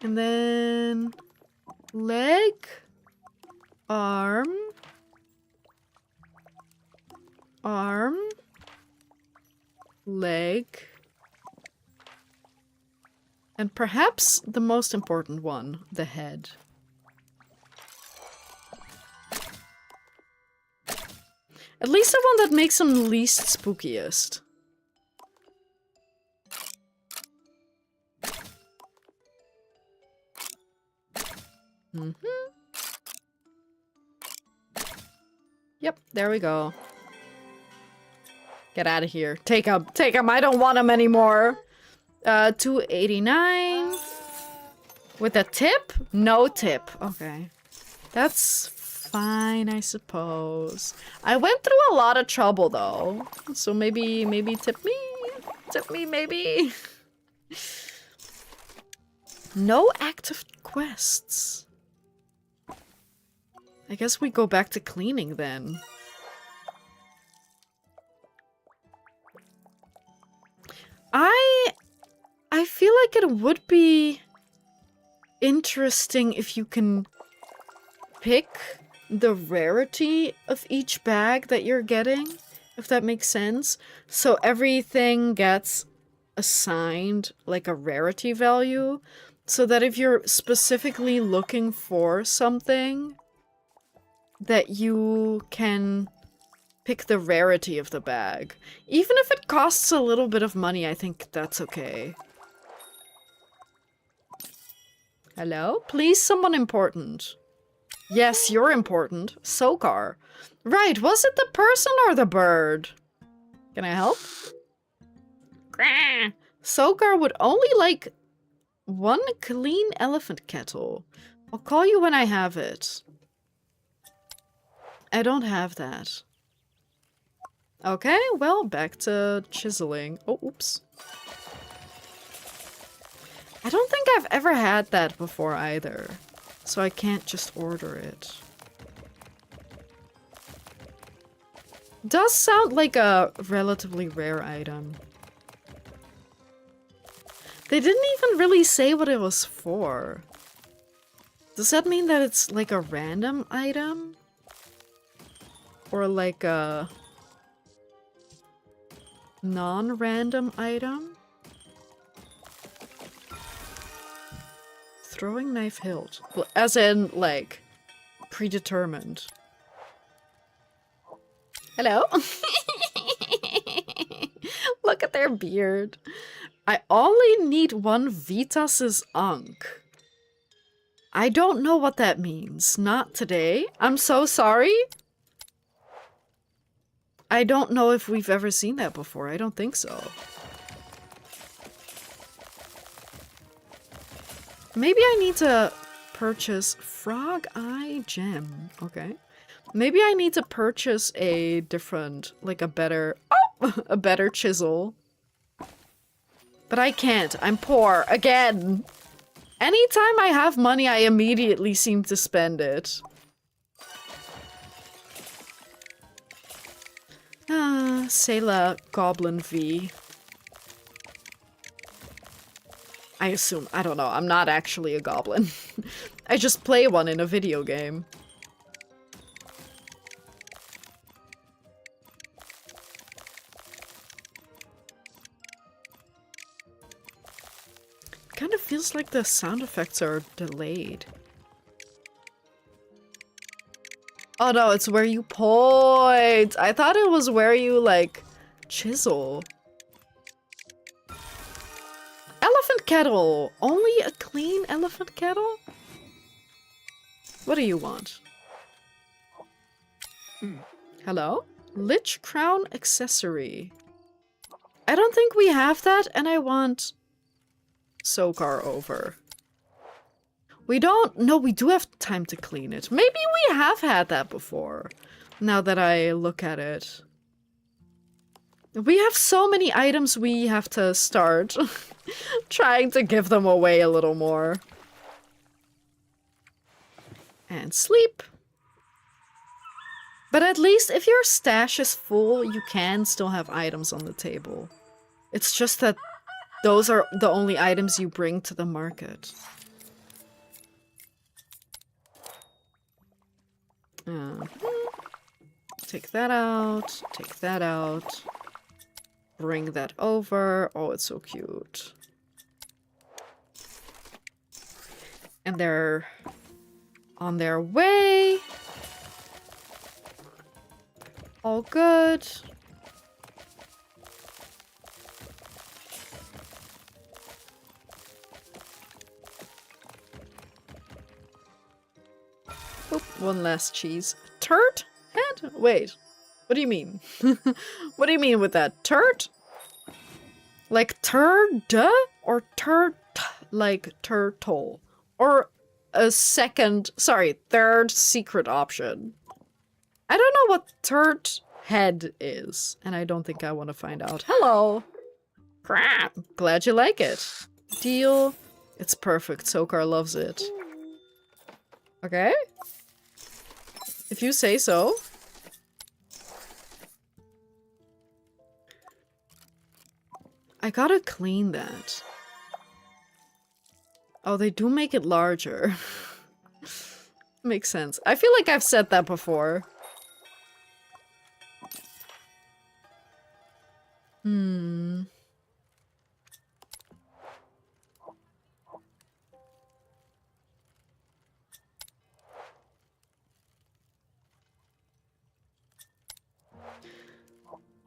And then leg, arm, leg, and perhaps the most important one, the head. At least the one that makes them least spookiest. Yep, there we go. Get out of here. Take him. Take him. I don't want him anymore. 289. With a tip? No tip. Okay. That's fine, I suppose. I went through a lot of trouble, though. So maybe tip me? Tip me, maybe? No active quests. I guess we go back to cleaning then. I feel like it would be interesting if you can pick the rarity of each bag that you're getting, if that makes sense. So everything gets assigned like a rarity value, so that if you're specifically looking for something, that you can pick the rarity of the bag. Even if it costs a little bit of money, I think that's okay. Hello? Please, someone important. Yes, you're important. Sokar. Right, was it the person or the bird? Can I help? Sokar would only like one clean elephant kettle. I'll call you when I have it. I don't have that. Okay, well, back to chiseling. Oh, oops. I don't think I've ever had that before either, so I can't just order it. Does sound like a relatively rare item. They didn't even really say what it was for. Does that mean that it's like a random item? Or like a non-random item? Throwing knife hilt. As in, like, predetermined. Hello? Look at their beard. I only need one Vitas's Unk. I don't know what that means. Not today. I'm so sorry. I don't know if we've ever seen that before. I don't think so. Maybe I need to purchase Frog Eye Gem. Okay. Maybe I need to purchase a different, like a better, a better chisel. But I can't. I'm poor. Again. Anytime I have money, I immediately seem to spend it. Sailor Goblin V. I assume. I don't know. I'm not actually a goblin. I just play one in a video game. Kind of feels like the sound effects are delayed. Oh no, it's where you point. I thought it was where you, like, chisel. Elephant kettle! Only a clean elephant kettle? What do you want? Hello? Lich crown accessory. I don't think we have that, and I want Sokar over. We don't... No, we do have time to clean it. Maybe we have had that before, now that I look at it. We have so many items we have to start trying to give them away a little more. And sleep. But at least if your stash is full, you can still have items on the table. It's just that those are the only items you bring to the market. Take that out, take that out. Bring that over. Oh, it's so cute. And they're on their way. All good. Oop, one last cheese. Turd head? Wait. What do you mean? What do you mean with that? Turd? Like turd? Or turd? Like turtle? Or a second, sorry, third secret option? I don't know what turd head is, and I don't think I want to find out. Hello! Crap! Glad you like it. Deal. It's perfect. Sokar loves it. Okay? If you say so. I gotta clean that. Oh, they do make it larger. Makes sense. I feel like I've said that before.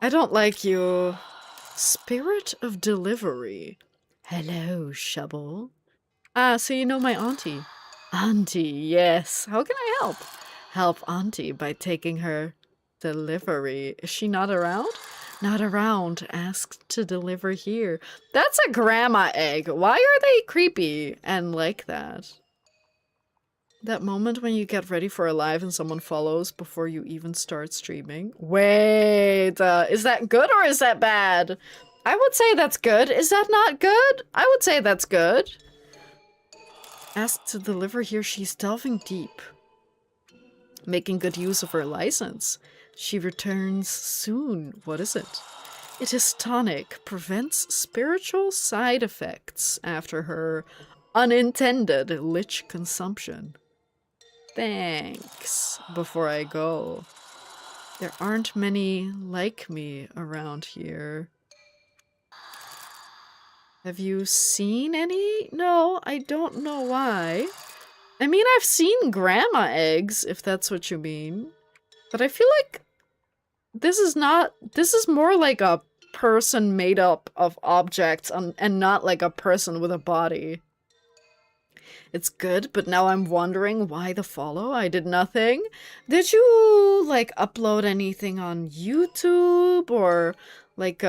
I don't like you. Spirit of delivery. Hello, Shubble. Ah, so you know my auntie. Auntie, yes. How can I help? Help Auntie by taking her delivery. Is she not around? Not around. Asked to deliver here. That's a grandma egg. Why are they creepy and like that? That moment when you get ready for a live and someone follows before you even start streaming. Wait, is that good or is that bad? I would say that's good. Is that not good? I would say that's good. Asked to deliver here, she's delving deep. Making good use of her license. She returns soon. What is it? It is tonic. Prevents spiritual side effects after her unintended lich consumption. Thanks. Before I go. There aren't many like me around here. Have you seen any? No, I don't know why. I mean, I've seen grandma eggs, if that's what you mean. But I feel like this is more like a person made up of objects and not like a person with a body. It's good, but now I'm wondering why the follow? I did nothing. Did you, like, upload anything on YouTube or, like,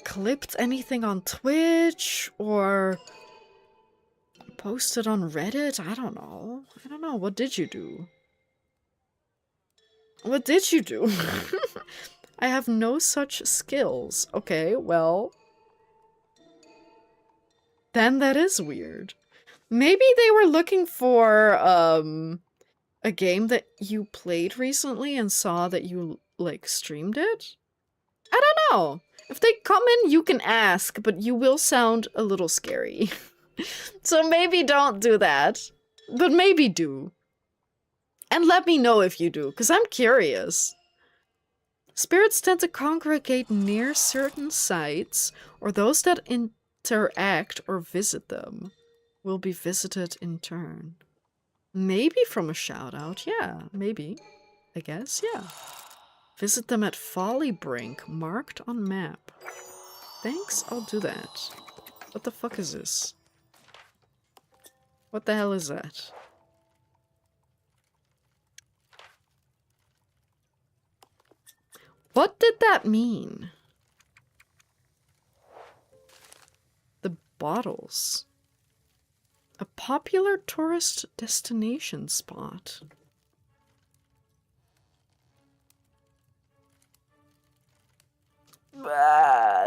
clipped anything on Twitch or posted on Reddit? I don't know. What did you do? What did you do? I have no such skills. Okay, well. Then that is weird. Maybe they were looking for, a game that you played recently and saw that you, like, streamed it? I don't know. If they come in, you can ask, but you will sound a little scary. So maybe don't do that. But maybe do. And let me know if you do, because I'm curious. Spirits tend to congregate near certain sites, or those that interact or visit them will be visited in turn. Maybe from a shout-out, yeah, maybe. I guess, yeah. Visit them at Folly Brink, marked on map. Thanks, I'll do that. What the fuck is this? What the hell is that? What did that mean? The bottles. A popular tourist destination spot.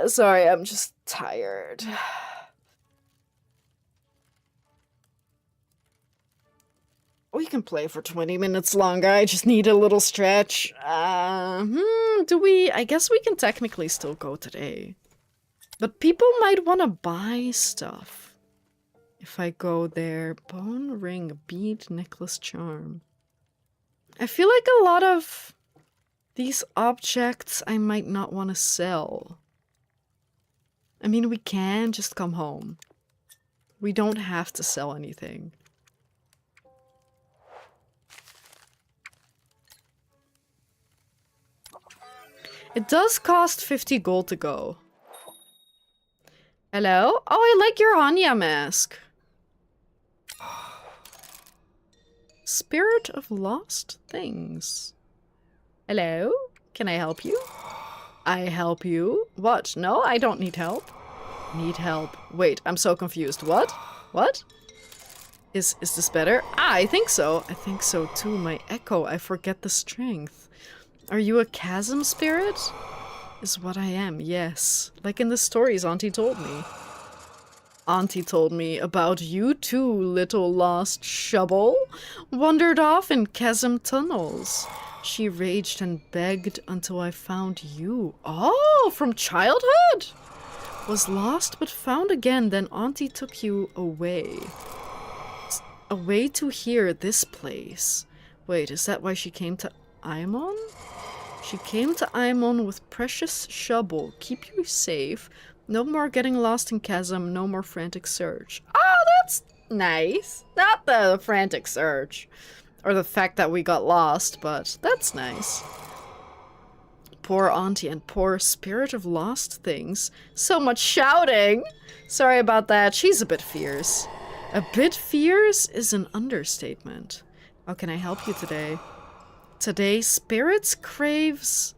Sorry, I'm just tired. We can play for 20 minutes longer. I just need a little stretch. Do we? I guess we can technically still go today. But people might want to buy stuff. If I go there, bone ring, bead, necklace, charm. I feel like a lot of these objects I might not want to sell. I mean, we can just come home. We don't have to sell anything. It does cost 50 gold to go. Hello? Oh, I like your Anya mask. Spirit of lost things. Hello? Can I help you? I help you? What? No, I don't need help. Need help. Wait, I'm so confused. What? What? Is this better? Ah, I think so. I think so too. My echo, I forget the strength. Are you a chasm spirit? Is what I am, yes. Like in the stories Auntie told me. Auntie told me about you too, little lost shubble. Wandered off in chasm tunnels. She raged and begged until I found you. Oh, from childhood? Was lost but found again, then Auntie took you away. Away to here, this place. Wait, is that why she came to Aimon? She came to Aimon with precious shubble. Keep you safe. No more getting lost in chasm, no more frantic search. Oh, that's nice. Not the frantic search. Or the fact that we got lost, but that's nice. poor auntie and poor spirit of lost things. So much shouting! Sorry about that, she's a bit fierce. A bit fierce is an understatement. How can I help you today? Today, Spirit craves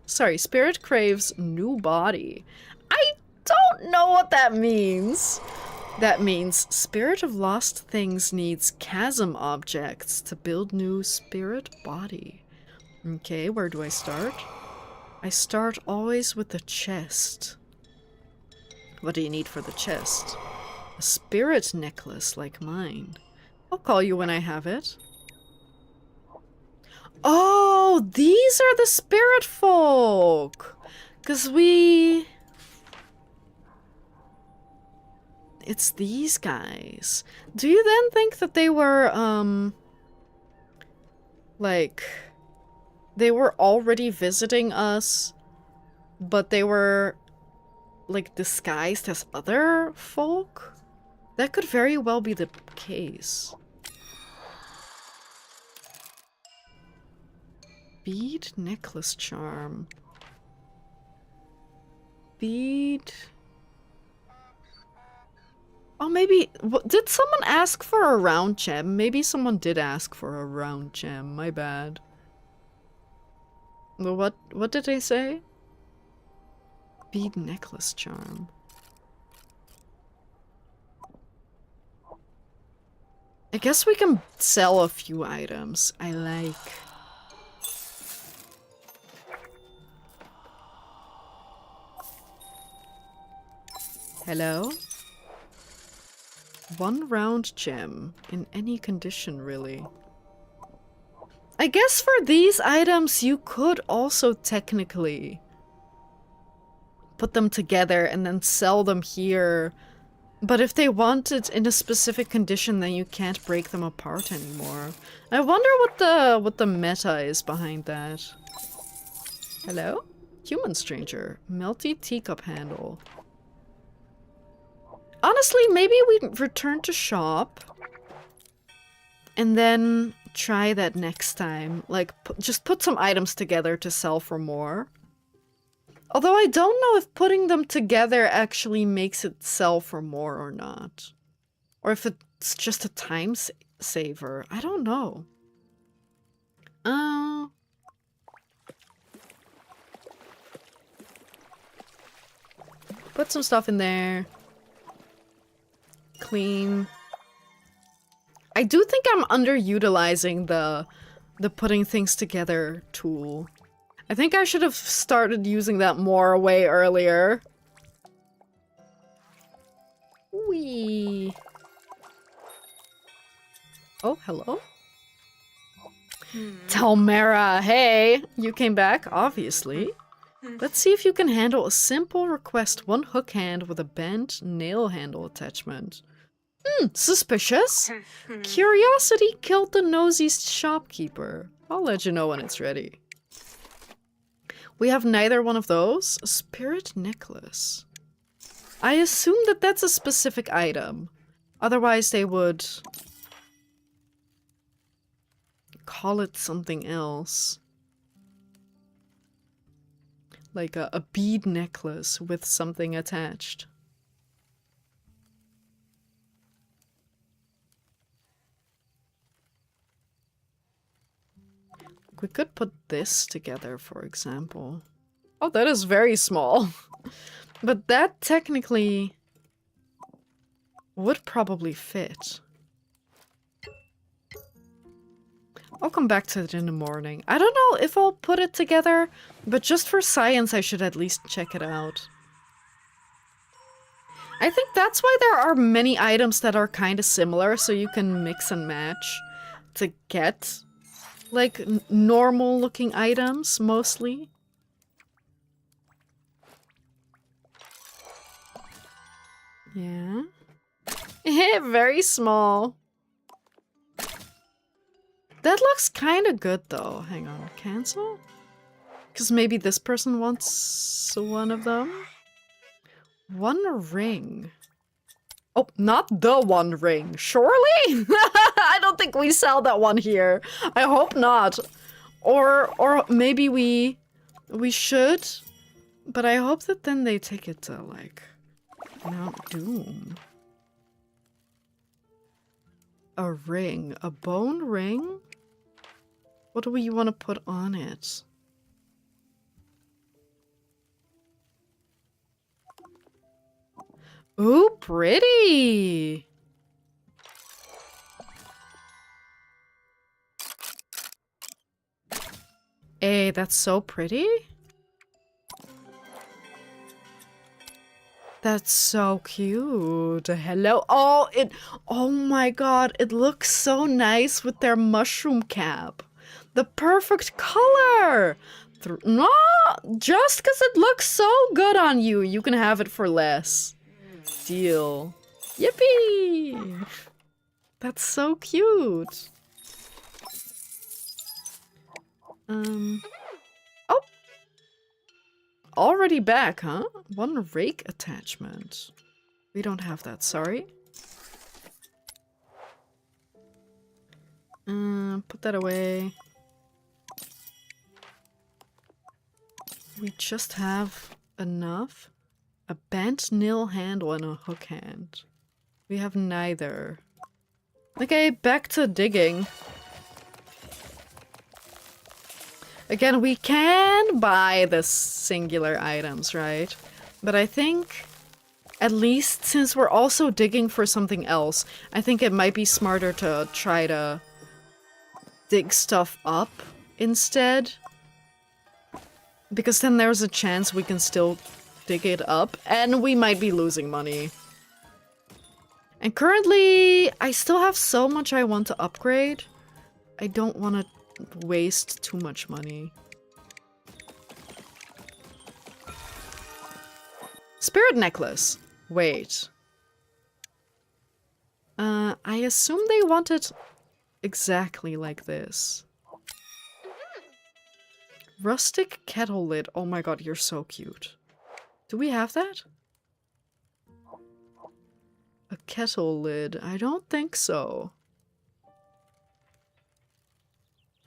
new body. I don't know what that means. That means Spirit of Lost Things needs chasm objects to build new spirit body. Okay, where do I start? I start always with the chest. What do you need for the chest? A spirit necklace like mine. I'll call you when I have it. Oh, these are the spirit folk! 'Cause we... It's these guys. Do you then think that they were, like... They were already visiting us, but they were, like, disguised as other folk? That could very well be the case. Bead necklace charm. Bead... Oh, maybe... Did someone ask for a round gem? Maybe someone did ask for a round gem. My bad. What did they say? Bead necklace charm. I guess we can sell a few items. I like... Hello? One round gem, in any condition, really. I guess for these items, you could also technically put them together and then sell them here. But if they want it in a specific condition, then you can't break them apart anymore. I wonder what the meta is behind that. Hello? Human stranger. Melty teacup handle. Honestly, maybe we return to shop and then try that next time. Like, just put some items together to sell for more. Although I don't know if putting them together actually makes it sell for more or not. Or if it's just a time saver. I don't know. Put some stuff in there. Clean. I do think I'm underutilizing the putting things together tool. I think I should have started using that more way earlier. Wee. Oh, hello? Talmera, hey! You came back, obviously. Let's see if you can handle a simple request. One hook hand with a bent nail handle attachment. Suspicious. Curiosity killed the nosy shopkeeper. I'll let you know when it's ready. We have neither one of those. A spirit necklace. I assume that that's a specific item. Otherwise they would call it something else. Like a bead necklace with something attached. We could put this together, for example. Oh, that is very small. But that technically would probably fit. I'll come back to it in the morning. I don't know if I'll put it together, but just for science I should at least check it out. I think that's why there are many items that are kind of similar, so you can mix and match to get like normal looking items, mostly. Yeah. Very small. That looks kind of good though. Hang on, cancel? Because maybe this person wants one of them. One ring. Oh, not the one ring. Surely? I don't think we sell that one here. I hope not. Or maybe we We should, but I hope that then they take it to, like, Mount Doom. A ring. A bone ring? What do we want to put on it? Ooh, pretty! Hey, that's so pretty. That's so cute. Hello. Oh my god, it looks so nice with their mushroom cap. The perfect color. No, just because it looks so good on you, you can have it for less. Deal. Yippee! That's so cute. Oh! Already back, huh? One rake attachment. We don't have that, sorry. Put that away. We just have enough. A bent nil handle and a hook hand. We have neither. Okay, back to digging. Again, we can buy the singular items, right? But I think, at least since we're also digging for something else, I think it might be smarter to try to dig stuff up instead. Because then there's a chance we can still dig it up, and we might be losing money. And currently, I still have so much I want to upgrade. I don't want to waste too much money. Spirit necklace. Wait. I assume they want it exactly like this. Rustic kettle lid. Oh my god, you're so cute. Do we have that? A kettle lid. I don't think so.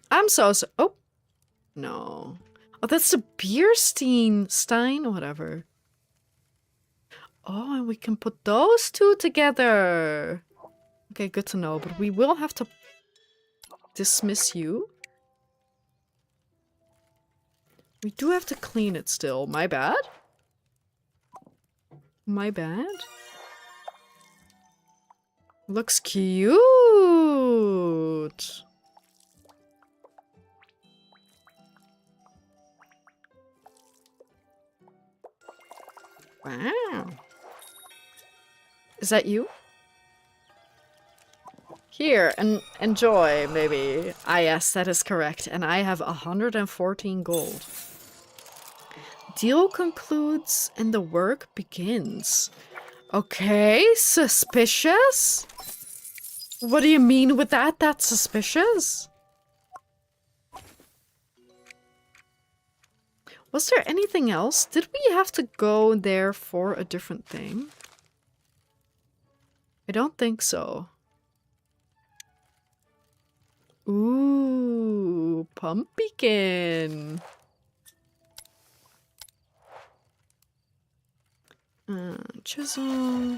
I'm so oh. No. Oh, that's the beer stein. Whatever. Oh, and we can put those two together. Okay, good to know. But we will have to dismiss you. We do have to clean it still. My bad? My bad? Looks cute! Wow. Is that you? Here, and enjoy, maybe. Ah, yes, that is correct. And I have 114 gold. Deal concludes and the work begins. Okay, suspicious? What do you mean with that? That's suspicious? Was there anything else? Did we have to go there for a different thing? I don't think so. Ooh, pumpkin. Chisel.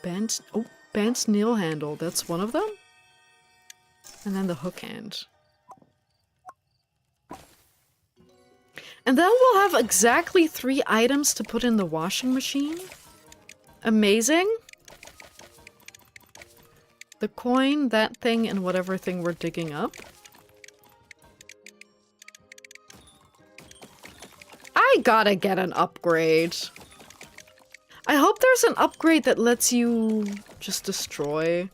Bent nail handle. That's one of them? And then the hook hand. And then we'll have exactly 3 items to put in the washing machine. Amazing. The coin, that thing, and whatever thing we're digging up. I gotta get an upgrade. I hope there's an upgrade that lets you just destroy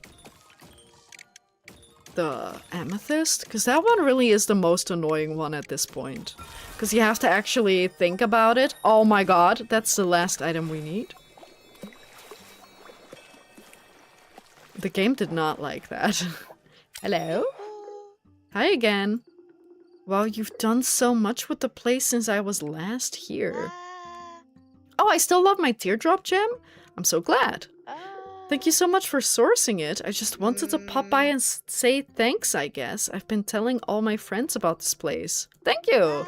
the amethyst, because that one really is the most annoying one at this point. Because you have to actually think about it. Oh my god, that's the last item we need. The game did not like that. Hello? Hi again. Wow, you've done so much with the place since I was last here. Oh, I still love my teardrop gem? I'm so glad. Thank you so much for sourcing it. I just wanted to pop by and say thanks, I guess. I've been telling all my friends about this place. Thank you!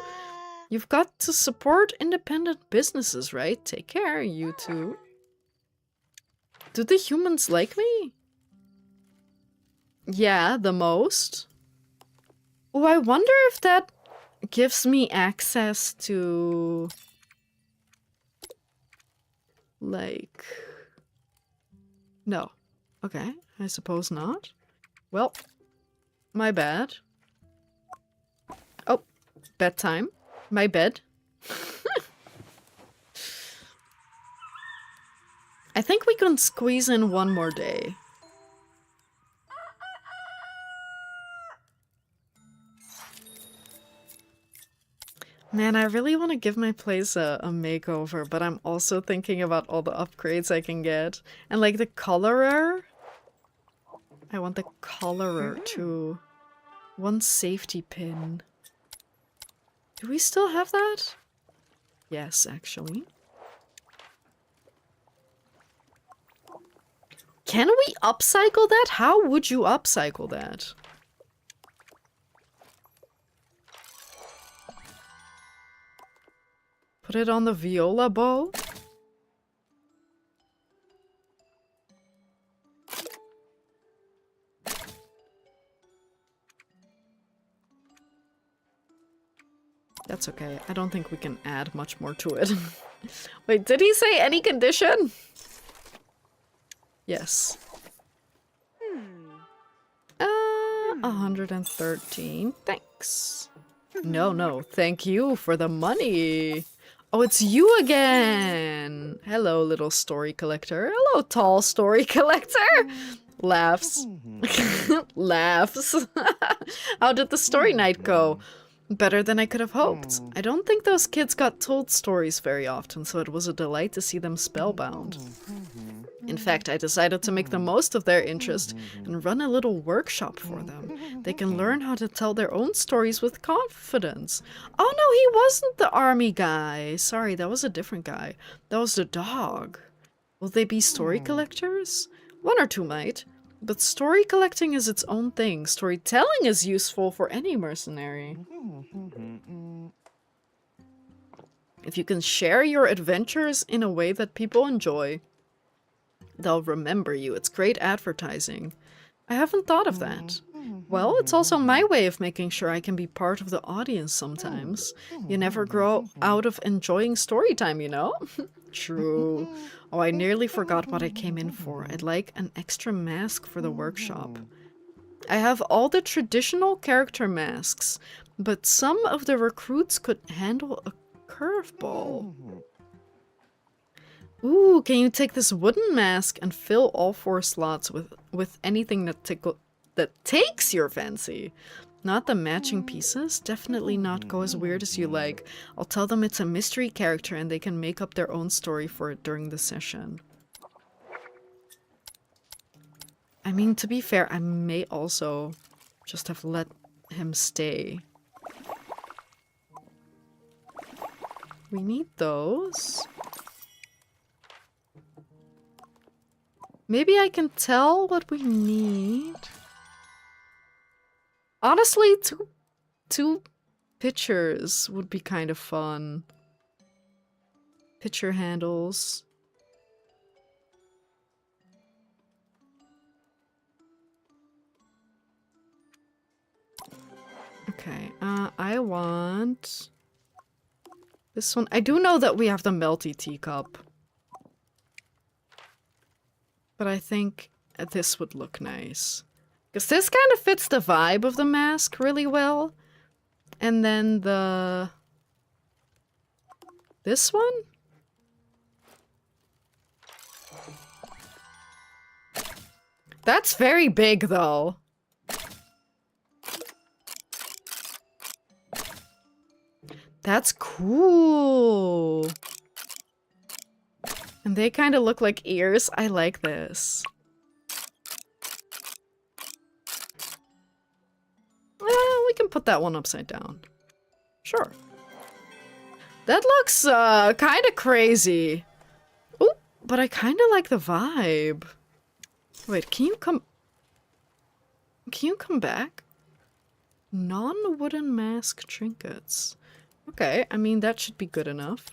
You've got to support independent businesses, right? Take care, you two. Do the humans like me? Yeah, the most. Oh, I wonder if that gives me access to... like... No. Okay, I suppose not. Well, my bad. Oh, bedtime. My bed. I think we can squeeze in one more day. Man, I really want to give my place a makeover, but I'm also thinking about all the upgrades I can get. And like the colorer. I want the colorer too. One safety pin. Do we still have that? Yes, actually. Can we upcycle that? How would you upcycle that? Put it on the viola bow? That's okay. I don't think we can add much more to it. Wait, did he say any condition? Yes. 113. Thanks. No, thank you for the money. Oh, it's you again. Hello, little story collector. Hello, tall story collector. Laughs. Laughs. How did the story night go? Better than I could have hoped. I don't think those kids got told stories very often, so it was a delight to see them spellbound. In fact, I decided to make the most of their interest and run a little workshop for them. They can learn how to tell their own stories with confidence. Oh no, he wasn't the army guy. Sorry, that was a different guy. That was the dog. Will they be story collectors? One or two might. But story collecting is its own thing. Storytelling is useful for any mercenary. If you can share your adventures in a way that people enjoy, they'll remember you. It's great advertising. I haven't thought of that. Well, it's also my way of making sure I can be part of the audience sometimes. You never grow out of enjoying story time, you know? True. Oh, I nearly forgot what I came in for. I'd like an extra mask for the workshop. I have all the traditional character masks, but some of the recruits could handle a curveball. Ooh, can you take this wooden mask and fill all 4 slots with anything that takes your fancy? Not the matching pieces? Definitely not go as weird as you like. I'll tell them it's a mystery character and they can make up their own story for it during the session. I mean, to be fair, I may also just have let him stay. We need those. Maybe I can tell what we need. Honestly, two pictures would be kind of fun. Picture handles. Okay, I want this one. I do know that we have the melty teacup. But I think this would look nice. Because this kind of fits the vibe of the mask really well. And then this one? That's very big, though. That's cool. And they kind of look like ears. I like this. Well, we can put that one upside down. Sure. That looks kind of crazy. Ooh, but I kind of like the vibe. Wait, can you come back? Non-wooden mask trinkets. Okay, I mean, that should be good enough.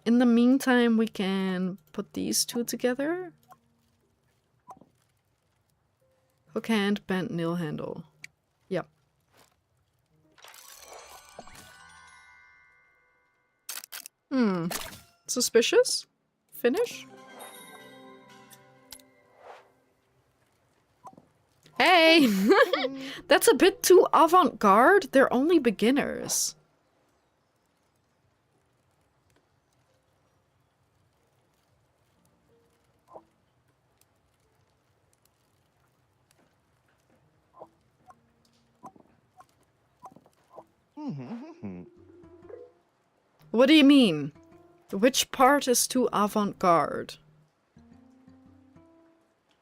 In the meantime, we can put these two together. Hook hand, bent nail handle. Yep. Suspicious? Finish? Hey! That's a bit too avant-garde. They're only beginners. What do you mean? Which part is too avant-garde?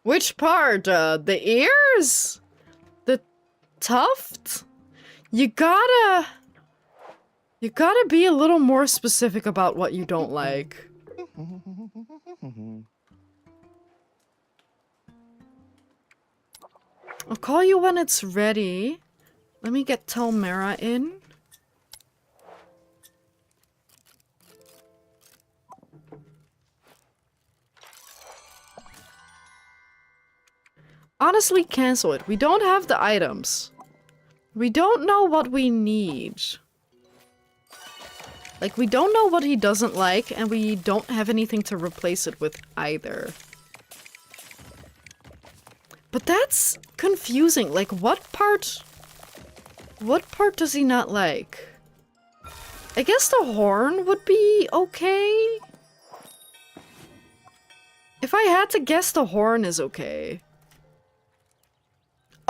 Which part? The ears? The tuft? You gotta be a little more specific about what you don't like. I'll call you when it's ready. Let me get Telmera in. Honestly, cancel it. We don't have the items. We don't know what we need. Like, we don't know what he doesn't like, and we don't have anything to replace it with either. But that's confusing. Like, what part does he not like? I guess the horn would be okay. If I had to guess, the horn is okay.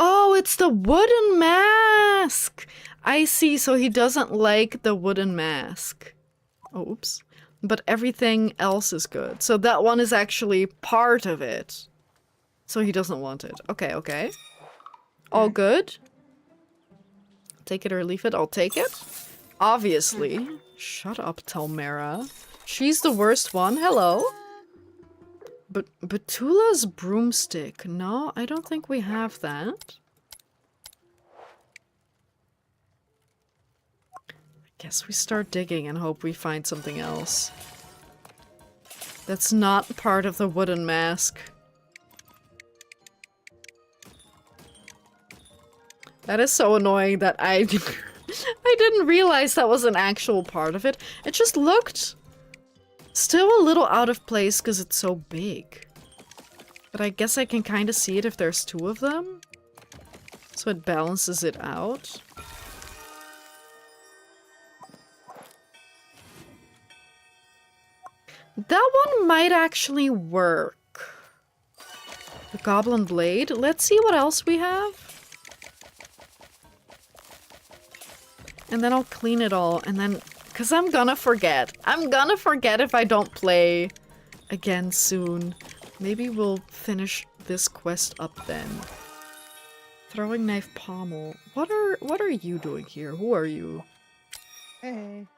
Oh, it's the wooden mask! I see, so he doesn't like the wooden mask. Oh, oops. But everything else is good. So that one is actually part of it. So he doesn't want it. Okay, okay. All good. Take it or leave it. I'll take it. Obviously. Shut up, Telmera. She's the worst one. Hello. But Betula's broomstick. No, I don't think we have that. I guess we start digging and hope we find something else. That's not part of the wooden mask. That is so annoying that I didn't realize that was an actual part of it. It just looked still a little out of place because it's so big. But I guess I can kind of see it if there's two of them. So it balances it out. That one might actually work. The Goblin Blade. Let's see what else we have. And then I'll clean it all, and then... Because I'm gonna forget. I'm gonna forget if I don't play again soon. Maybe we'll finish this quest up then. Throwing knife pommel. What are you doing here? Who are you? Hey.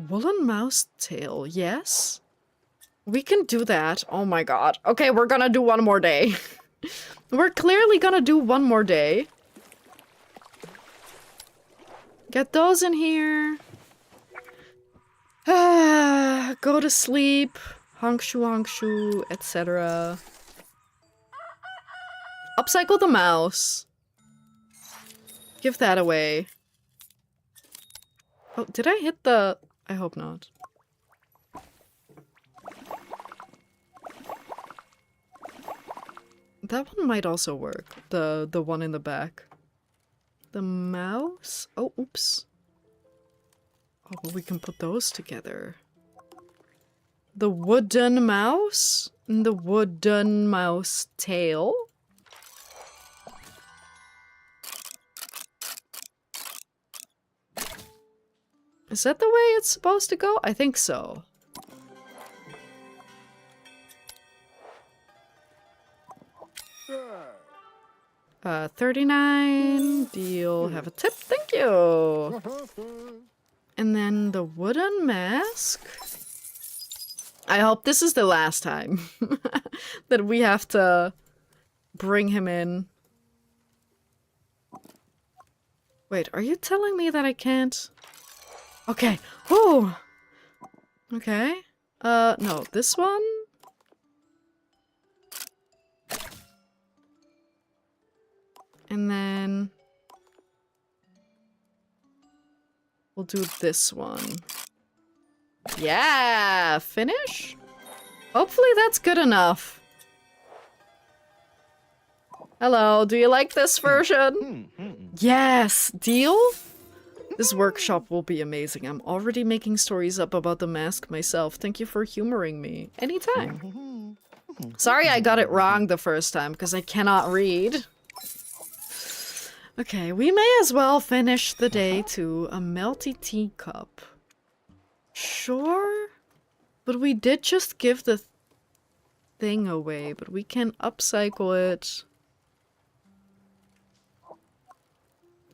Woolen mouse tail. Yes? We can do that. Oh my god. Okay, we're gonna do one more day. We're clearly gonna do one more day. Get those in here. Go to sleep. Hongshu, etc. Upcycle the mouse. Give that away. Oh, did I hit the... I hope not. That one might also work. The one in the back. The mouse? Oh, oops. Oh, well, we can put those together. The wooden mouse and the wooden mouse tail. Is that the way it's supposed to go? I think so. Yeah. 39. Deal. Have a tip. Thank you. And then the wooden mask. I hope this is the last time that we have to bring him in. Wait, are you telling me that I can't? Okay. Whew. Okay. No, this one? And then... we'll do this one. Yeah! Finish? Hopefully that's good enough. Hello, do you like this version? Yes! Deal? This workshop will be amazing. I'm already making stories up about the mask myself. Thank you for humoring me. Anytime. Sorry I got it wrong the first time, because I cannot read. Okay, we may as well finish the day to a melty teacup. Sure? But we did just give the thing away, but we can upcycle it.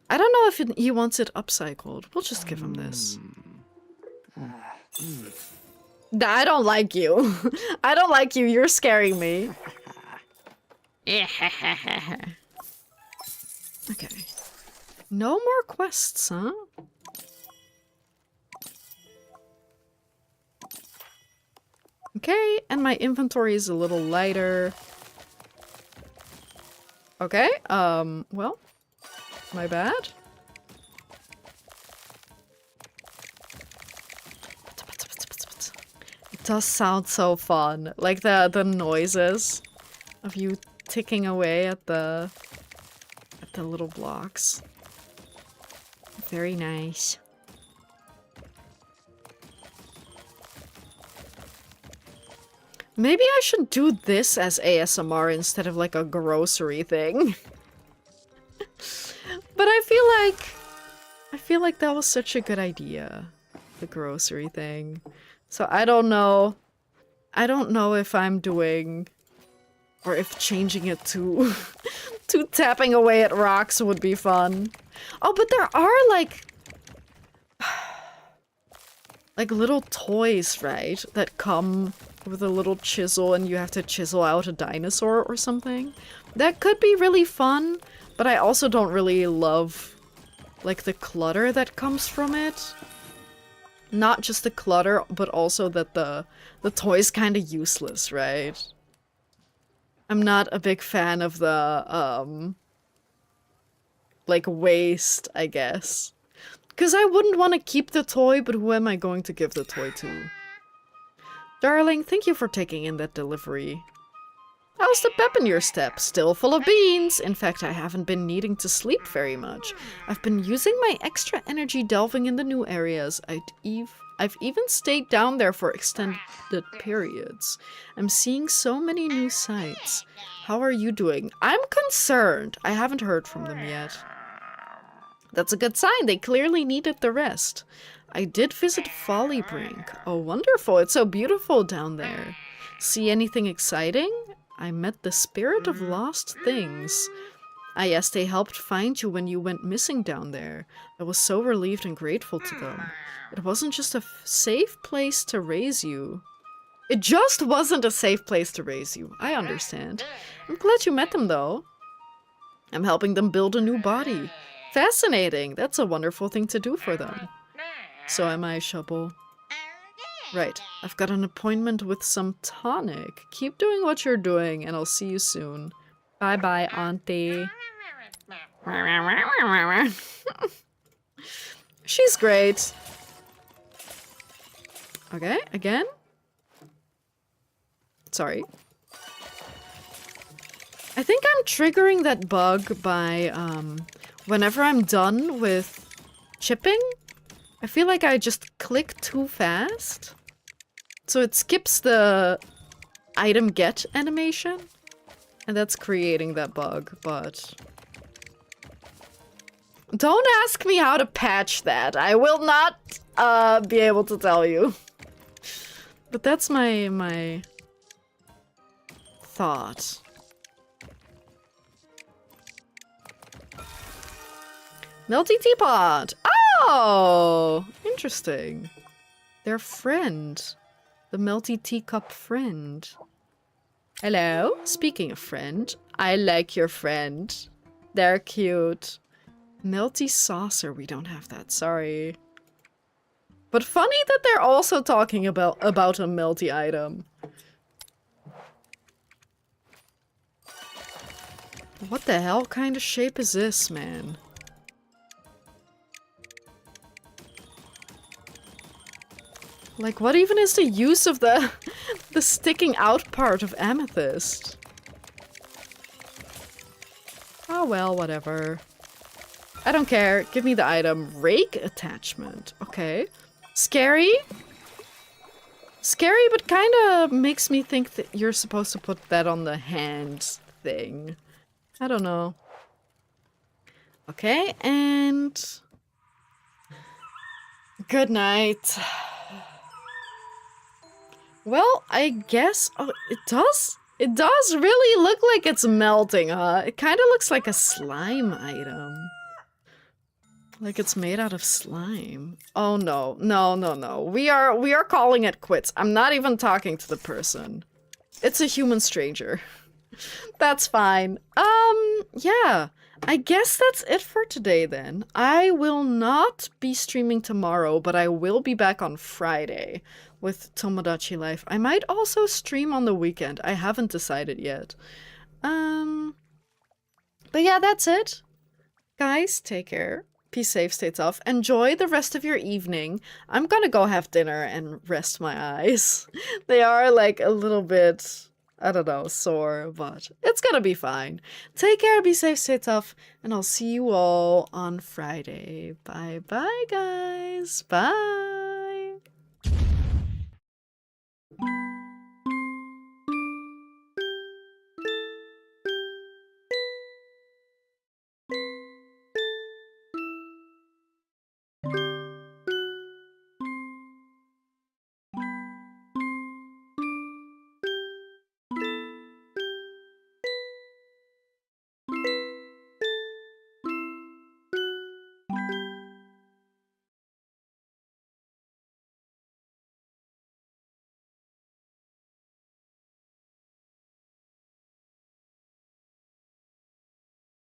I don't know if he wants it upcycled. We'll just give him this. I don't like you. I don't like you. You're scaring me. Okay. No more quests, huh? Okay, and my inventory is a little lighter. Okay, well, my bad. It does sound so fun. Like the noises of you ticking away at the little blocks. Very nice. Maybe I should do this as ASMR instead of like a grocery thing. But I feel like that was such a good idea. The grocery thing. So I don't know. I don't know if I'm doing or if changing it to to tapping away at rocks would be fun. Oh, but there are like little toys, right? That come with a little chisel and you have to chisel out a dinosaur or something. That could be really fun, but I also don't really love like the clutter that comes from it. Not just the clutter, but also that the toy's kind of useless, right? I'm not a big fan of the like waste, I guess. Because I wouldn't want to keep the toy, but who am I going to give the toy to? Darling, thank you for taking in that delivery. How's the pep in your step? Still full of beans. In fact, I haven't been needing to sleep very much. I've been using my extra energy delving in the new areas. I've even stayed down there for extended periods. I'm seeing so many new sights. How are you doing? I'm concerned. I haven't heard from them yet. That's a good sign. They clearly needed the rest. I did visit Folly Brink. Oh, wonderful. It's so beautiful down there. See anything exciting? I met the spirit of lost things. Ah, yes, they helped find you when you went missing down there. I was so relieved and grateful to them. It wasn't just a safe place to raise you. It just wasn't a safe place to raise you. I understand. I'm glad you met them, though. I'm helping them build a new body. Fascinating. That's a wonderful thing to do for them. So am I, Shovel. Right. I've got an appointment with some tonic. Keep doing what you're doing, and I'll see you soon. Bye-bye, Auntie. She's great. Okay, again? Sorry. I think I'm triggering that bug by, whenever I'm done with chipping, I feel like I just click too fast. So it skips the item get animation. And that's creating that bug, but... Don't ask me how to patch that. I will not, be able to tell you. But that's my thought. Melty teapot! Oh! Interesting. Their friend. The melty teacup friend. Hello? Speaking of friend, I like your friend. They're cute. Melty saucer, we don't have that, sorry. But funny that they're also talking about a melty item. What the hell kind of shape is this, man? Like, what even is the use of the sticking out part of amethyst? Oh well, whatever. I don't care. Give me the item. Rake attachment. Okay. Scary? Scary, but kind of makes me think that you're supposed to put that on the hand thing. I don't know. Okay, and... good night. Well, I guess... oh, it does? It does really look like it's melting, huh? It kind of looks like a slime item. Like it's made out of slime. Oh no, no, no, no. We are calling it quits. I'm not even talking to the person. It's a human stranger. That's fine. Yeah. I guess that's it for today then. I will not be streaming tomorrow, but I will be back on Friday with Tomodachi Life. I might also stream on the weekend. I haven't decided yet. But yeah, that's it. Guys, take care. Be safe, stay tough. Enjoy the rest of your evening. I'm gonna go have dinner and rest my eyes. They are like a little bit, I don't know, sore, but it's gonna be fine. Take care, be safe, stay tough, and I'll see you all on Friday. Bye bye, guys. Bye.